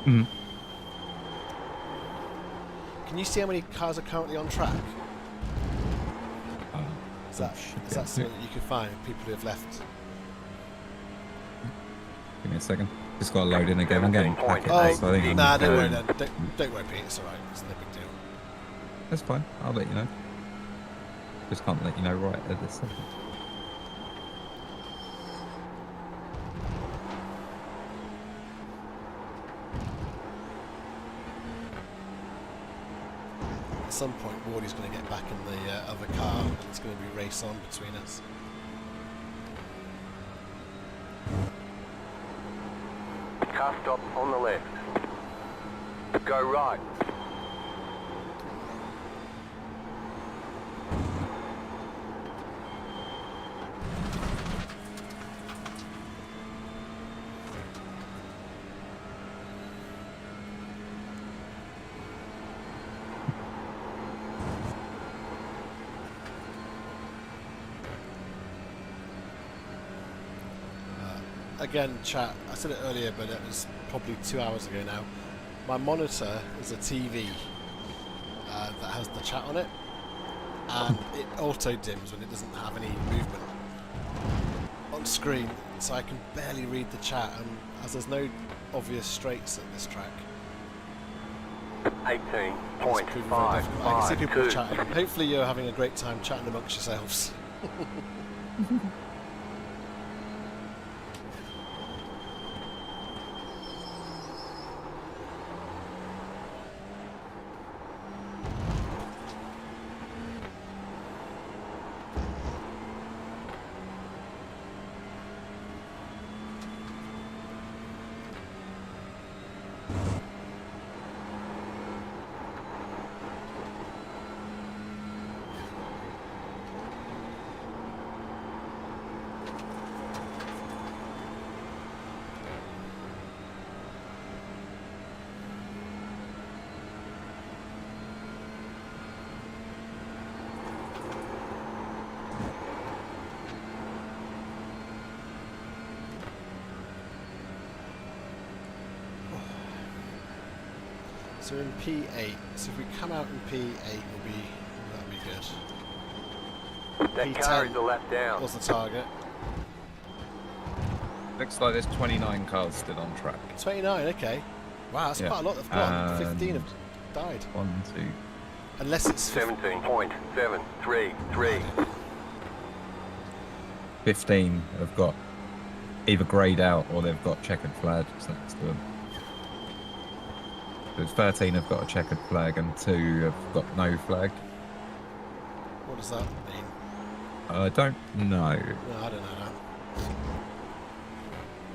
Mhm. Can you see how many cars are currently on track? Is that, should is be that able to. something that you can find? People who have left. Give me a second. Just got to load in again. I'm getting packets, Oh, so I think I'm nah, don't worry going- then. Don't worry, Pete. It's alright. It's no big deal. That's fine. I'll let you know. Just can't let you know right at this second. At some point, Wardy's going to get back in the other car, and it's going to be race on between us. Car stop on the left. Go right. Again, chat, I said it earlier, but it was probably 2 hours ago now. My monitor is a TV that has the chat on it, and it auto dims when it doesn't have any movement on screen, so I can barely read the chat, and as there's no obvious straights at this track, it's proving very difficult. I can see people 18.552. chatting. Hopefully you're having a great time chatting amongst yourselves. So we're in P8, so if we come out in P8 that'll be good. That car is P10 a lap down. was the target. Looks like there's 29 cars still on track. 29, okay. Wow, that's Yeah. quite a lot they've got. 15 have And died. 1, 2. Unless it's 17.733. 15 have got either greyed out or they've got checkered flags next to them. There's 13 have got a checkered flag and 2 have got no flag. What does that mean? I don't know. No, I don't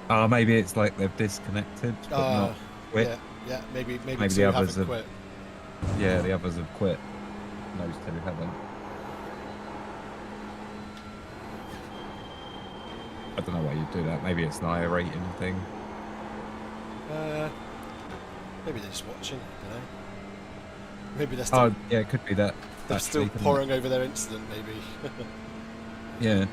know Maybe it's like they've disconnected but that. not quit. Yeah, maybe Maybe two the others haven't have- quit. Yeah, the others have quit. Those 2 haven't. I don't know why you'd do that. Maybe it's an iRacing thing. Maybe they're just watching, you know. Maybe they're still, Yeah, it could be that. they're still actually, couldn't it? poring over their incident, maybe. Yeah.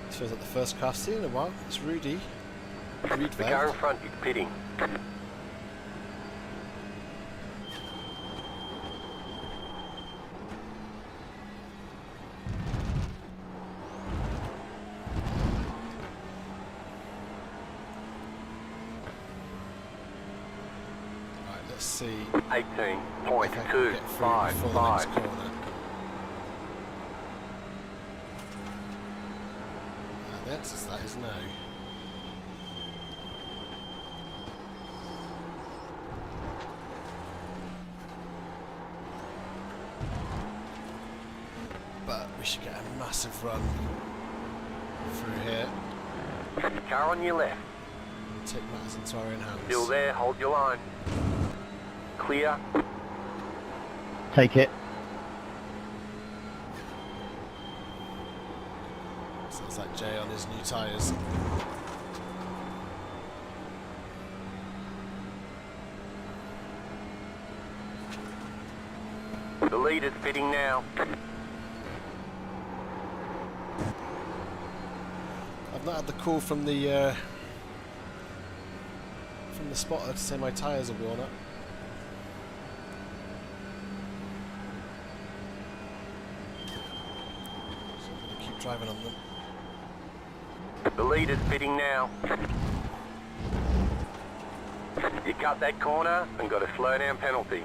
This feels like the first car I've seen in a while. It's Rudy. The car in Reedveld. front is pitting. Right, let's see. 18.255. If I can get through before the next corner. The answer to that is no. But we should get a massive run through here Car on your left. and take matters into our own hands. Still there, hold your line. Clear. Take it. Sounds like Jay on his new tyres. The leader's pitting now. I've not had the call from the spotter to say my tyres are worn up. So I'm going to keep driving on them. The leader's pitting now. You cut that corner and got a slow down penalty.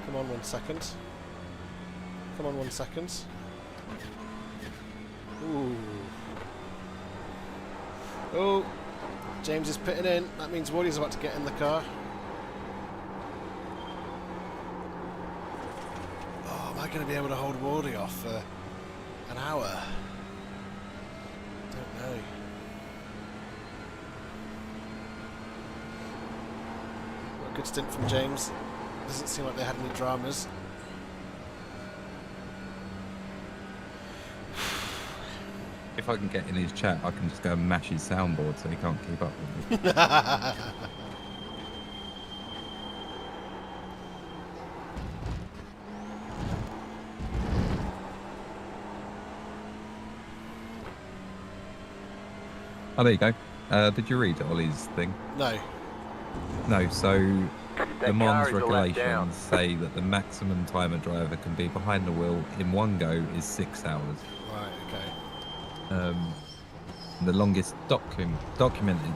Come on 1 second. Come on 1 second. Ooh. Oh, James is pitting in. That means Woody's about to get in the car. Oh, am I going to be able to hold Woody off for an hour? Don't know. stint from James. Doesn't seem like they had any dramas. If I can get in his chat, I can just go and mash his soundboard so he can't keep up with me. Oh, there you go. Did you read Ollie's thing? No. No, so That Le Mans car is a lap down. regulations say that the maximum time a driver can be behind the wheel in one go is 6 hours. Right, okay. The longest documented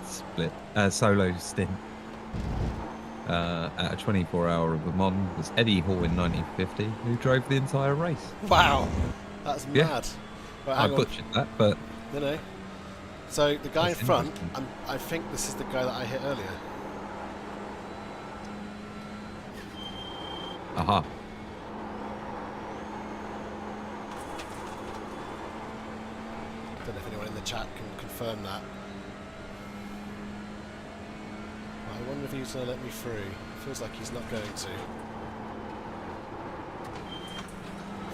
solo stint at a 24-hour of Le Mans was Eddie Hall in 1950, who drove the entire race. Wow! That's Yeah. mad. Right, I hang on. butchered that, but No. So the guy in That's front, interesting. I think this is the guy that I hit earlier. aha. Don't know if anyone in the chat can confirm that. I wonder if he's going to let me through. Feels like he's not going to.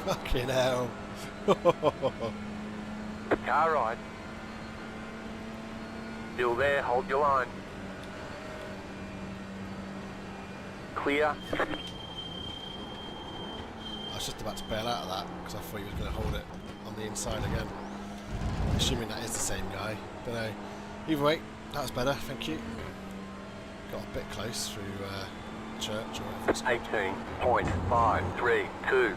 Fucking hell. Car ride. Still there, hold your line. Clear. I was just about to bail out of that because I thought he was going to hold it on the inside again. Assuming that is the same guy. Don't know. Either way, that was better, thank you. Got a bit close through church or whatever it's called. 18.532.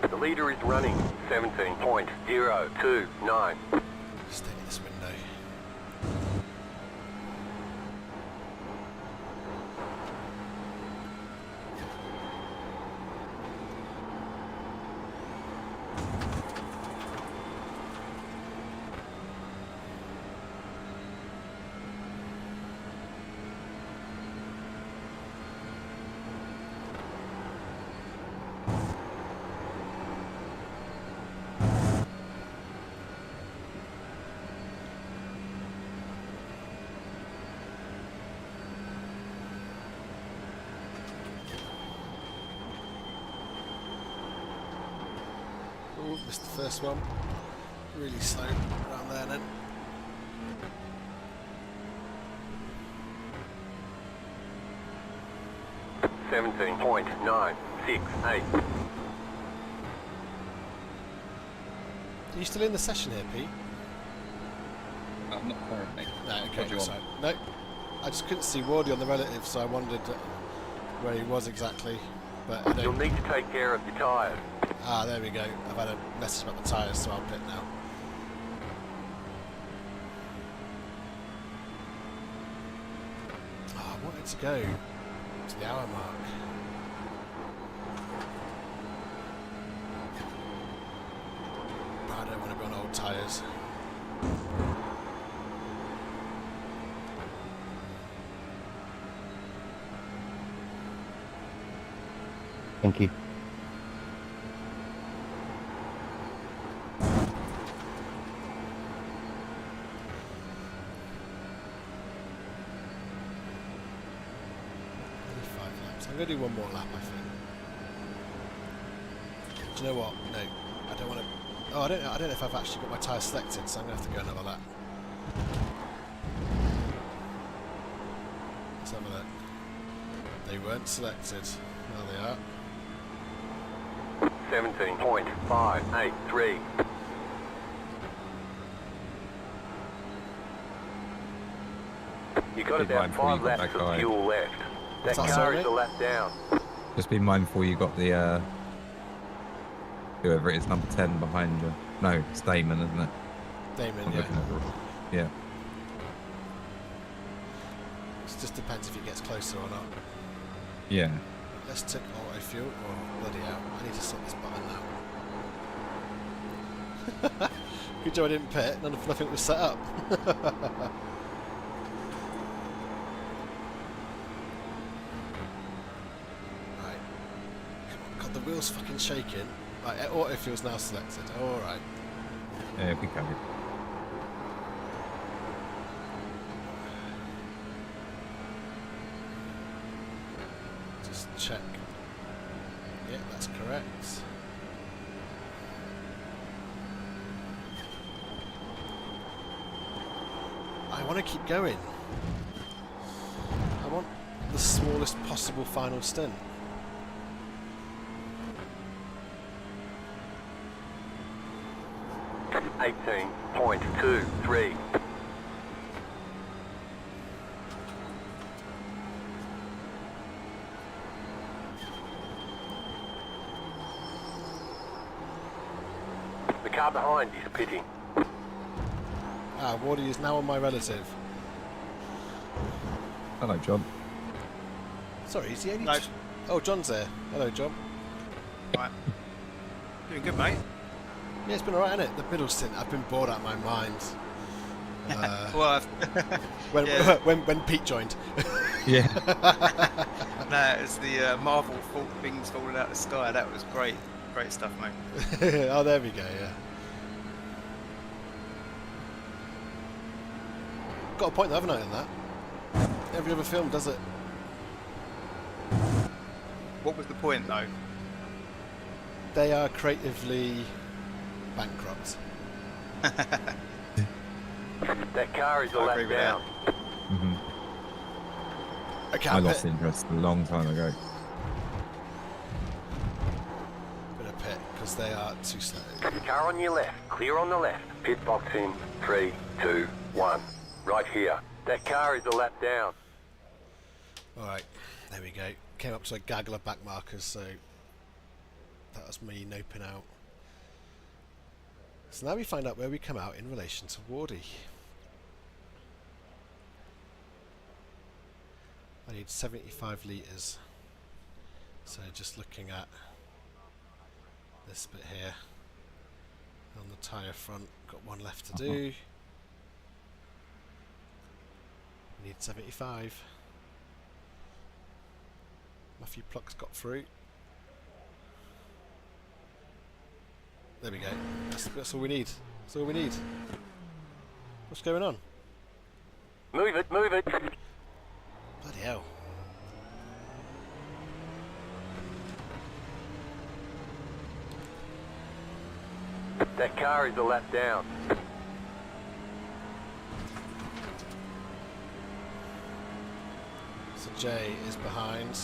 The leader is running 17.029. Stay in this window. Oh, missed the first one. Really slow around there then. Seventeen point nine six eight. Are you still in the session here, Pete? I'm not currently. No, What okay, do you so, want? no. I just couldn't see Wardy on the relative, so I wondered where he was exactly. But I You'll don't. need to take care of your tyres. Ah, there we go. I've had a message about the tyres, so I'll pit now. Oh, I wanted to go to the hour mark. But I don't want to be on old tyres. Thank you. Only 5 laps. I'm going to do one more lap, I think. Do you know what? No, I don't want to. Oh, I don't know if I've actually got my tyres selected, so I'm going to have to go another lap. Let's have a look. They weren't selected. Now they are. 17.583. You got Be about mindful you 5 got laps that of guy. fuel left. That What's that, car sorry, is a mate? lap down. Just be mindful you got the whoever it is, number 10 behind you. No, it's Damon, isn't it? Damon, I'm yeah. looking at the yeah. It just depends if he gets closer or not. Yeah. Let's tick auto fuel. Oh, bloody hell. I need to sort this button now. Good job I didn't pit. Nothing was set up. wheel's fucking shaking. Right, auto fuel's now selected. Alright. Yeah, we can. Just check. Yeah, that's correct. I want to keep going. I want the smallest possible final stint. .23. The car behind is pitting. Ah, Wardy is now on my relative. Hello, John. Sorry, is he only... No. Oh, John's there. Hello, John. Right. Doing good, mate. Yeah, it's been alright, hasn't it? The middle stint, I've been bored out of my mind. Well, yeah. when Pete joined. Yeah. No, it's the Marvel things falling out of the sky. That was great. Great stuff, mate. Oh, there we go, yeah. Got a point though, haven't I, in that? Every other film does it. What was the point, though? They are creatively bankrupt. That car is a I lap agree with down. hmm Okay, I I'm lost interest a long time ago. gonna pit because they are too slow. Car on your left, clear on the left. Pit box in 3, 2, 1. Right here. That car is a lap down. Alright, there we go. Came up to a gaggle of back markers, so that was me noping out. So now we find out where we come out in relation to Wardy. I need 75 litres. So just looking at this bit here. On the tyre front, got one left to do. We need 75. Matthew Pluck's got through. There we go. That's all we need. That's all we need. What's going on? Move it, move it. Bloody hell. That car is a lap down. So Jay is behind.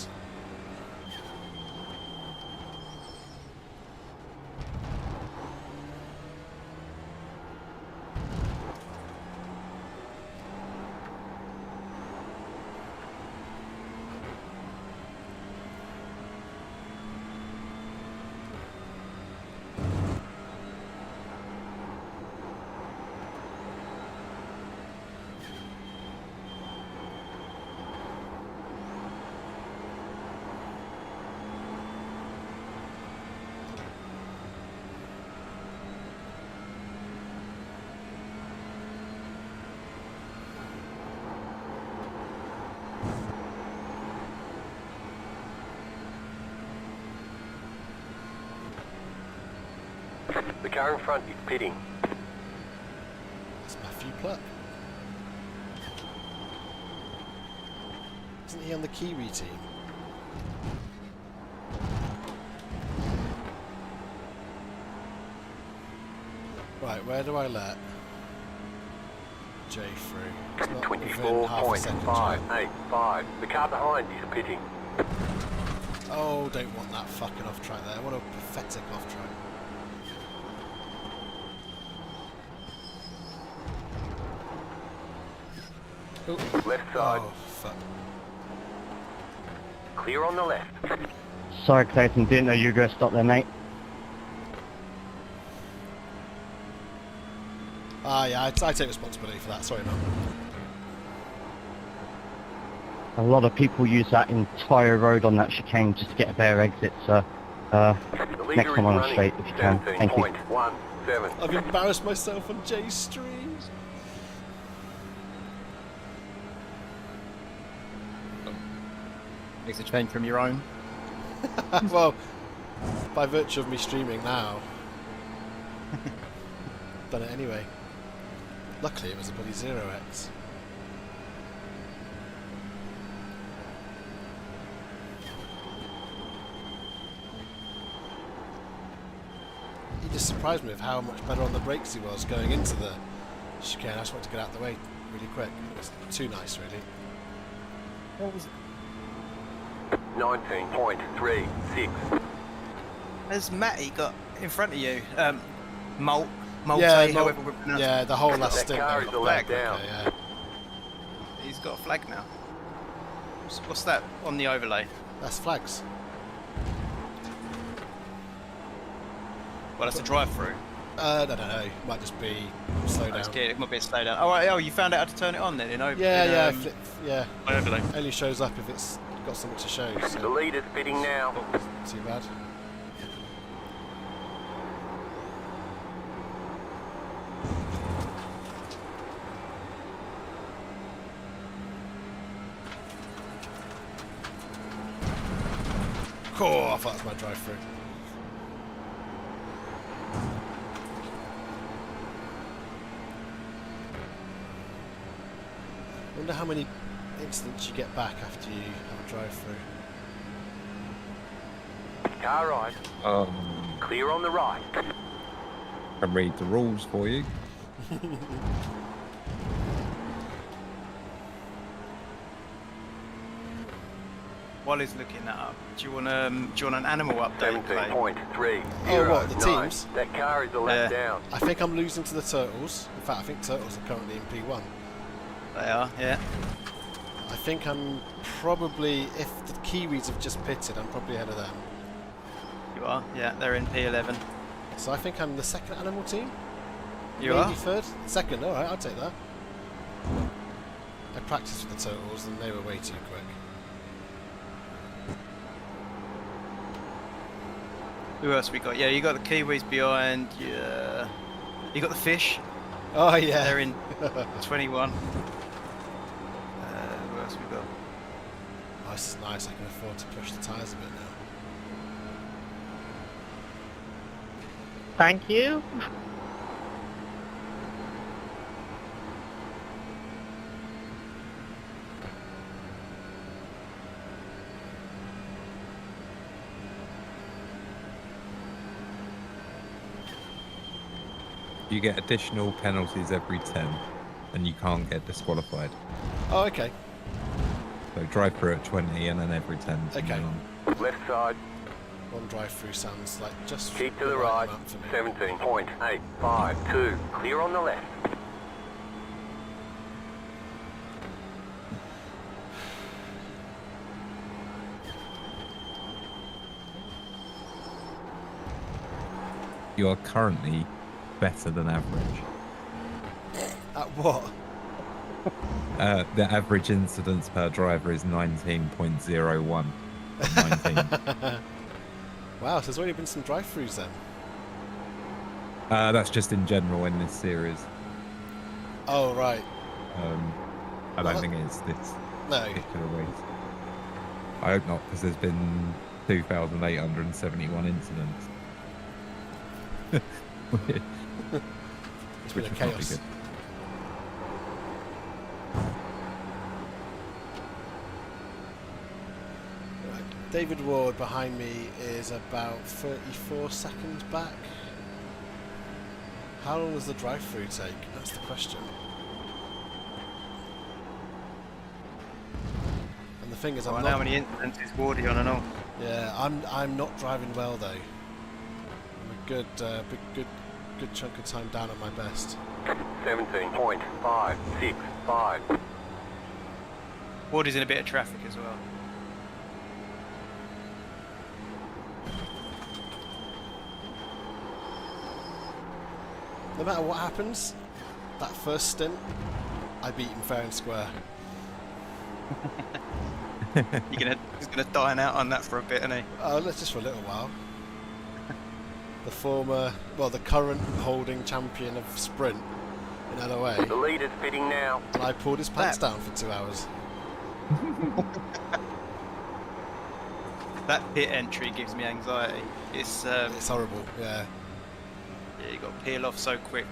The car in front is pitting. It's Matthew Pluck. Isn't he on the Kiwi team? Right, where do I let Jay through? It's not within half a second, Jay. 24.585. The car behind is pitting. Oh, don't want that fucking off track there. What a pathetic off track. Ooh. Left side. Oh, fuck. Clear on the left. Sorry, Clayton, didn't know you were going to stop there, mate. Ah, yeah, I take responsibility for that. Sorry, man. A lot of people use that entire road on that chicane just to get a better exit, so The next leader time is on the running. straight if you can. Thank you. 17.17. I've embarrassed myself on Jay's stream. Makes a change from your own. Well, By virtue of me streaming now. Done it anyway. Luckily it was a bloody 0x. He just surprised me with how much better on the brakes he was going into the chicane. I just wanted to get out of the way really quick. It was too nice, really. What was it? 19.36. Has Matty got in front of you? Malte, Yeah, however we pronounce yeah, the whole last That stint. car there is got allowed quicker, down. yeah. it. He's got a flag now. What's that on the overlay? That's flags. Well, that's a drive-through. No, might just be slow That's down. good. It might be a slow down. Oh, right, you found out how to turn it on then in over. Yeah, in, yeah. overlay. Only shows up if it's got something to show. The So leader's pitting now. too bad. Cool. I thought that was my drive-through. I wonder how many incidents you get back after you have a drive-through. Car right. Clear on the right. I can read the rules for you. While he's looking that up, do you want an animal update? Clay? 17.30. Oh, what, the teams? That car is allowed down. I think I'm losing to the Turtles. In fact, I think Turtles are currently in P1. They are, yeah. I think I'm probably, if the Kiwis have just pitted, I'm probably ahead of them. You are, yeah. They're in P11. So I think I'm the second animal team. You Maybe are. third? Second, alright, I'll take that. I practiced with the Turtles and they were way too quick. Who else we got? Yeah, you got the Kiwis behind. Yeah. You got the Fish. Oh yeah. They're in 21. Who else we got? Oh, this is nice, I can afford to push the tyres a bit now. Thank you. You get additional penalties every 10, and you can't get disqualified. Oh, okay. So drive through at 20, and then every 10. from Okay. then on. Left side. One drive-through sounds like just Keep to the right. amount for me. 17.852. Clear on the left. You are currently better than average. At what? The average incidence per driver is 19.01. 19. Wow, so there's already been some drive-throughs then. That's just in general in this series. Oh, right. I don't think it's this No. particular race. I hope not, because there's been 2,871 incidents. It's been a Which would not be chaos. good. Right. David Ward behind me is about 34 seconds back. How long does the drive-through take? That's the question. And the thing is, Oh, I'm how not. many incidents is Wardy on and all? Yeah, I'm not driving well though. I'm a good chunk of time down at my best. 17.565. Wardy's in a bit of traffic as well. No matter what happens, that first stint, I beat him fair and square. He's gonna dine out on that for a bit, isn't he? Let's just for a little while. The current holding champion of sprint in LOA, The leader's pitting now. and I pulled his pants down for 2 hours. That pit entry gives me anxiety. It's It's horrible. Yeah. yeah, you got to peel off so quick.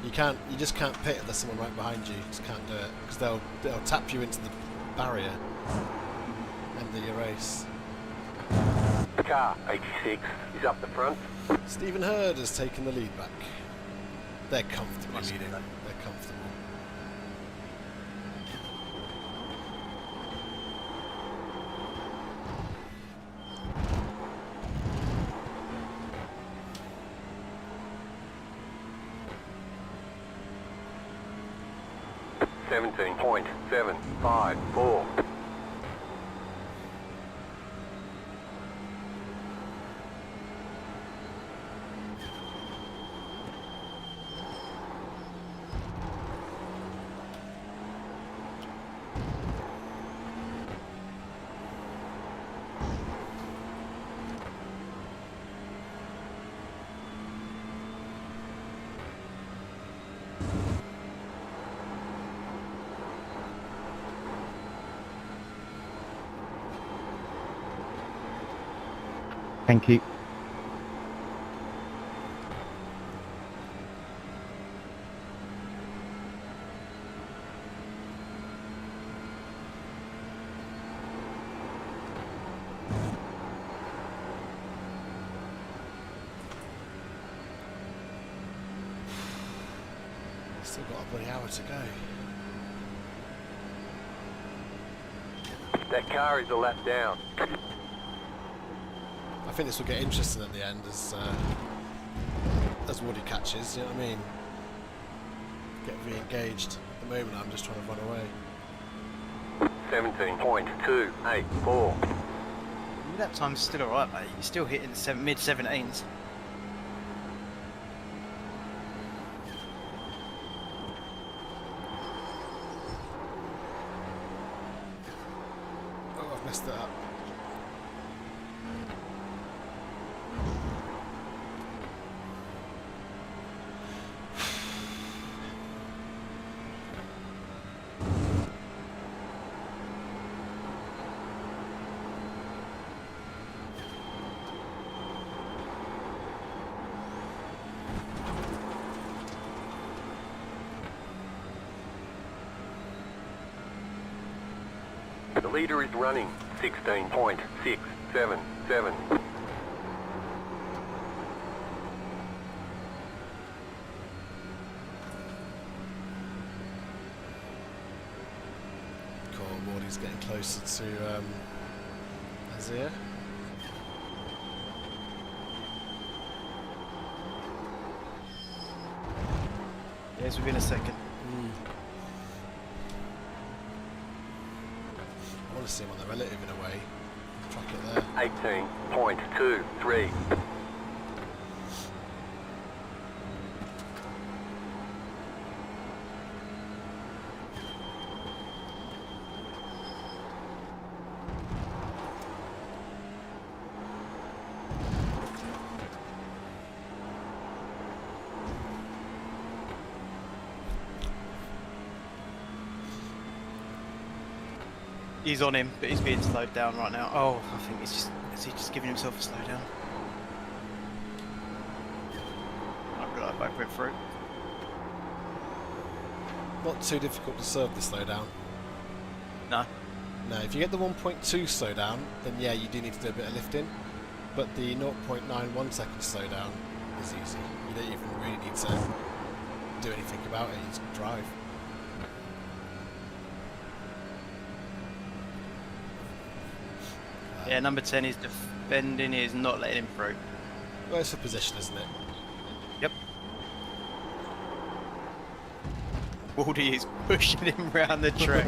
You just can't pit if there's someone right behind you. You just can't do it because they'll tap you into the barrier. End of your race. Car 86 is up the front. Stephen Hurd has taken the lead back. They're comfortably leading. They're comfortable. .754. Thank you. Still got a bloody hour to go. That car is a lap down. I think this will get interesting at the end as Woody catches. You know what I mean? Get re-engaged. At the moment, I'm just trying to run away. 17.284. That time's still alright, mate. You're still hitting the mid-17s. Oh, I've messed it up. The leader is running 16.677. Cool, Wardy's getting closer to Azir. Yes, within a second. I want to see him on the relative in a way. Track it there. 18.23. He's on him, but he's being slowed down right now. Oh, I think is he just giving himself a slowdown? I realised I went through. Not too difficult to serve the slowdown. No. No, if you get the 1.2 slowdown, then yeah, you do need to do a bit of lifting. But the 0.91 second slowdown is easy. You don't even really need to do anything about it, you just drive. Yeah, number 10 is defending, he is not letting him through. Well, it's a position, isn't it? Yep. Waldy is pushing him round the track.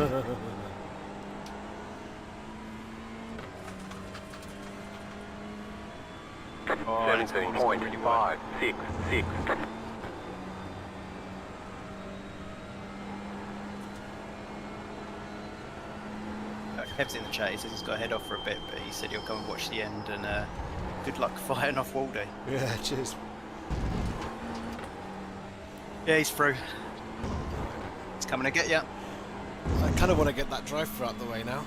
Oh, 17.566. Kev's in the chat, he says he's got to head off for a bit, but he said he'll come and watch the end, and good luck fighting off Waldy. Yeah, cheers. Yeah, he's through. He's coming to get you. I kind of want to get that drive through out the way now.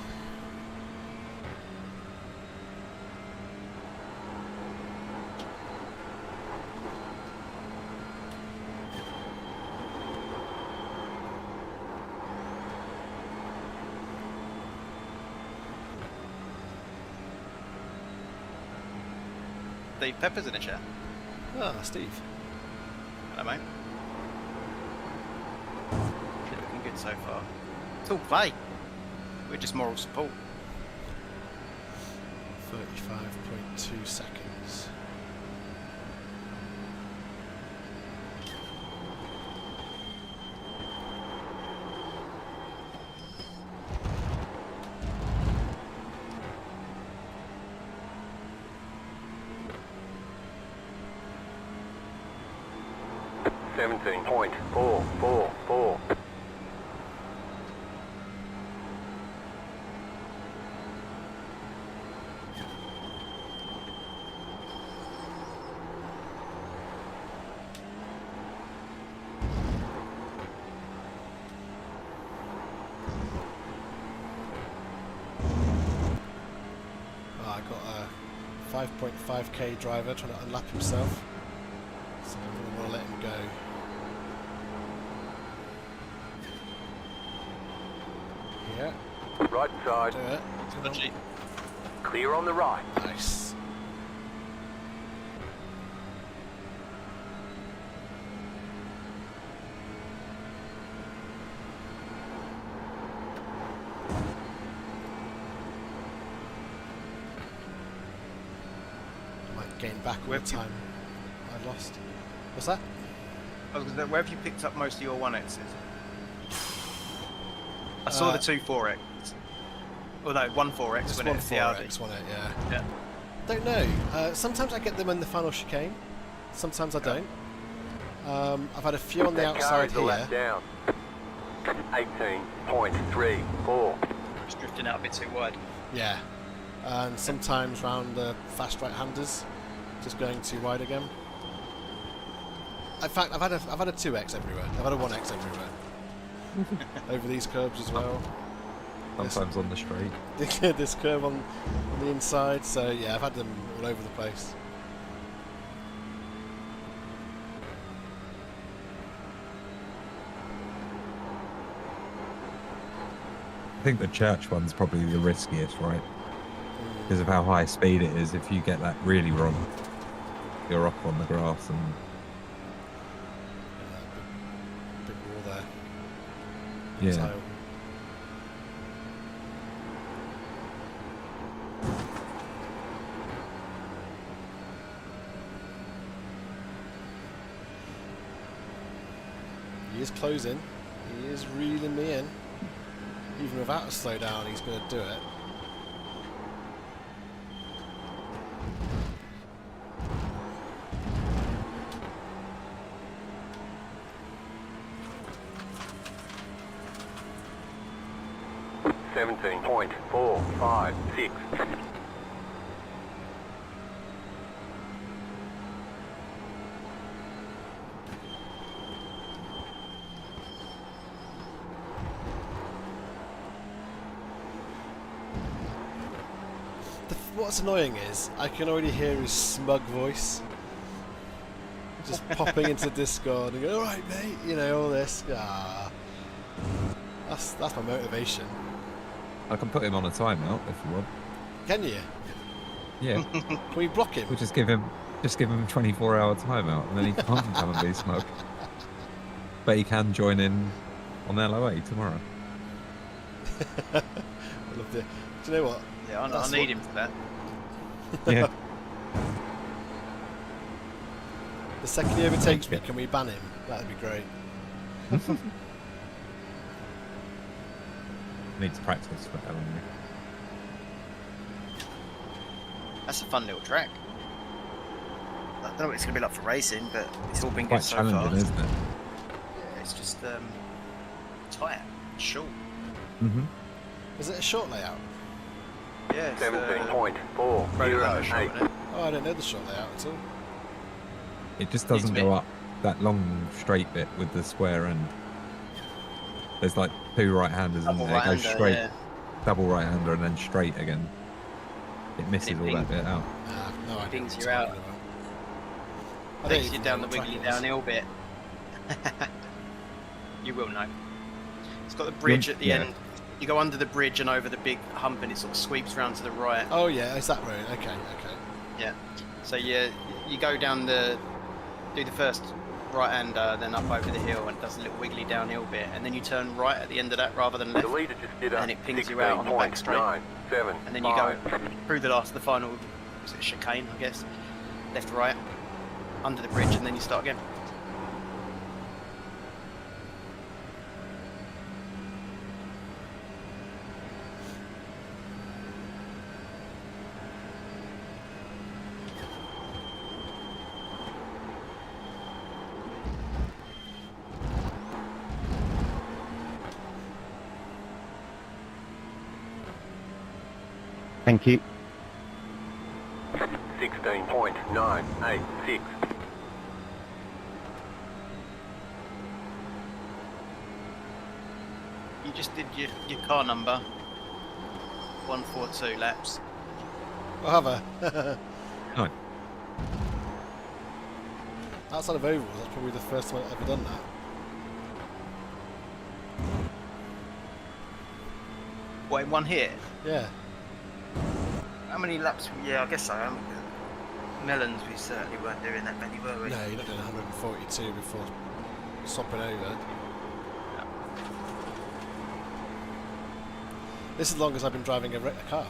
Steve Pepper's in the chat. Ah, Steve. Hello, mate. You're looking good so far. It's all play. We're just moral support. 35.2 seconds. .444. I got a 5.5k driver trying to unlap himself, so I'm going to want to let him go. Yeah, Right side. do it. Come on. Clear on the right. Nice. I might gain back all the time I lost. What's that? I was gonna say, where have you picked up most of your 1Xs? I saw the two 4X. Well, no, one 4X Just when one it's the Audi. 4X, wasn't it? Yeah. Yeah. Don't know. Sometimes I get them in the final chicane. Sometimes I don't. I've had a few on the That car outside is a lap here. down. 18.34. Just drifting out a bit too wide. Yeah. And sometimes round the fast right-handers, just going too wide again. In fact, I've had a 2X everywhere. I've had a 1X everywhere. Over these curbs as well. Sometimes on the straight. This curve on the inside. So yeah, I've had them all over the place. I think the church one's probably the riskiest, right? Because of how high speed it is. If you get that really wrong, you're off on the grass and Big wall there. yeah. Tile. He is closing. He is reeling me in. Even without a slowdown, he's going to do it. .456. What's annoying is I can already hear his smug voice just popping into Discord and go, "Alright mate," you know, all this. Ah, that's my motivation. I can put him on a timeout if you want. Can you? Yeah. Can we block him? We'll just give him a 24-hour timeout and then he can't come and be smug. But he can join in on LOA tomorrow. I love it. Do you know what? Yeah, I That's need him for that. Yeah. The second he overtakes me, can we ban him? That'd be great. Needs practice for LOA. That's a fun little track. I don't know what it's going to be like for racing, but it's all been Quite good so far. challenging, isn't it? Yeah, it's just tight, short. Mm-hmm. Is it a short layout? Yeah, it's 17.408. Oh, I don't know the short layout at all. It just doesn't go up that long straight bit with the square end. There's like two right-handers and Double it goes right-hander, straight, yeah. double right-hander and then straight again. It misses all that bit out. Nah, no idea. Things what you're out. talking about. I don't Takes even you know down the what track wiggly it is. downhill bit. You will know. It's got the bridge at the Yeah. end. You go under the bridge and over the big hump and it sort of sweeps round to the right. Oh yeah, is that road? Okay, okay. Yeah. So you go down do the first right-hander, then up over the hill, and it does a little wiggly downhill bit, and then you turn right at the end of that rather than left, The leader just did and it pings you out on the back straight. 16.97. And then you go through the final, was it chicane, I guess? Left, right, under the bridge, and then you start again. Thank you. 16.986. You just did your car number, 142 laps. I'll have a. No. Outside of ovals, that's probably the first time I've ever done that. What, in one hit? Yeah. How many laps? Yeah, I guess so. Melons, we certainly weren't doing that many, were we? No, you're not doing 142 before swapping over. This is the longest I've been driving a car.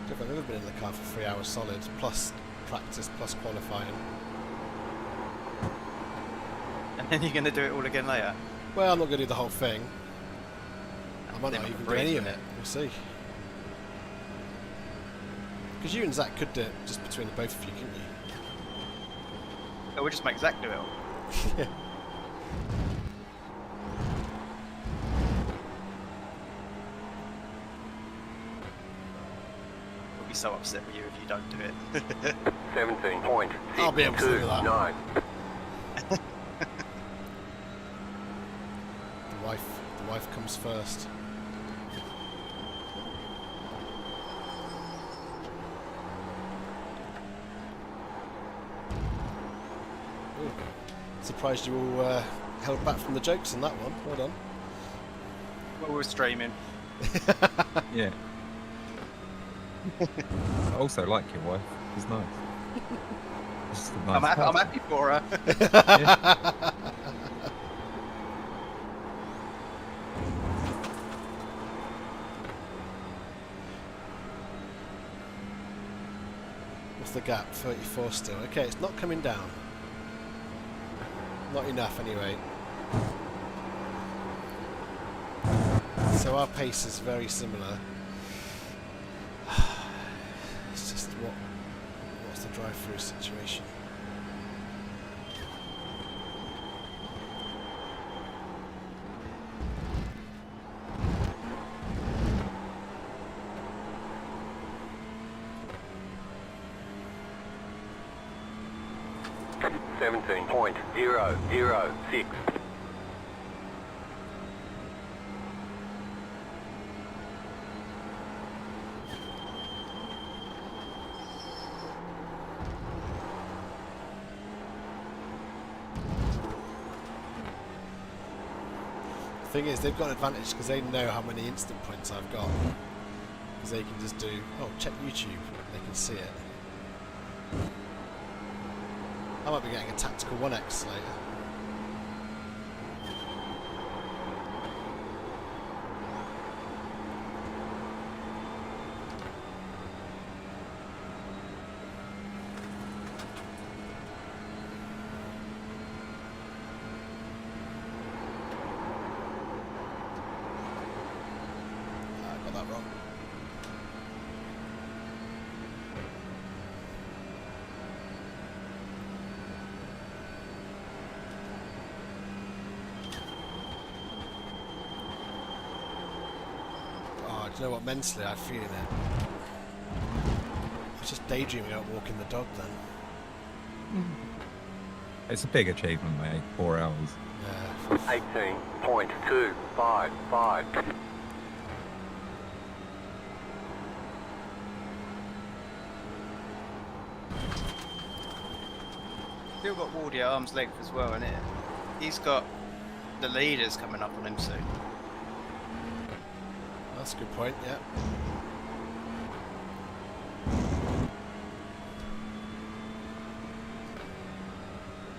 I don't think I've ever been in the car for 3 hours solid, plus practice, plus qualifying. And then you're going to do it all again later? Well, I'm not going to do the whole thing. I might not Then even do breeze, any of wouldn't it. We'll see. Because you and Zach could do it just between the both of you, couldn't you? Oh, we'll just make Zach do it all. Yeah. We'll be so upset with you if you don't do it. 17.629. I'll be able to do that. The wife comes first. Ooh. Surprised you all held back from the jokes in that one. Well done. Well, we're streaming. Yeah. I also like your wife. She's nice. She's just a nice I'm person. happy for her. Yeah. What's the gap? 34 still. Okay, it's not coming down. Not enough anyway. So our pace is very similar. It's just what's the drive-through situation? Seventeen point 006. The thing is, they've got an advantage because they know how many instant points I've got. Because they can just do, oh, check YouTube. They can see it. I might be getting a tactical 1x later. I got that wrong. Oh, do you know what? Mentally, I'm feeling it. I was just daydreaming about walking the dog then. It's a big achievement, mate. 4 hours. Yeah. 18.255. Still got Wardy at arm's length as well, innit? He's got the leaders coming up on him soon. That's a good point, yeah.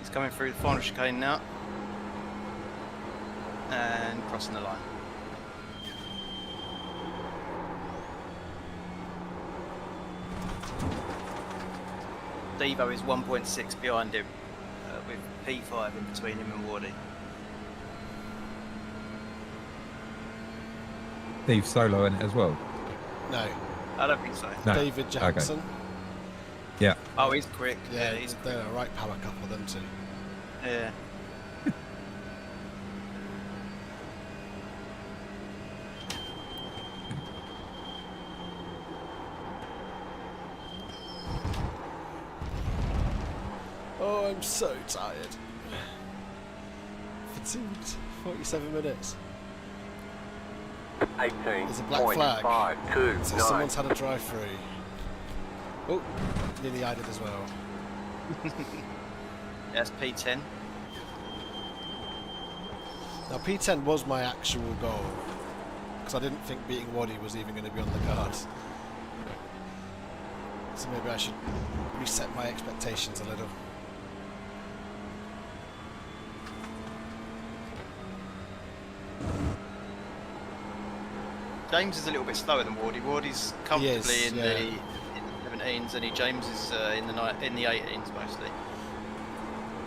He's coming through the final chicane now. And crossing the line. Devo is 1.6 behind him, with P5 in between him and Wardy. Steve Solo in it as well. No, I don't think so. No. David Jackson. Yeah. Oh, he's quick. Yeah, He's they're a right power couple, them two. yeah. Oh, I'm so tired. Fatigued. 47 minutes. 18. There's a black flag. 529. So someone's had a drive-through. Oh, nearly I did as well. That's P10. Now P10 was my actual goal, because I didn't think beating Waddy was even going to be on the cards. So maybe I should reset my expectations a little. James is a little bit slower than Wardy. Wardy's comfortably He is, in yeah. the 17s, and James is in the 18s mostly.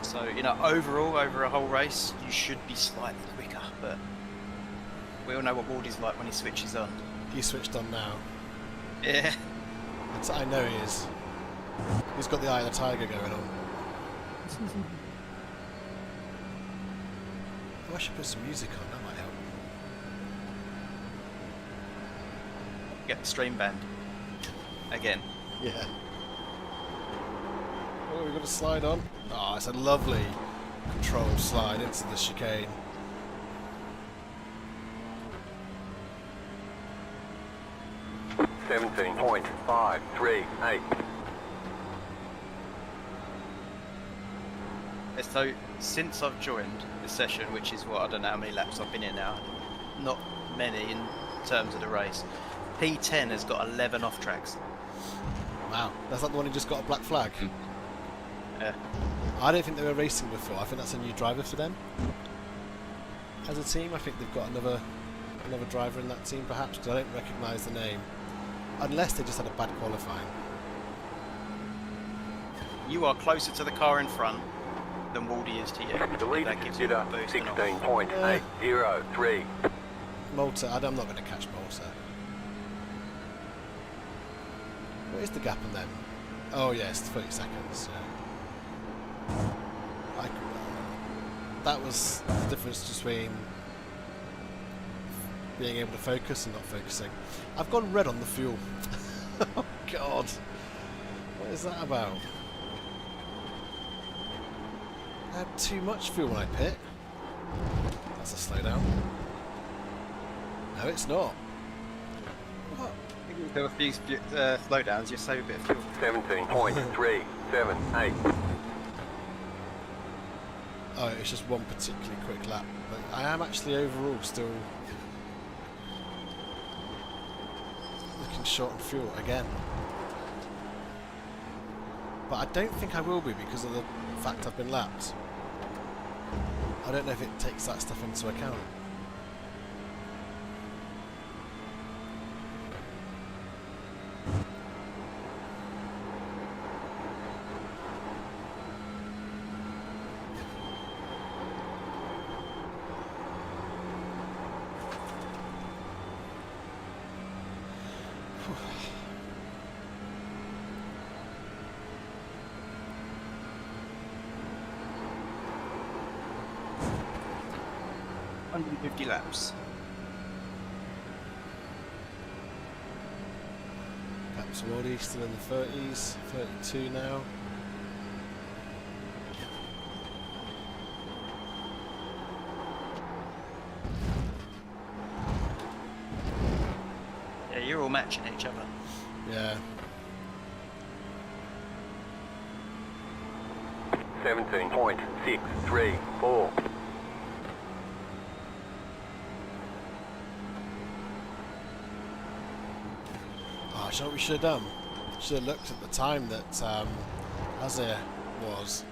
So overall, over a whole race, you should be slightly quicker. But we all know what Wardy's like when he switches on. He switched on now. Yeah. I know he is. He's got the eye of the tiger going on. Oh, I should put some music on, that might help. Get the stream band again. Yeah. Oh, we've got a slide on. Oh, it's a lovely controlled slide into the chicane. $17.538. So since I've joined the session, which is what, I don't know how many laps I've been in now, not many in terms of the race, P10 has got 11 off tracks. Wow, that's not the one who just got a black flag. Yeah. I don't think they were racing before. I think that's a new driver for them. As a team, I think they've got another driver in that team, perhaps, because I don't recognise the name. Unless they just had a bad qualifying. You are closer to the car in front than Waldy is to you. The lead That gives you consider a boost and all. 16.803. Malta, I'm not going to catch Malta. What is the gap on them? Oh yes, 30 seconds. Yeah. That was the difference between being able to focus and not focusing. I've gone red on the fuel. Oh God, what is that about? I had too much fuel when I pit. That's a slowdown. No, it's not. What? There were a few slowdowns, you save a bit of fuel. 17.378. Oh, it's just one particularly quick lap. But I am actually overall still looking short on fuel again. But I don't think I will be because of the fact I've been lapped. I don't know if it takes that stuff into account. $150 laps. Perhaps Wardy still in the 30s, 32 now. Yeah, you're all matching each other. Yeah. 17.634. Oh, you know what we should have done? Should have looked at the time that Azir was.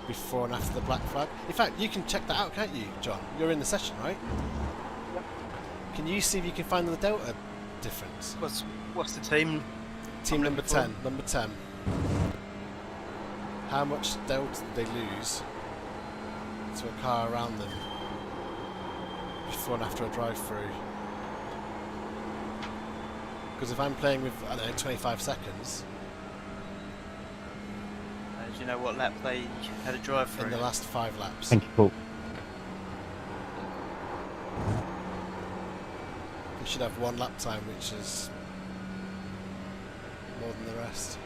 before and after the black flag. In fact, you can check that out, can't you, John? You're in the session, right? Yep. Can you see if you can find the delta difference? What's the team? Team number looking for? 10. Number 10. How much delta did they lose to a car around them before and after a drive-through? Because if I'm playing with, I don't know, 25 seconds Do you know what lap they had a drive through? in the last 5 laps, Thank you, Paul. they should have 1 lap time, which is more than the rest.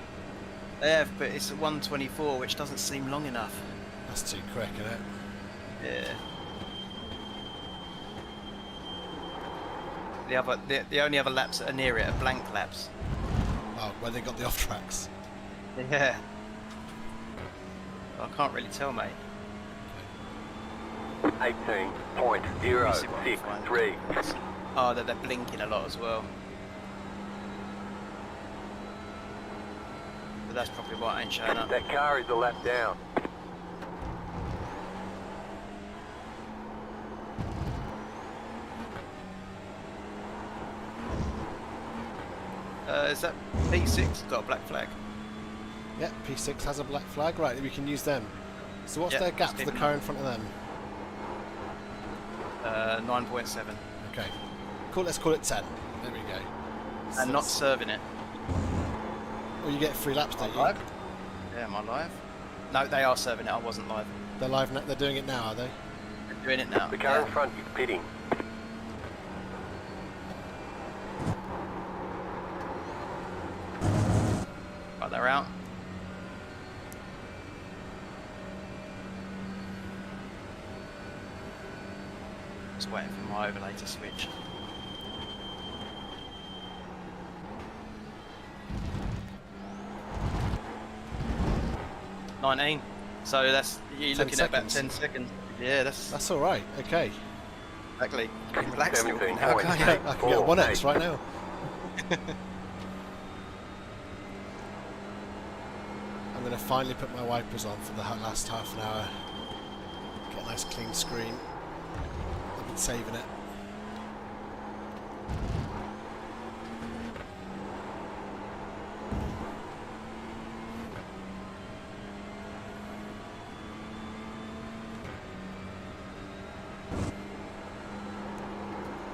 They have, but it's a 1:24, which doesn't seem long enough. That's too quick, isn't it? Yeah. The only other laps that are near it are blank laps. Oh, where they got the off tracks. Yeah. I can't really tell, mate. 18.063. Oh, they're blinking a lot as well. But that's probably why it ain't showing up. That car is a lap down. Is that P6 got a black flag? Yeah, P6 has a black flag. Right, we can use them. So what's Yeah, their gap just to the keep car them. in front of them? 9.7. Okay. Cool, let's call it 10. There we go. So And not it's- serving it. Well, you get 3 laps, don't you? Live? Yeah, am I live? No, they are serving it. I wasn't live. They're live now. They're doing it now, are they? They're doing it now. The car in Yeah. front is pitting. Right, they're out. Just waiting for my overlay to switch. $19. So that's you're 10 looking at about seconds. 10 seconds. Yeah, That's all right. Okay. exactly. You can relax a little bit now, 17 can't you? points. I can get 1x right now. I'm going to finally put my wipers on for the last half an hour. Get a nice clean screen. I've been saving it.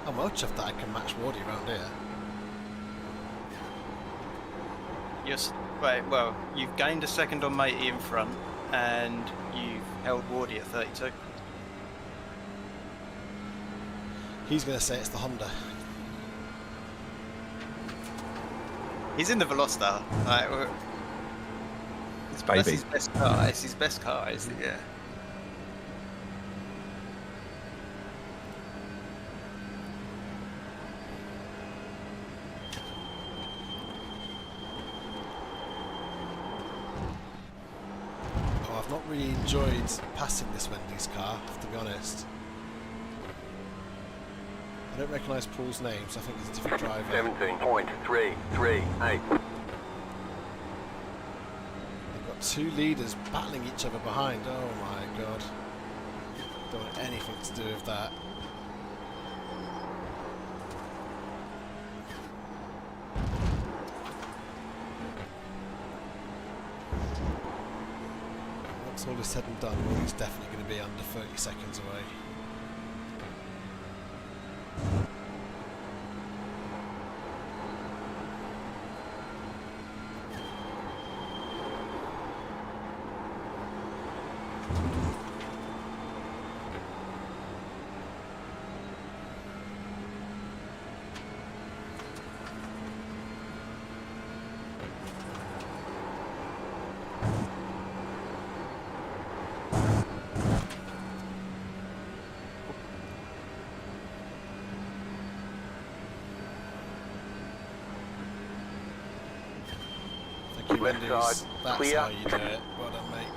I'm well chuffed that I can match Wardy around here. Wait, well, you've gained a second on Matey in front, and you've held Wardy at 32. He's going to say it's the Honda. He's in the Veloster. Right, It's that's baby. his best car. It's his best car, is it? Yeah. Oh, I've not really enjoyed passing this Wendy's car, I have to be honest. I don't recognise Paul's name, so I think it's a different driver. 17.338. They've got 2 leaders battling each other behind. Oh my god. Don't want anything to do with that. Once all is said and done, Wardy's definitely going to be under 30 seconds away. Thank you, Left Wendy's. side, That's clear. how you do it. Well done, mate.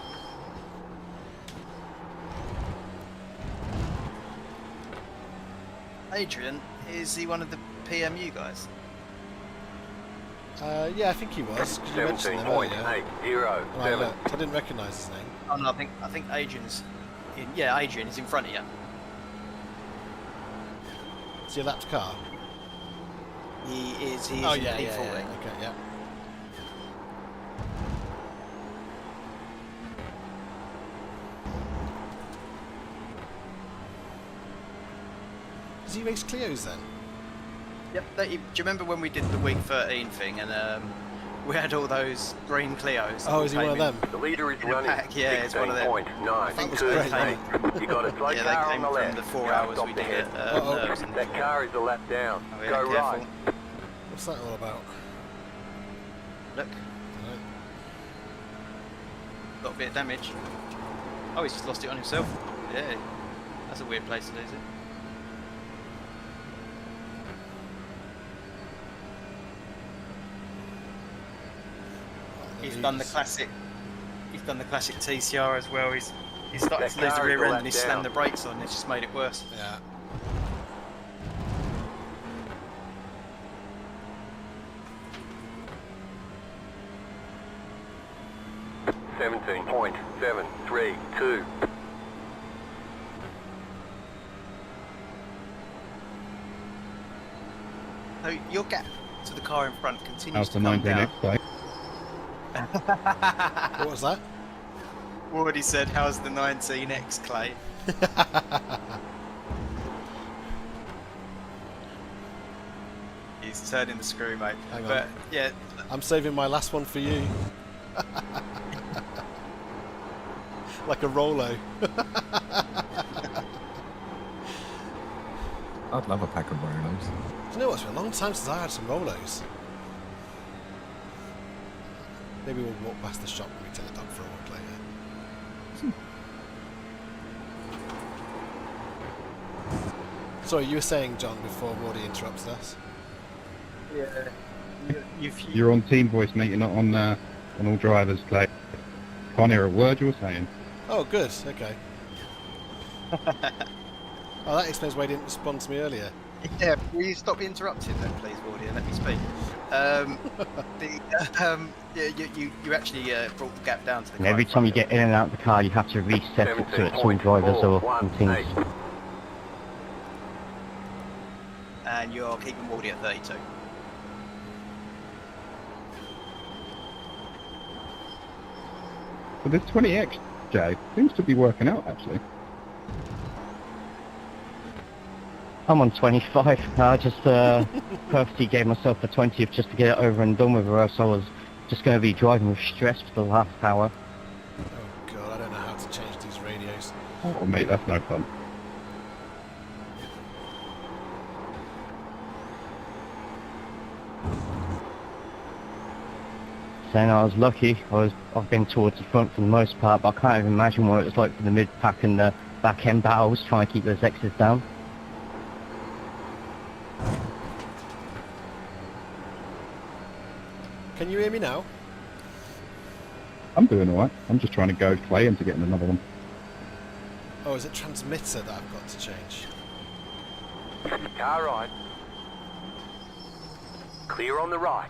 Adrian, is he one of the PMU guys? Yeah, I think he was. 'Cause you mentioned him earlier. 17.807. And I looked. I didn't recognise his name. Oh no, I think Adrian's in. Yeah, Adrian is in front of you. Is he a lapped car? He is. He is Oh in yeah, P40. yeah, yeah. Okay, yeah. Does he race Clios then? Yep. Do you remember when we did the week 13 thing and we had all those green Clios? Oh, is he one of them? The leader is running pack, yeah, it's one of them. 16.928. You got a slow Yeah, car they on came the from left. the 4 Car hours stopped we did ahead. it. That car is a lap down. Oh, yeah, Go careful. right. What's that all about? Look, Right. got a bit of damage. Oh, he's just lost it on himself. Yeah, that's a weird place to lose it. He's done the classic. He's done the classic TCR as well. He's started to lose the car is rear a end lap and he's down. slammed the brakes on. It's just made it worse. Yeah. Seventeen point seven three two. So your gap to the car in front continues How's to the come 19X down. play? What was that? Already said, how's the 19X, Clay? He's turning the screw, mate. Hang on. But yeah, I'm saving my last one for you. Like a Rolo. I'd love a pack of Rolos. Do you know what? It's been a long time since I had some Rolos. Maybe we'll walk past the shop and we take the dog for a walk later. Sorry, you were saying, John, before Wardy interrupted us. yeah. You're on team voice, mate. You're not on all drivers, Clay. Can't hear a word you're saying. Oh, good. Okay. Oh, that explains why he didn't respond to me earlier. Yeah, will you stop interrupting then, please, Wardy, and let me speak? You actually brought the gap down to the And car every in time you front get in and out of the car, you have to reset it so it's all drivers or teams. 17.418. and you're keeping Wardy at 32. But this 20X, Jay, seems to be working out, actually. I'm on 25. I just purposely gave myself a 20th just to get it over and done with, or else I was just going to be driving with stress for the last hour. Oh, God, I don't know how to change these radios. Oh, mate, that's no fun. Saying I was lucky, I've been towards the front for the most part, but I can't even imagine what it was like for the mid-pack and the back-end battles, trying to keep those X's down. Can you hear me now? I'm doing alright. I'm just trying to go Clay into getting another one. Oh, is it transmitter that I've got to change? Car right. Clear on the right.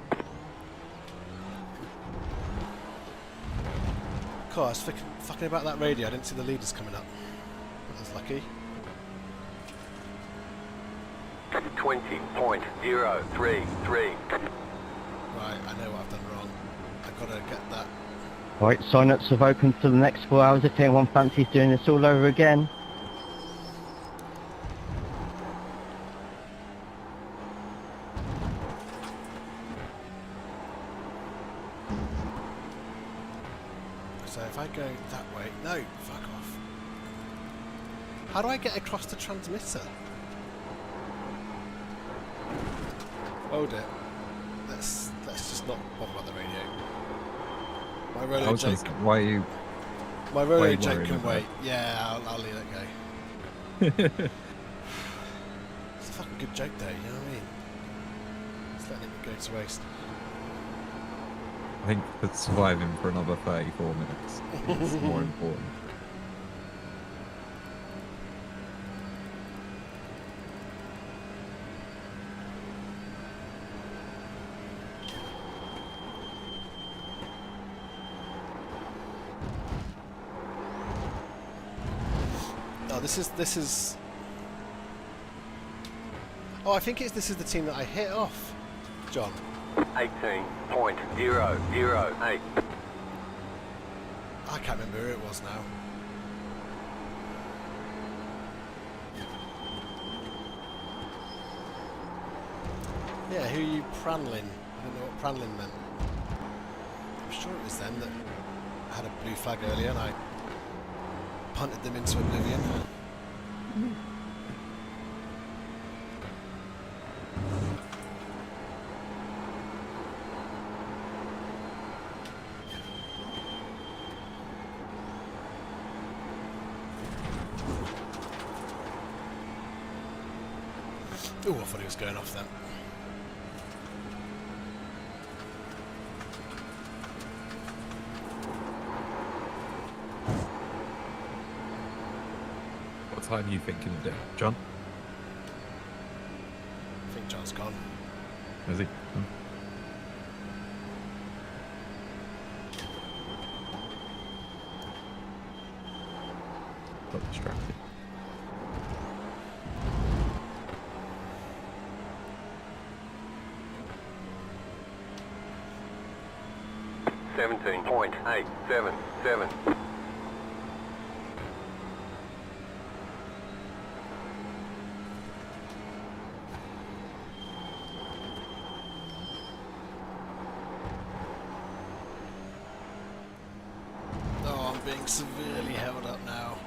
Cool, I was fucking about that radio. I didn't see the leaders coming up. I was lucky. 20.033. Right, I know what I've done wrong. I've got to get that. Right, sign-ups have opened for the next 4 hours if anyone fancies doing this all over again. So if I go that way... No, fuck off. How do I get across the transmitter? Hold it. Let's just not bother about the radio. My I Rolo was gonna joke. say, why are you? My why are Rolo you joke worried can about wait. Yeah, I'll leave it go. It's a fucking good joke though, you know what I mean? Just letting it go to waste. I think that surviving for another 34 minutes is more important. this is. Oh, I think this is the team that I hit off, John. 18.008. I can't remember who it was now. Yeah, who are you pranling? I don't know what pranling meant. I'm sure it was them that had a blue flag earlier and I punted them into oblivion. Oh, I thought he was going off then. What time are you thinking of doing, John? I think John's gone. Is he? Got distracted. $17.877. Oh, I'm being severely held up now.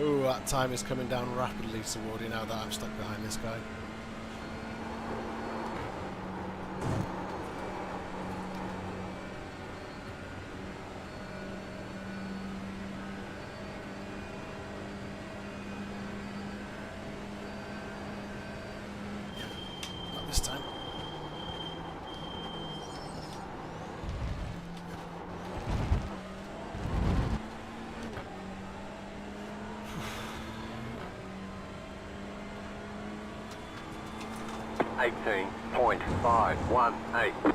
Oh, that time is coming down rapidly toward you now that I'm stuck behind this guy. Not this time. $18.518.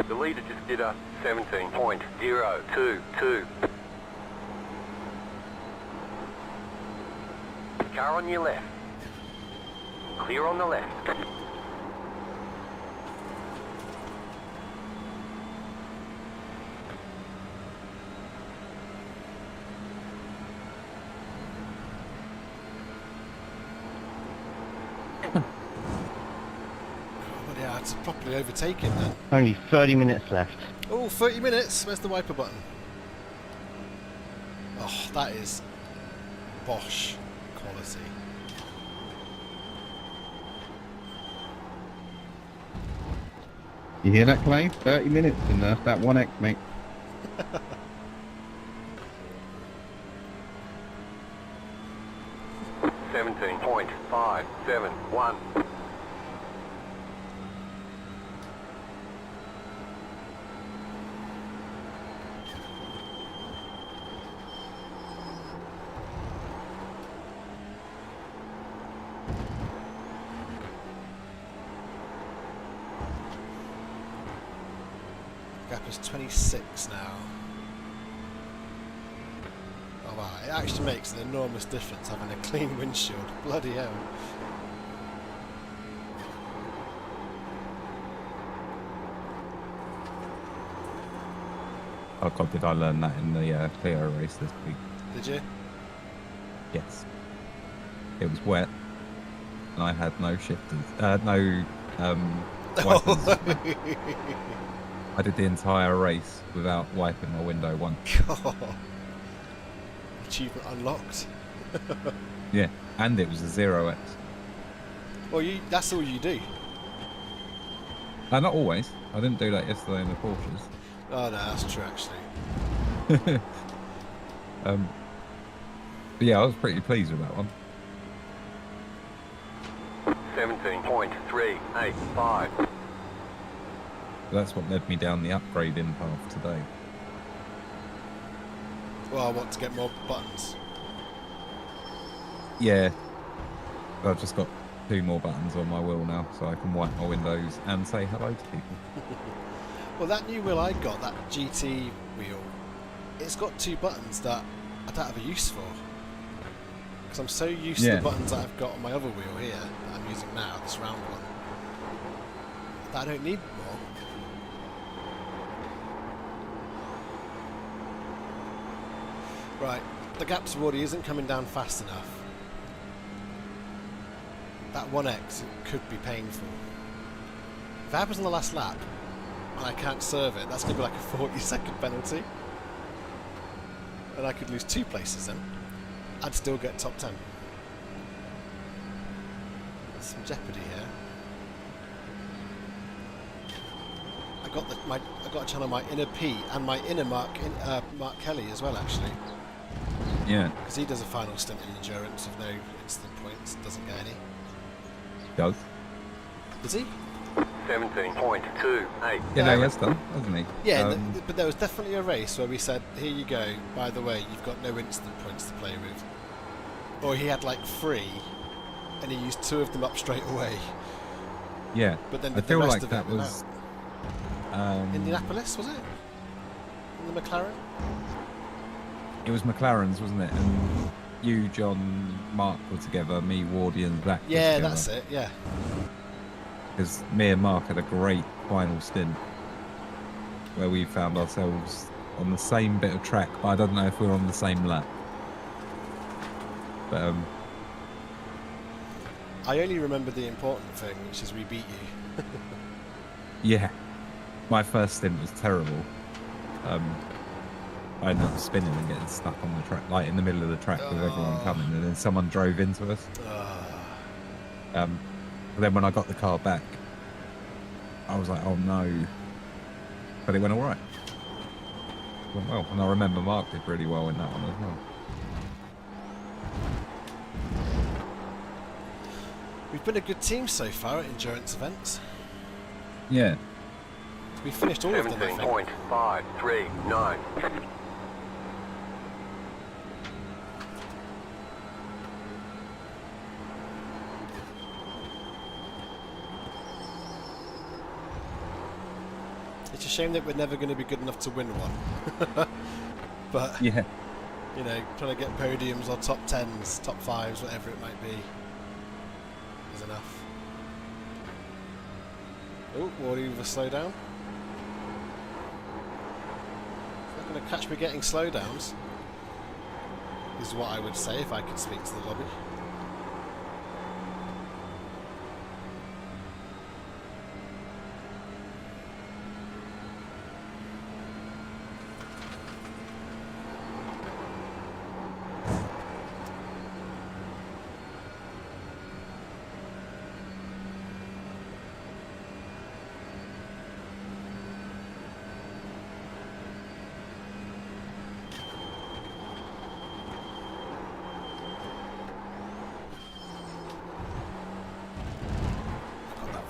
The leader just did a 17.022. Car on your left. Clear on the left. But yeah, it's properly overtaken then. Only 30 minutes left. Oh, 30 minutes. Where's the wiper button? Oh, that is Bosch quality. You hear that, Clay? 30 minutes and that's that 1x, mate. $17.571. Gap is 26 now. Oh wow, it actually makes an enormous difference having a clean windshield. Bloody hell. Oh God, did I learn that in the Clio race this week? Did you? Yes. It was wet, and I had no shifters, no wipers. I did the entire race without wiping my window once. God. Achievement unlocked. Yeah, and it was a 0x. Well, that's all you do. Not always. I didn't do that yesterday in the Porsches. Oh, no, that's true, actually. But yeah, I was pretty pleased with that one. 17.385. That's what led me down the upgrading path today. Well, I want to get more buttons. Yeah, I've just got 2 more buttons on my wheel now, so I can wipe my windows and say hello to people. Well, that new wheel I got, that GT wheel, it's got 2 buttons that I don't have a use for. Because I'm so used to the buttons that I've got on my other wheel here, that I'm using now, this round one, that I don't need more. Right, the gap to Wardy isn't coming down fast enough. That 1x could be painful. If it happens on the last lap, and I can't serve it, that's going to be like a 40-second penalty. And I could lose 2 places then. I'd still get top 10. There's some jeopardy here. I got to channel my inner P and my inner Mark Kelly as well, actually. Yeah. Because he does a final stint in endurance with no instant points, doesn't get any. Does? Does he? 17.28. Yeah, no, he has done, hasn't he? Yeah, but there was definitely a race where we said, here you go, by the way, you've got no instant points to play with. Or he had like 3, and he used 2 of them up straight away. Yeah. But then I the feel rest like of that it was... Indianapolis, was it? In the McLaren? It was McLaren's, wasn't it? And you, John, Mark were together, me, Wardy and Zach were Yeah, together. that's it, yeah. Because me and Mark had a great final stint where we found ourselves on the same bit of track, but I don't know if we were on the same lap. But I only remember the important thing, which is we beat you. yeah, my first stint was terrible. I ended up spinning and getting stuck on the track, like in the middle of the track with everyone coming, and then someone drove into us. But then when I got the car back, I was like, oh no. But it went all right. It went well. And I remember Mark did really well in that one as well. We've been a good team so far at endurance events. Yeah. We finished all of them, I think. 17.539. It's a shame that we're never going to be good enough to win one. But, Yeah. you know, trying to get podiums or top 10s, top 5s, whatever it might be, is enough. Oh, Wardy with a slowdown. Not going to catch me getting slowdowns, is what I would say if I could speak to the lobby.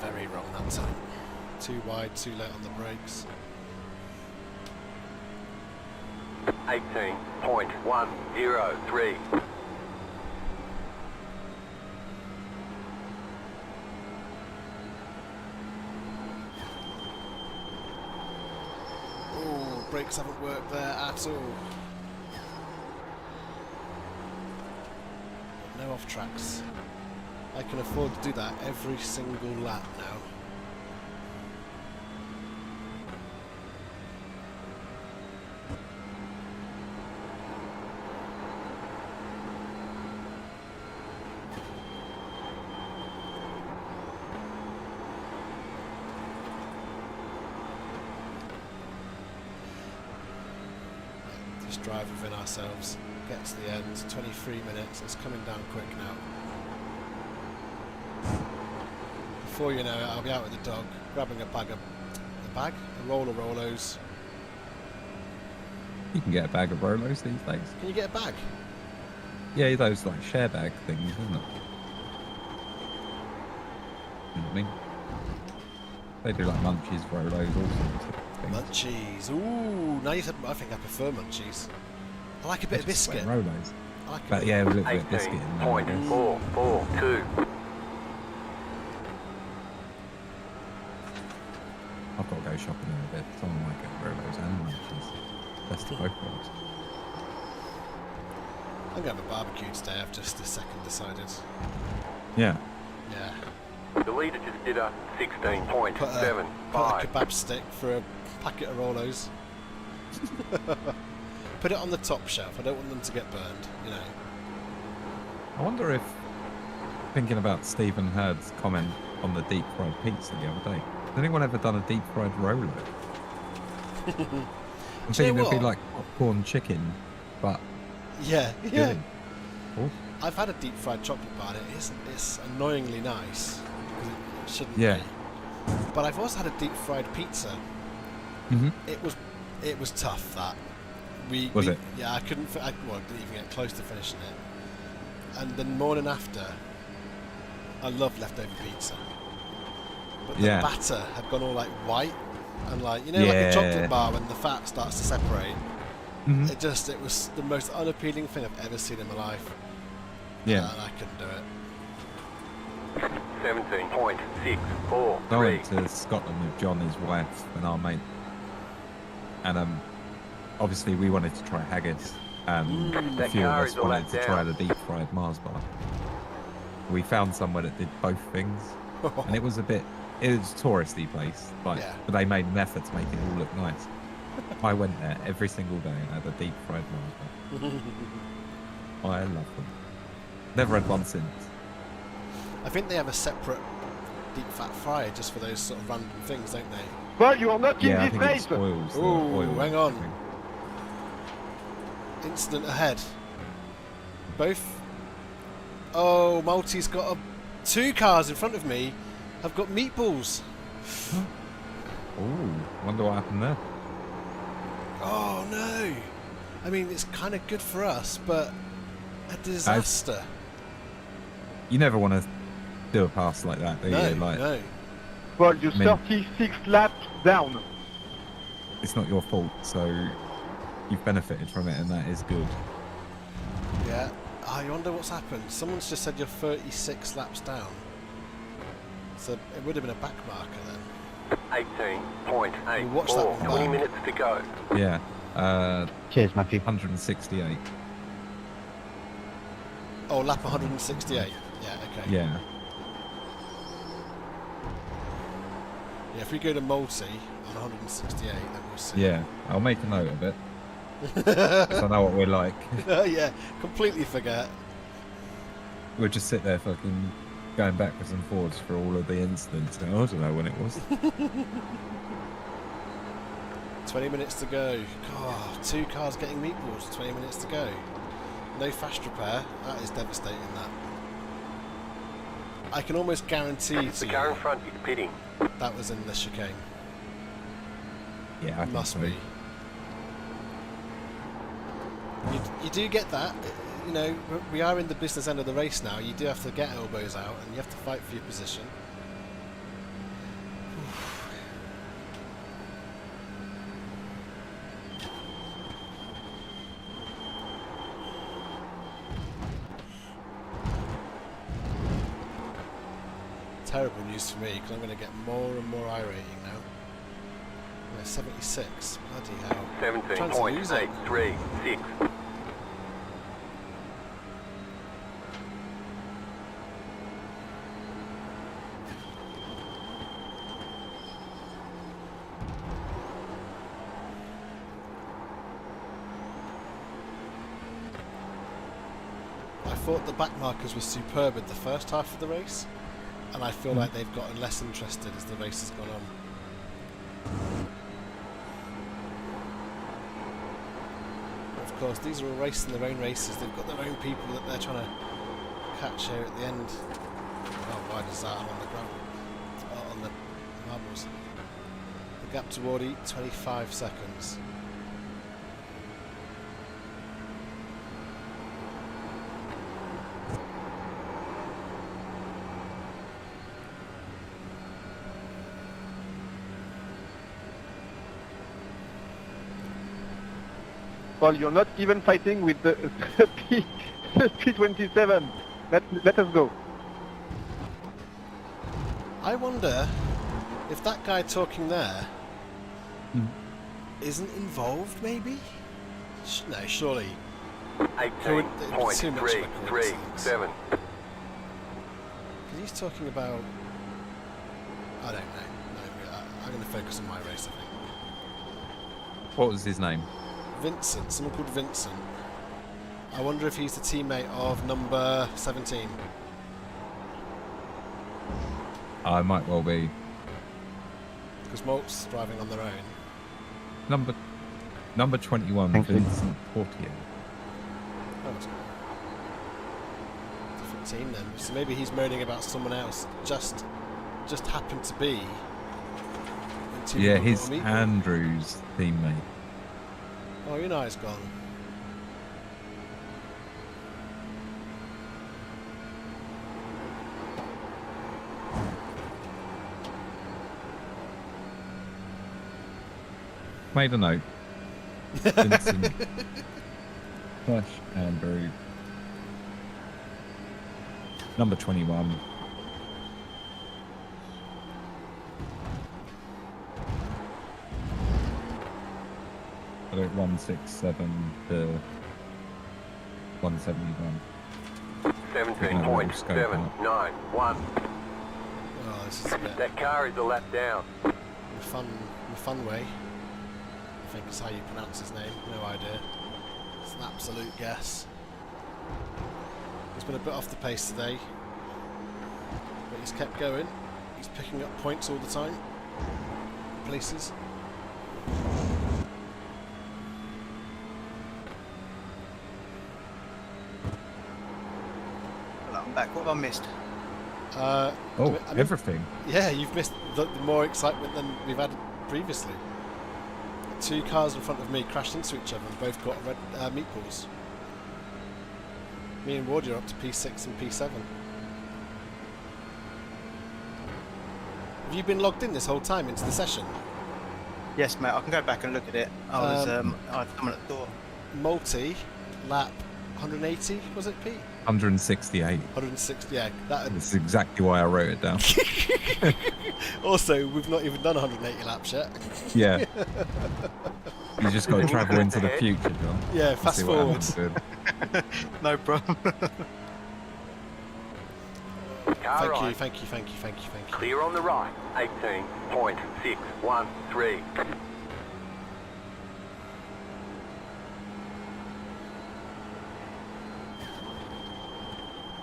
Very wrong that time. Too wide, too late on the brakes. 18.103. Oh, brakes haven't worked there at all. No off tracks. I can afford to do that every single lap now. Just drive within ourselves. Get to the end, 23 minutes, it's coming down quick now. Before you know it, I'll be out with the dog, grabbing a roll of Rolos. You can get a bag of Rolos these days. Can you get a bag? Yeah, those like share bag things, isn't it? You know what I mean? They do like munchies, Rolos, all sorts of things. Munchies, ooh, now you said, I think I prefer munchies. I like a bit of biscuit. Rolos. I like a But bit yeah, with a little bit of biscuit in there. 18.442. I've got to go shopping in a bit. Someone might get Rolos and munchies. Best of both worlds. I'm going to have a barbecue today, I've just a second decided. Yeah. Yeah. The leader just did a Put a 16.75. kebab stick for a packet of Rolos. Put it on the top shelf, I don't want them to get burned, you know. I wonder if, thinking about Stephen Hurd's comment on the deep fried pizza the other day, has anyone ever done a deep fried Rolo? I'm thinking it'd be like popcorn chicken, but Yeah, yeah. good. Oh, I've had a deep fried chocolate bar and it's annoyingly nice. 'Cause it shouldn't Yeah. be. But I've also had a deep fried pizza. mhm. It was tough, that. Was it? Yeah, I didn't even get close to finishing it. And the morning after, I love leftover pizza. But the Yeah. batter had gone all like white and like, you know, like a Yeah. chocolate bar when the fat starts to separate. Mhm. It was the most unappealing thing I've ever seen in my life. Yeah. And I couldn't do it. 17.643. I went to Scotland with John, his wife, and our mate. And obviously we wanted to try haggis, and a That few of car us is all wanted that to try down. the deep fried Mars bar. We found somewhere that did both things, and it was a touristy place, like, Yeah. but they made an effort to make it all look nice. I went there every single day and had a deep fried Mars bar. I love them. Never had one since. I think they have a separate deep fat fryer just for those sort of random things, don't they? But you are not Yeah, I think it spoils the Ooh, oil. hang on. Incident ahead. Both. Oh, Malty's got two cars in front of me. Have got meatballs. Ooh, wonder what happened there. Oh no! I mean, it's kind of good for us, but a disaster. You never want to do a pass like that, do No, you? Like, no. Well, you're I mean- 36 laps down. it's not your fault, so you've benefited from it, and that is good. Yeah. I wonder what's happened. Someone's just said you're 36 laps down. So it would have been a back marker then. 18.84. We'll watch that one 20 back. minutes to go. Yeah. Cheers, Matthew. 168. Oh, lap 168. Yeah, okay. Yeah. Yeah, if we go to Multi on 168, then we'll see. Yeah. I'll make a note of it. 'Cause I know what we're like. Yeah, completely forget. We'll just sit there fucking going backwards and forwards for all of the incidents. I don't know when it was. 20 minutes to go. God, two cars getting meatballs, 20 minutes to go. No fast repair. That is devastating, that. I can almost guarantee to The car in you front is pitting. that was in the chicane. Yeah, I think Must so. be. You do get that. You know, we are in the business end of the race now. You do have to get elbows out and you have to fight for your position. Terrible news for me because I'm going to get more and more iRating now. We're 76. Bloody hell. Trying to lose it. 17.836. I thought the back markers were superb in the first half of the race, and I feel like they've gotten less interested as the race has gone on. Of of course, these are all racing their own races. They've got their own people that they're trying to catch here at the end. How wide is that? I'm on the gravel. Oh, on the marbles. The gap toward Eat, 25 seconds. Well, you're not even fighting with the P27. Let us go. I wonder if that guy talking there isn't involved, maybe? No, surely. 18.337. Because he's talking about... I don't know. No, I'm going to focus on my race, I think. What was his name? Vincent, someone called Vincent. I wonder if he's the teammate of number 17. I might well be. Because Malt's driving on their own. Number 21, Thank you. Vincent Portier. Oh, it's a different team then. So maybe he's moaning about someone else. Just happened to be. in team Yeah, number his one meet. Andrew's teammate. Oh, Unai's gone. Made a note. Vincent slash Andrew. Number 21. I got 167 to 171. 17.791. Oh, this is a bit That car is a lap down. in a fun way. I think is how you pronounce his name. No idea. It's an absolute guess. He's been a bit off the pace today, but he's kept going. He's picking up points all the time. Places. Well, I'm back. What have I missed? Oh, I mean, everything. yeah, you've missed the more excitement than we've had previously. Two cars in front of me crashed into each other and both got red meatballs. Me and Wardy are up to P6 and P7. Have you been logged in this whole time into the session? Yes, mate. I can go back and look at it. I was I had someone at the door. Multi, lap 180, was it Pete? 168. 160, yeah. That, That's exactly why I wrote it down. also, we've not even done 180 laps yet. Yeah. You just got to travel into the future, John. Yeah, and fast see what forward. happens. No problem. Car right. Thank you. Clear on the right. 18.613.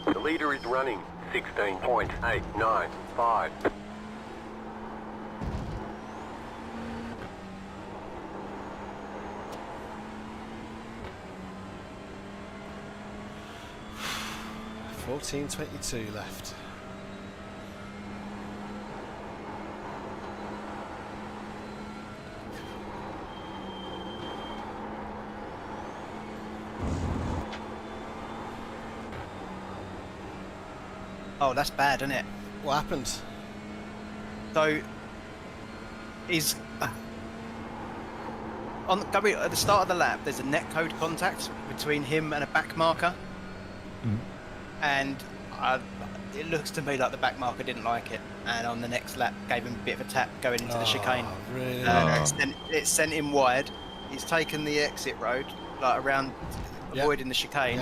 The leader is running 16.895. $14.22 left. Oh, that's bad, isn't it? What happened? So, he's going at the start of the lap. There's a netcode contact between him and a back marker, and it looks to me like the back marker didn't like it, and on the next lap gave him a bit of a tap going into the chicane. Really? It sent him wide. He's taken the exit road, like around, avoiding the chicane,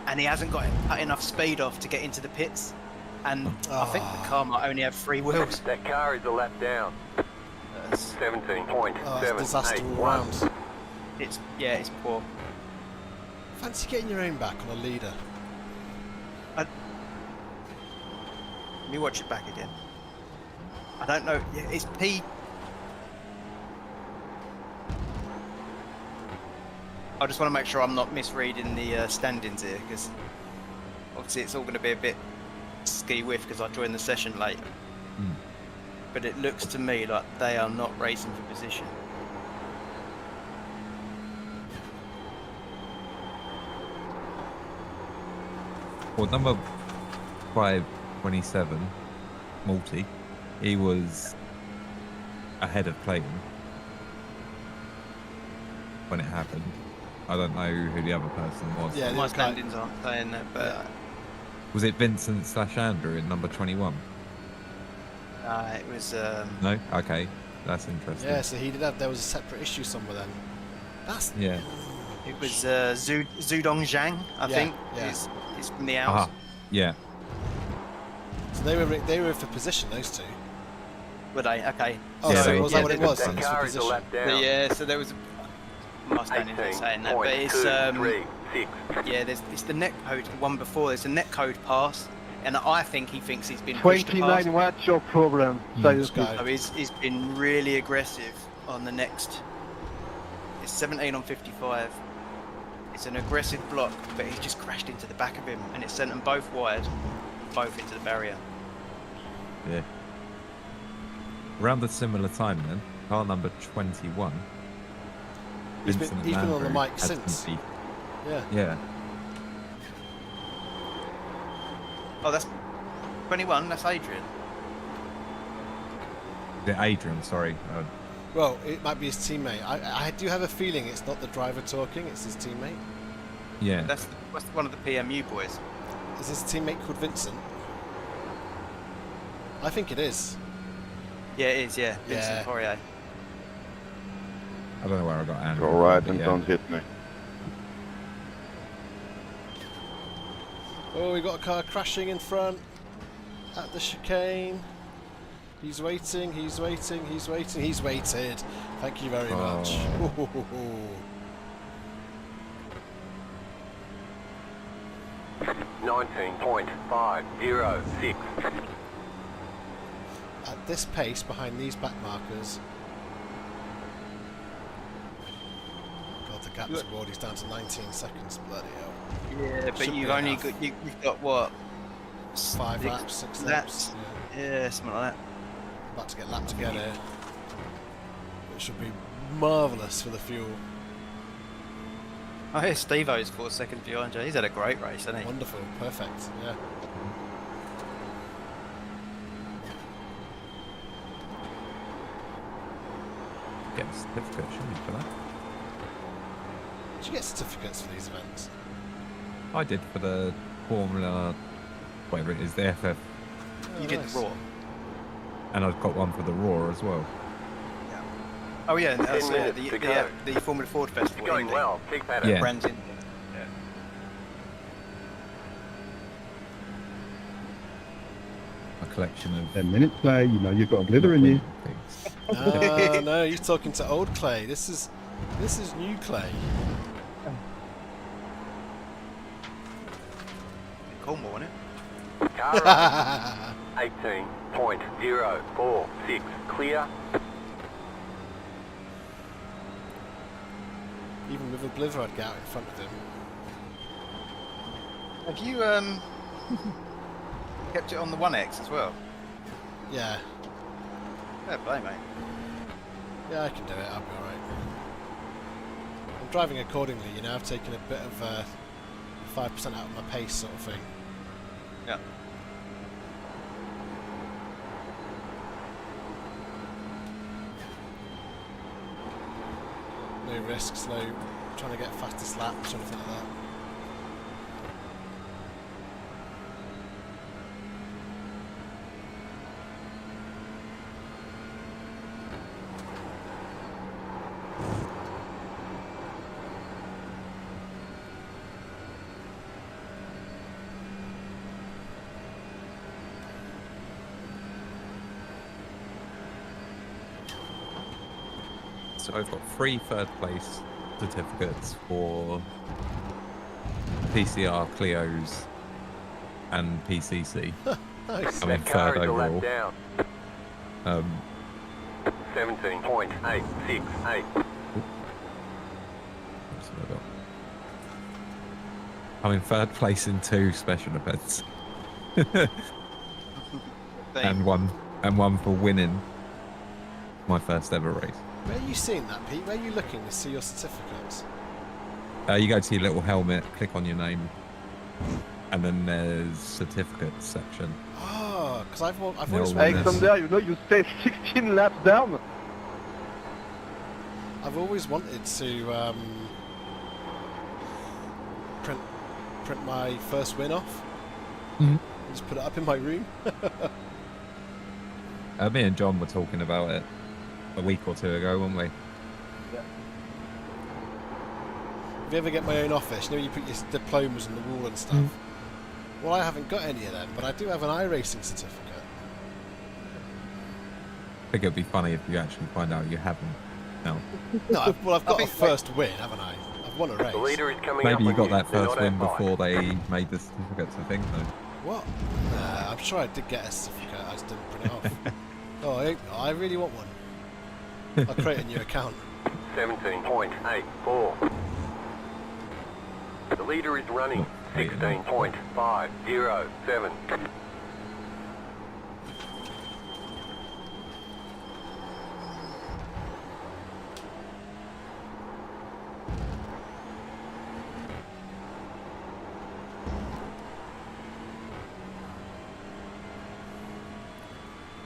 and he hasn't got enough speed off to get into the pits. And I think the car might only have 3 wheels. That car is a lap down. It's 17.781. disaster all round. It's poor. Fancy getting your own back on a leader. Let me watch it back again. I don't know. Yeah, it's P. I just want to make sure I'm not misreading the standings here, because obviously it's all going to be a bit ski-whiff because I joined the session late. But it looks to me like they are not racing for position. Well, number 527, Multi, he was ahead of Clayton when it happened. I don't know who the other person was. Yeah, My was like- standings aren't saying that, but Was it Vincent/Andrew in number 21? it was. No? Okay. That's interesting. Yeah, so he did have. There was a separate issue somewhere then. That's. Yeah. It was Zudong Zhang, I Yeah, think. yeah. He's from the Alps. Aha. Yeah. So they were for position, those two. Were they? Okay. Oh, Yeah, so they- was that what it they- was? That It was for car is a position. lap down. Yeah, so there was. My standings are saying that, but it's 18.236. yeah. It's the net code one before. There's a net code pass, and I think he thinks he's been pushed to pass. 29, what's your problem? Seriously. Sky. So he's been really aggressive on the next. It's 17 on 55. It's an aggressive block, but he's just crashed into the back of him, and it sent them both wide, both into the barrier. Yeah. Around a similar time then, car number 21. He's been Vincent on the Landry mic had since. some beef. Yeah. Yeah. Oh, that's 21. That's Adrian. Adrian, sorry. Well, it might be his teammate. I do have a feeling it's not the driver talking, it's his teammate. Yeah. That's one of the PMU boys. Is his teammate called Vincent? I think it is. Yeah, it is. Yeah, Yeah. Vincent Poirier. I don't know where I got Andrew. Alright, but and yeah. don't hit me. Oh, we got a car crashing in front at the chicane. He's waiting, he's waiting, he's waiting, he's waited. Thank you very much. Oh. $19.506. At this pace, behind these back markers. God, the gap toward is down to 19 seconds. Bloody hell. Yeah, but Should you've be only enough. you've got what? 5 laps, 6 laps. Yeah. Yeah, something like that. About to get lapped again here. It should be marvellous for the fuel. Oh, here's Steve-O's 4 seconds behind you. He's had a great race, hasn't he? Wonderful, perfect, yeah. Get a certificate, shouldn't you, for that? Did you get certificates for these events? I did for the Formula, whatever it is, the FF, Oh, You did nice. the Raw. and I've got one for the Raw as well. Oh yeah, and that's 10 minutes to go. the Formula Ford Festival. Going Indy. well. Keep at it. Yeah. Brands in. A collection of 10 minutes play, you know you've got a glitter in you. things. No, no, you're talking to old Clay. This is new Clay. Cornwall, isn't it? Car run. 18.046. Clear. Even with a blizzard, I'd get out in front of him. Have you kept it on the 1X as well? Yeah, Fair play, mate. yeah, I can do it. I'll be alright. I'm driving accordingly, you know. I've taken a bit of 5% out of my pace, sort of thing. Yeah. No risks, no trying to get fastest laps or anything like that. So I've got 3 third place certificates for TCR, Clios, and PCC. Nice. I'm in That car third is a lap overall. down. 17.868. What's that got? I'm in third place in 2 special events. and one for winning my first ever race. Where are you seeing that, Pete? Where are you looking to see your certificates? You go to your little helmet, click on your name, and then there's certificates section. Oh, because I've always Hey, wanted, Alexander, you know you stay 16 laps down. I've always wanted to print my first win off. Mhm. And just put it up in my room. Me and John were talking about it a week or 2 ago, weren't we? If you ever get my own office, you know you put your diplomas on the wall and stuff. Well, I haven't got any of them, but I do have an iRacing certificate. I think it'd be funny if you actually find out you haven't. No. No, I've got a first win, haven't I? I've won a race. The leader is coming up Maybe you on got that Do first not win add by. before they made the certificates, I think, though. What? Nah, I'm sure I did get a certificate, I just didn't print it off. Oh, I really want one. I'll create a new account. 17.84. The leader is running 16.507.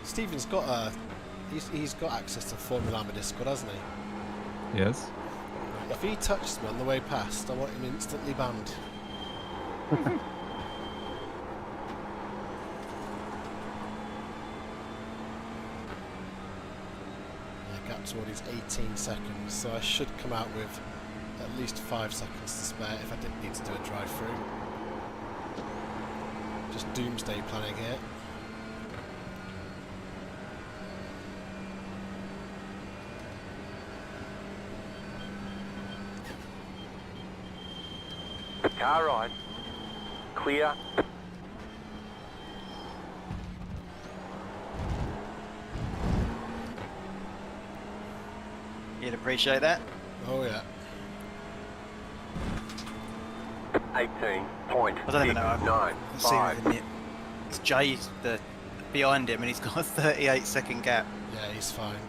Stephen's got he's got access to Formula Armour Discord, hasn't he? Yes. If he touches me on the way past, I want him instantly banned. Gap toward his 18 seconds, so I should come out with at least 5 seconds to spare if I did need to do a drive-through. Just doomsday planning here. Car ride. Clear. You'd appreciate that. Oh yeah. 18.695. I don't even know. I can see within it. It's Jay behind him, and he's got a 38-second gap. Yeah, he's fine.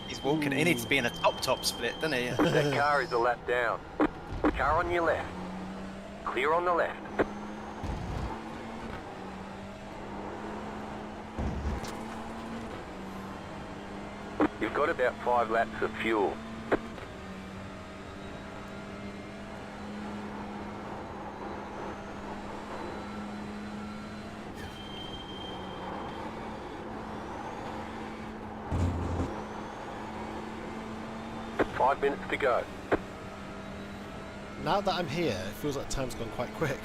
He's walking. He needs to be in a top split, doesn't he? That car is a lap down. Car on your left. Clear on the left. You've got about 5 laps of fuel. Five minutes to go. Now that I'm here, it feels like time's gone quite quick.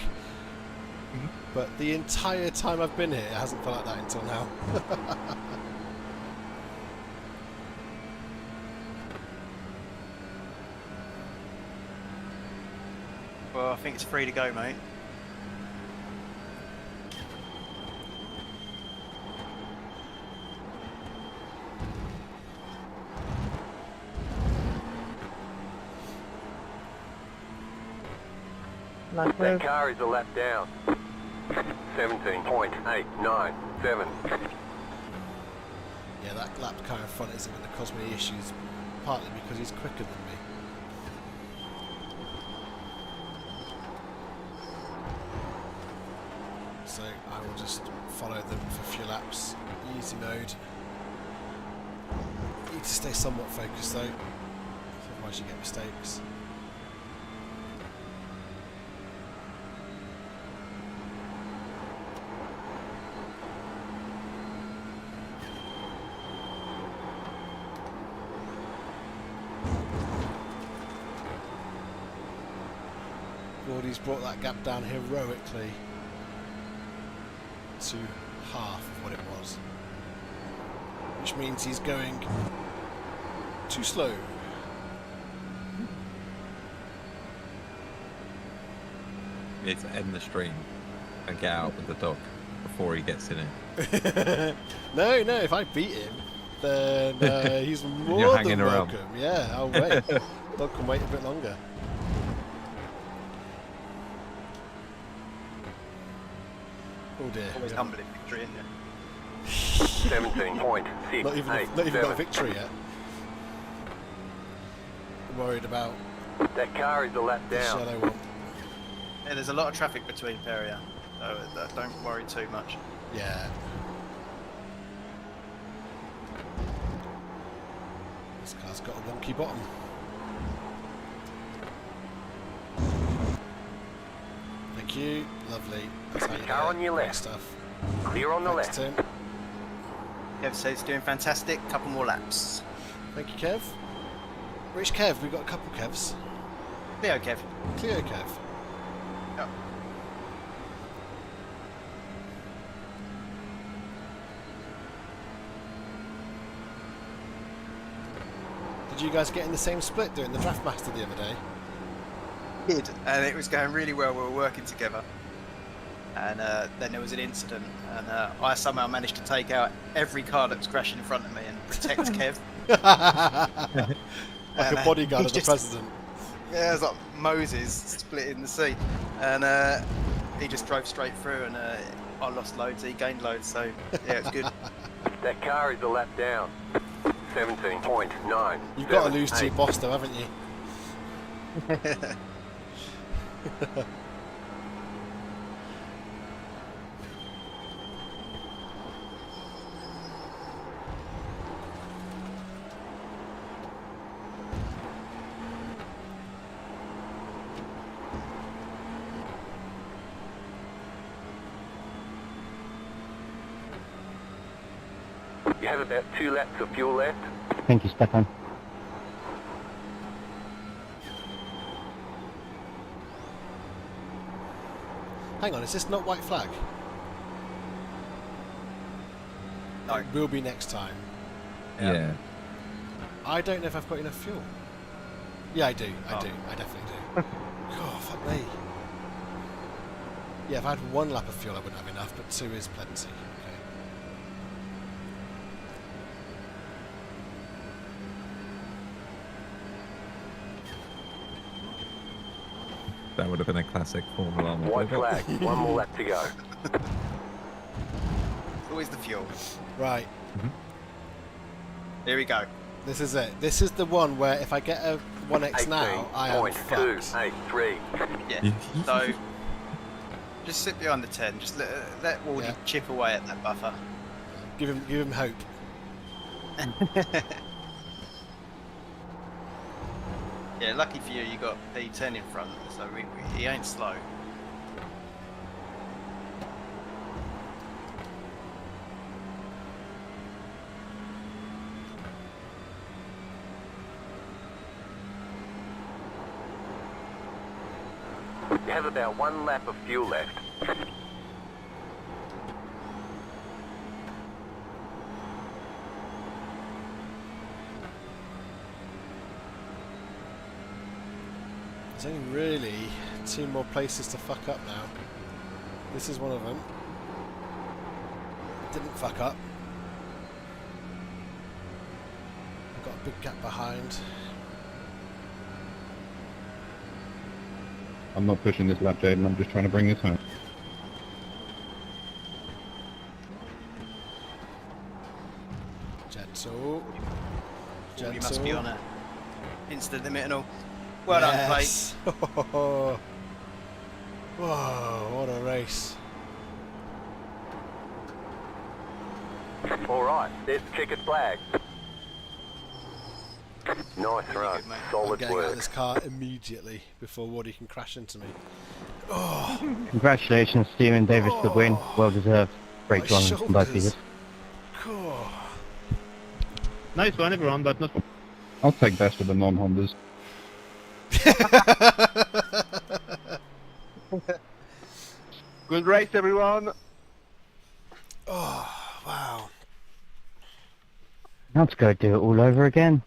But the entire time I've been here, it hasn't felt like that until now. Well, I think it's free to go, mate. Nice That move. car is a lap down. 17.897. Yeah, that lap car in front isn't going to cause me issues, partly because he's quicker than me. So I will just follow them for a few laps. Easy mode. Need to stay somewhat focused though, otherwise you get mistakes. Gordy's brought that gap down heroically to half of what it was, which means he's going too slow. You need to end the stream and get out with the dog before he gets in it. No, if I beat him, then he's more You're than hanging around. welcome. Yeah, I'll wait. Dog can wait a bit longer. Oh dear. Always we humbling victory, isn't it? 17.6. Not even got a victory yet. I'm worried about That car is a lap the down. shadow one. Yeah, there's a lot of traffic between Peria, so don't worry too much. Yeah. This car's got a wonky bottom. Thank you. Lovely. That's how you Car do on it. your Great left. stuff. Clear on the Thanks, left. Tim. Kev says he's doing fantastic. Couple more laps. Thank you, Kev. Which Kev? We've got a couple Kevs. Leo, Kev. Cleo Kev. Yep. Did you guys get in the same split doing the Draft Master the other day? Did, and it was going really well. We were working together, and then there was an incident, and I somehow managed to take out every car that was crashing in front of me and protect Kev. Like a bodyguard of the president. Yeah, it was like Moses splitting the sea, and he just drove straight through, and I lost loads, he gained loads, so yeah, it's good. That car is a lap down. 17.9. You've got to lose to your boss though, haven't you? You have about 2 laps of fuel left. Thank you, Stefan. Hang on, is this not white flag? No. It will be next time. Yeah. I don't know if I've got enough fuel. Yeah, I do. I Oh. do. I definitely do. God, fuck me. Yeah, if I had 1 lap of fuel, I wouldn't have enough, but 2 is plenty. Okay. That would have been a classic Formula 1. White flag. 1 more lap to go. Always the fuel. Right. Here we go. This is it. This is the one where if I get a 1x now, I am fucked. 18.283. Yeah. So just sit behind the 10. Just let Wardy Yeah. chip away at that buffer. Give him hope. Yeah, lucky for you, you got P10 in front, so he ain't slow. You have about 1 lap of fuel left. There's only really 2 more places to fuck up now. This is one of them. Didn't fuck up. I've got a big gap behind. I'm not pushing this lap, Jaden. I'm just trying to bring this home. Gentle. You must be on a instant limit and all. Well done, Clayton. Yes. Whoa, what a race. Alright, there's the checkered flag. Nice run. good, mate. I'm Solid getting out of work. this car immediately before Woody can crash into me. Oh, Congratulations, Stephen Davis, for the win. Well deserved. Great my run from both of you. shoulders. Cool. Nice one, everyone, but not. I'll take best of the non-Hondas. Good race, everyone. Oh, wow. Now to go do it all over again.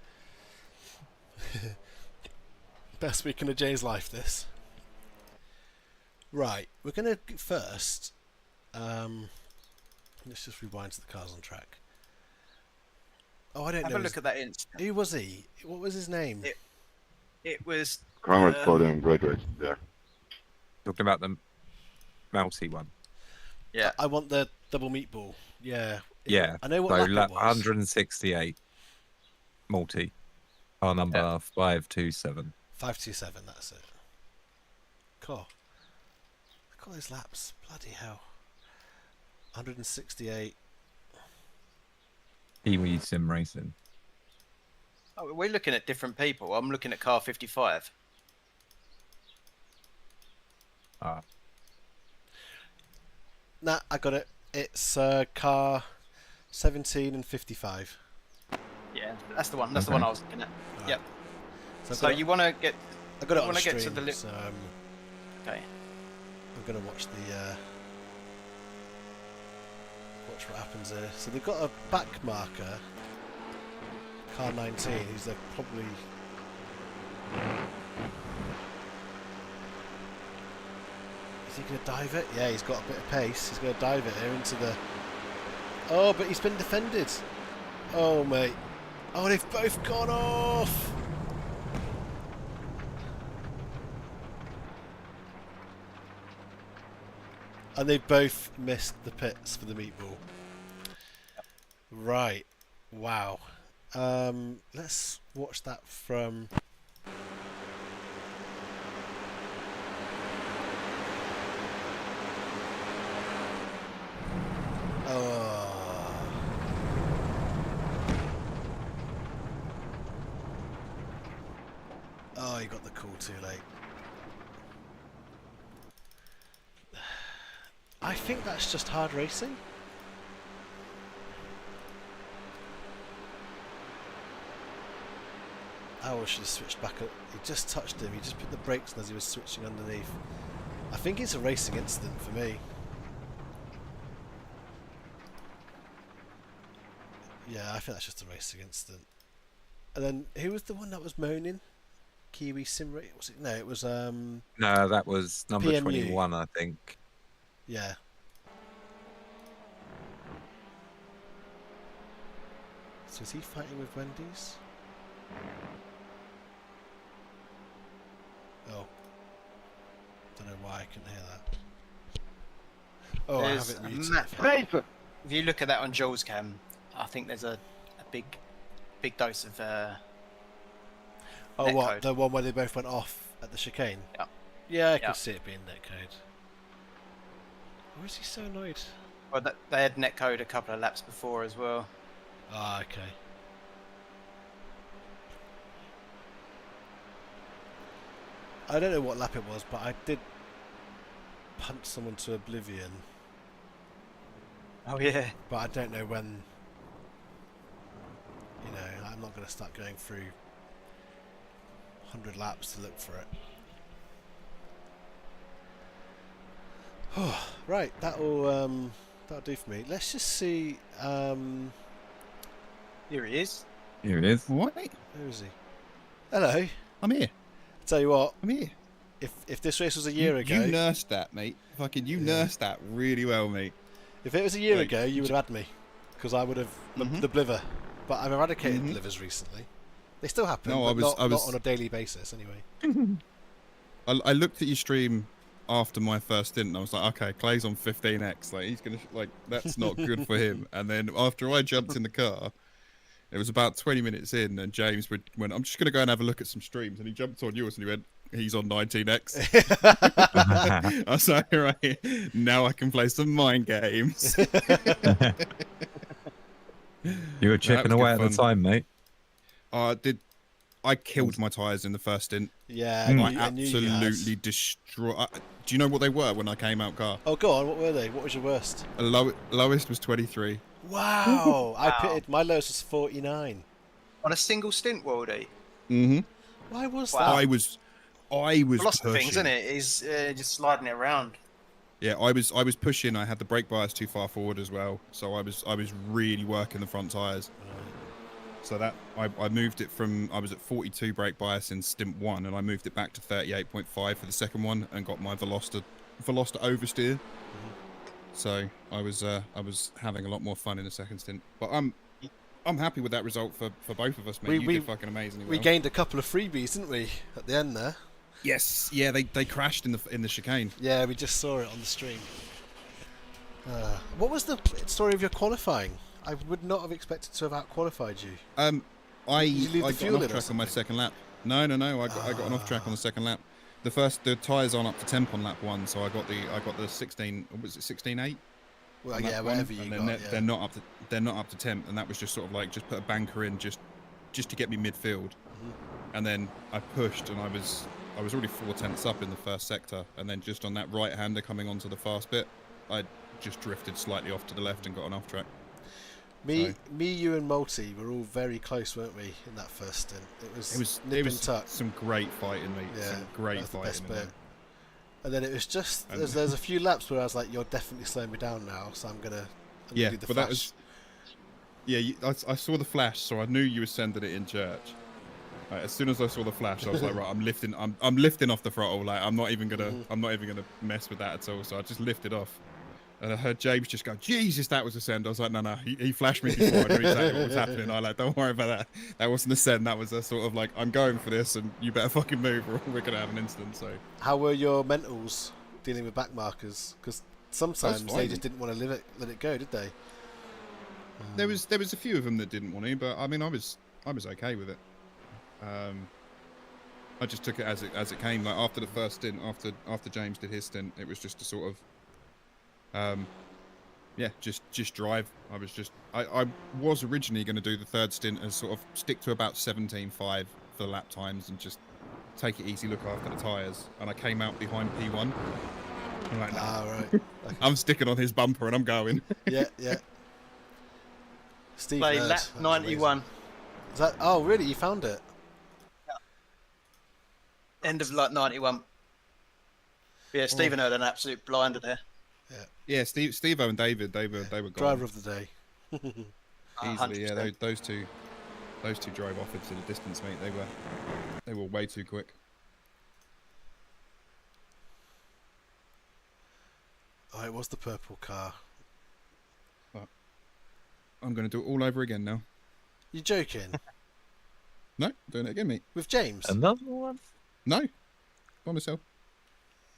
Best week in a Jay's life, this. Right, we're going to first... let's just rewind to the cars on track. Oh, I don't Have know. a look at that instant. Who was he? What was his name? It was. Congrats for doing great race there. Talking about the Mousy one. Yeah. I want the double meatball. Yeah. Yeah. I know what So lap lap it was. 168. Multi. Car number 527. 527. That's it. Cool. Look at those laps. Bloody hell. 168. Kiwi Sim Racing. Oh, we're looking at different people. I'm looking at car 55. Ah. Nah, I got it. It's car 17 and 55. Yeah, that's the one. That's the Okay. one I was looking at. Right. Yep. I've So got you want to get? I got it you on wanna get to stream, the so Okay. I'm gonna watch the watch what happens here. So they've got a back marker, car 19, who's they're probably. Is he going to dive it? Yeah, he's got a bit of pace. He's going to dive it here into the... Oh, but he's been defended. Oh, mate. Oh, they've both gone off. And they both missed the pits for the meatball. Right. Wow. Let's watch that from... Oh, you got the call too late. I think that's just hard racing. I should have switched back up. He just touched him. He just put the brakes on as he was switching underneath. I think it's a racing incident for me. Yeah, I think that's just a racing incident. And then who was the one that was moaning? Kiwi Sim Racing? Was it? No, it was No, that was number PMU. 21, I think. Yeah. So is he fighting with Wendy's? Oh. Don't know why I couldn't hear that. Oh, There's I have a it muted. map. Clayton! If you look at that on Joel's cam, I think there's a big dose of Oh, netcode. what? The one where they both went off at the chicane? Yeah. Yeah, I Yeah. could see it being netcode. Why is he so annoyed? Well, they had netcode a couple of laps before as well. Ah, okay. I don't know what lap it was, but I did punch someone to oblivion. Oh yeah. But I don't know when. You know, I'm not going to start going through 100 laps to look for it. Right, that'll do for me. Let's just see. Here he is. Here it is. What? Who is he? Hello. I'm here. Tell you what, I'm here. if this race was a year ago, You nursed that, mate. Fucking, you nursed that really well, mate. if it was a year Like, ago, you would have had me, because I would have the bliver. But I've eradicated blivers recently. They still happen, No, but I was- not on a daily basis, anyway. I looked at your stream after my first stint and I was like, okay, Clay's on 15x. Like, he's going to, like, that's not good for him. And then after I jumped in the car, it was about 20 minutes in and James went, I'm just going to go and have a look at some streams. And he jumped on yours and he went, he's on 19x. I was like, right, now I can play some mind games. You were chipping was away good at the fun. time, mate. I killed my tyres in the first stint. Yeah, I knew you absolutely had. destroyed. Do you know what they were when I came out car? Oh, go on. What were they? What was your worst? Lowest was 23. Wow! I Wow. pitted. My lowest was 49. On a single stint, Waldy. Mm-hmm. Why was Wow. that? I was Lots of pushing. things, isn't it? Is just sliding it around. Yeah, I was pushing. I had the brake bias too far forward as well, so I was really working the front tyres. So that I moved it from, I was at 42 brake bias in stint 1, and I moved it back to 38.5 for the second one, and got my Veloster oversteer. So I was having a lot more fun in the second stint. But I'm happy with that result for both of us, mate. You did fucking amazingly We well. gained a couple of freebies, didn't we, at the end there? Yes, yeah, they crashed in the chicane. Yeah, we just saw it on the stream. What was the story of your qualifying? I would not have expected to have out-qualified you. I Did you leave the got fuel an in off or track on my something? second lap. No. I got an off track on the second lap. The tyres aren't up to temp on lap 1, so I got the 16. Was it 16.8? Well, on yeah, lap whatever 1, you and got. they're not up to temp, and that was just sort of like just put a banker in just to get me midfield, and then I pushed, and I was already 4/10 up in the first sector, and then just on that right hander coming onto the fast bit, I just drifted slightly off to the left and got an off track. Me, you, and Multi were all very close, weren't we, in that first stint? It was nip and tuck. Some great fighting, mate. Yeah, Some great that was the fighting. best in bit. there. And then it was just And- there's a few laps where I was like, "You're definitely slowing me down now," so I'm gonna Yeah, do the but flash. that was. Yeah, I saw the flash, so I knew you were sending it in church. Like, as soon as I saw the flash, I was like, right, I'm lifting off the throttle. Like, I'm not even gonna mess with that at all. So I just lifted off, and I heard James just go, "Jesus, that was a send." I was like, no, he flashed me before. I knew exactly what was happening. I like, don't worry about that. That wasn't a send. That was a sort of like, I'm going for this, and you better fucking move, or we're gonna have an incident. So. How were your mentals dealing with back markers? Because sometimes they fine. just didn't want to let it go, did they? There was a few of them that didn't want to, but I mean, I was okay with it. I just took it as it came. Like after the first stint, after James did his stint, it was just a sort of, just drive. I was originally going to do the third stint as sort of stick to about 17.5 for the lap times and just take it easy, look after the tyres. And I came out behind P1. I'm like, nah, right. Okay. I'm sticking on his bumper and I'm going. Yeah. Steve Play Nerd, lap that was 91. amazing. Is that? Oh, really? You found it? End of lap 91. Yeah, Stephen had an absolute blinder there. Yeah, Steve-O and David, they were gone. Driver of the day. Easily, yeah. 100%. Those two drove off into the distance, mate. They were way too quick. Oh, it was the purple car. I'm going to do it all over again now. You joking? No, doing it again, mate. With James? Another one? No, by myself.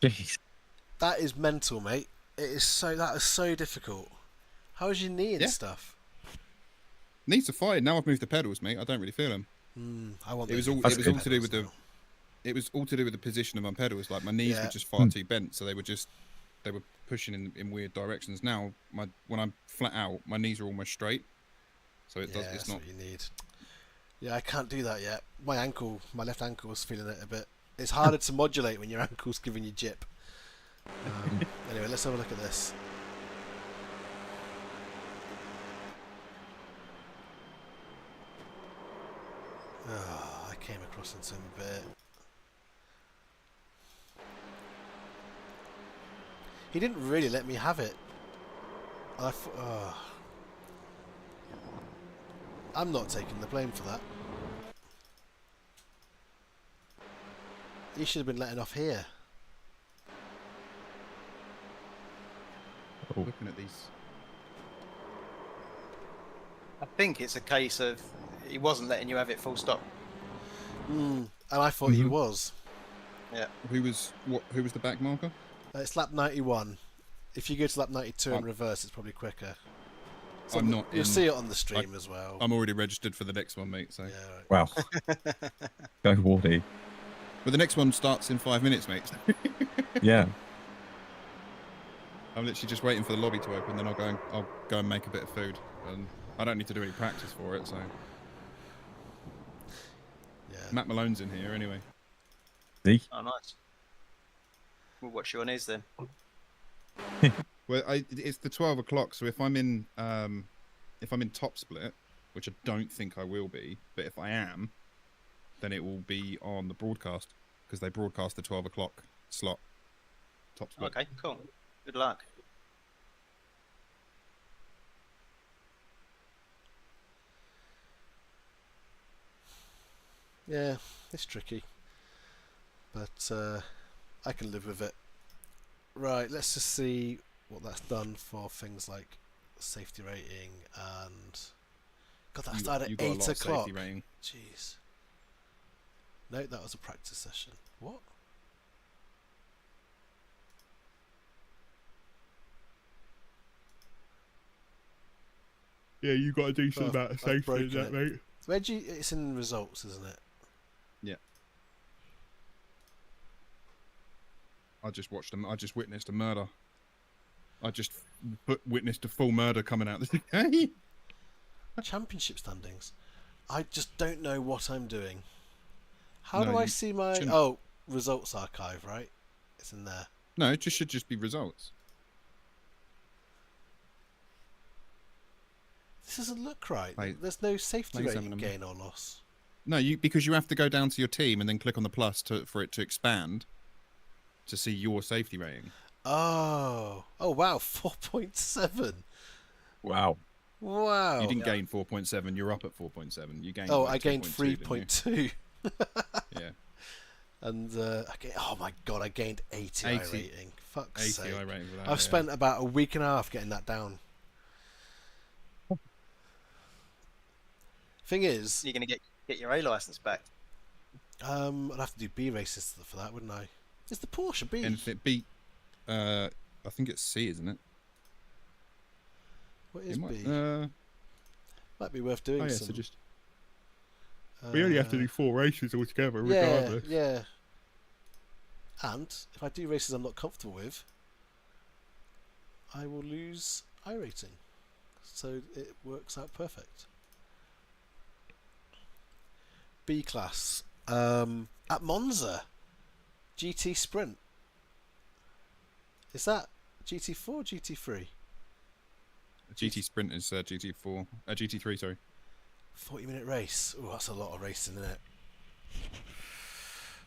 Jeez. That is mental, mate. That is so difficult. How's your knee and Yeah. stuff? Needs are fine. Now I've moved the pedals, mate. I don't really feel them. I want. It was all That's good. to do with the. It was all to do with the position of my pedals. Like my knees Yeah. were just far too bent, so they were pushing in weird directions. Now when I'm flat out, my knees are almost straight. So it's That's not. what you need. Yeah, I can't do that yet. My left ankle was feeling it a bit. It's harder to modulate when your ankle's giving you jip. Anyway, let's have a look at this. Oh, I came across into him a bit. He didn't really let me have it. I'm not taking the blame for that. He should have been letting off here. Looking at these. I think it's a case of he wasn't letting you have it full stop. And I thought he was. Yeah. Who was the back marker? It's lap 91. If you go to lap 92 in reverse, it's probably quicker. So I'm not You'll in- see it on the stream as well. I'm already registered for the next one, mate. So. Yeah, right. Wow. Go Wardy. But the next one starts in 5 minutes, mate. Yeah. I'm literally just waiting for the lobby to open, then I'll go and make a bit of food, and I don't need to do any practice for it. So Yeah. Matt Malone's in here anyway. See? Oh, nice. We'll watch you on his then. Well, it's the 12 o'clock, so if I'm in top split, which I don't think I will be, but if I am, then it will be on the broadcast because they broadcast the 12 o'clock slot. Top split. Okay, cool. Good luck. Yeah, it's tricky. But I can live with it. Right, let's just see what that's done for things like safety rating and... God, that started You at got a 8 lot of o'clock. safety rating. Jeez. No, that was a practice session. What? Yeah, you got a decent Oh, amount of I've safety in broken that, it. mate. Where do you? It's in results, isn't it? Yeah. I just watched them. I just witnessed a murder. I just witnessed a full murder coming out this day. Championship standings. I just don't know what I'm doing. How No, do I you see my... shouldn't. Oh, results archive, right? It's in there. No, it just should just be results. This doesn't look right. Play- There's no safety play rating examiner. gain or loss. No, because you have to go down to your team and then click on the plus for it to expand to see your safety rating. Oh. Oh, wow. 4.7. Wow. Wow. You didn't gain 4.7. You're up at 4.7. You gained. Oh, like I gained 2.2, didn't 3.2. Yeah. And oh my god, I gained 80 80 rating. Fuck's 80 sake. rating for that. I've spent about a week and a half getting that down. Thing is, You're going to get your A license back. I'd have to do B races for that, wouldn't I? Is the Porsche B? Anything B? I think it's C, isn't it? What is It might, B? Might be worth doing oh yeah, some. so just we only have to do 4 races altogether, regardless. Yeah. And if I do races I'm not comfortable with, I will lose iRating. So it works out perfect. B class. At Monza. GT Sprint. Is that GT4 or GT3? GT Sprint is GT4, GT3, sorry. 40-minute race. Oh, that's a lot of racing, isn't it?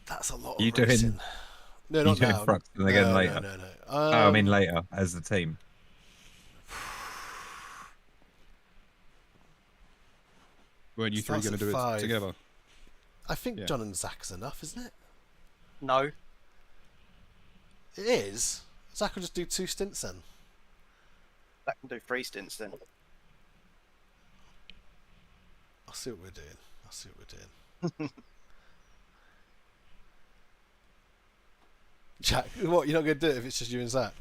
That's a lot You of doing- racing. No, You not doing now. Thruxton again later? No. Oh, I mean later as the team. Weren't you three Starts going to at do 5. it together? I think Yeah. John and Zach's enough, isn't it? No. It is. Zach will just do 2 stints then. That can do 3 stints then. I'll see what we're doing. Jack, what? You're not going to do it if it's just you and Zach?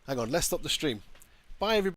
Hang on, let's stop the stream. Bye, everybody.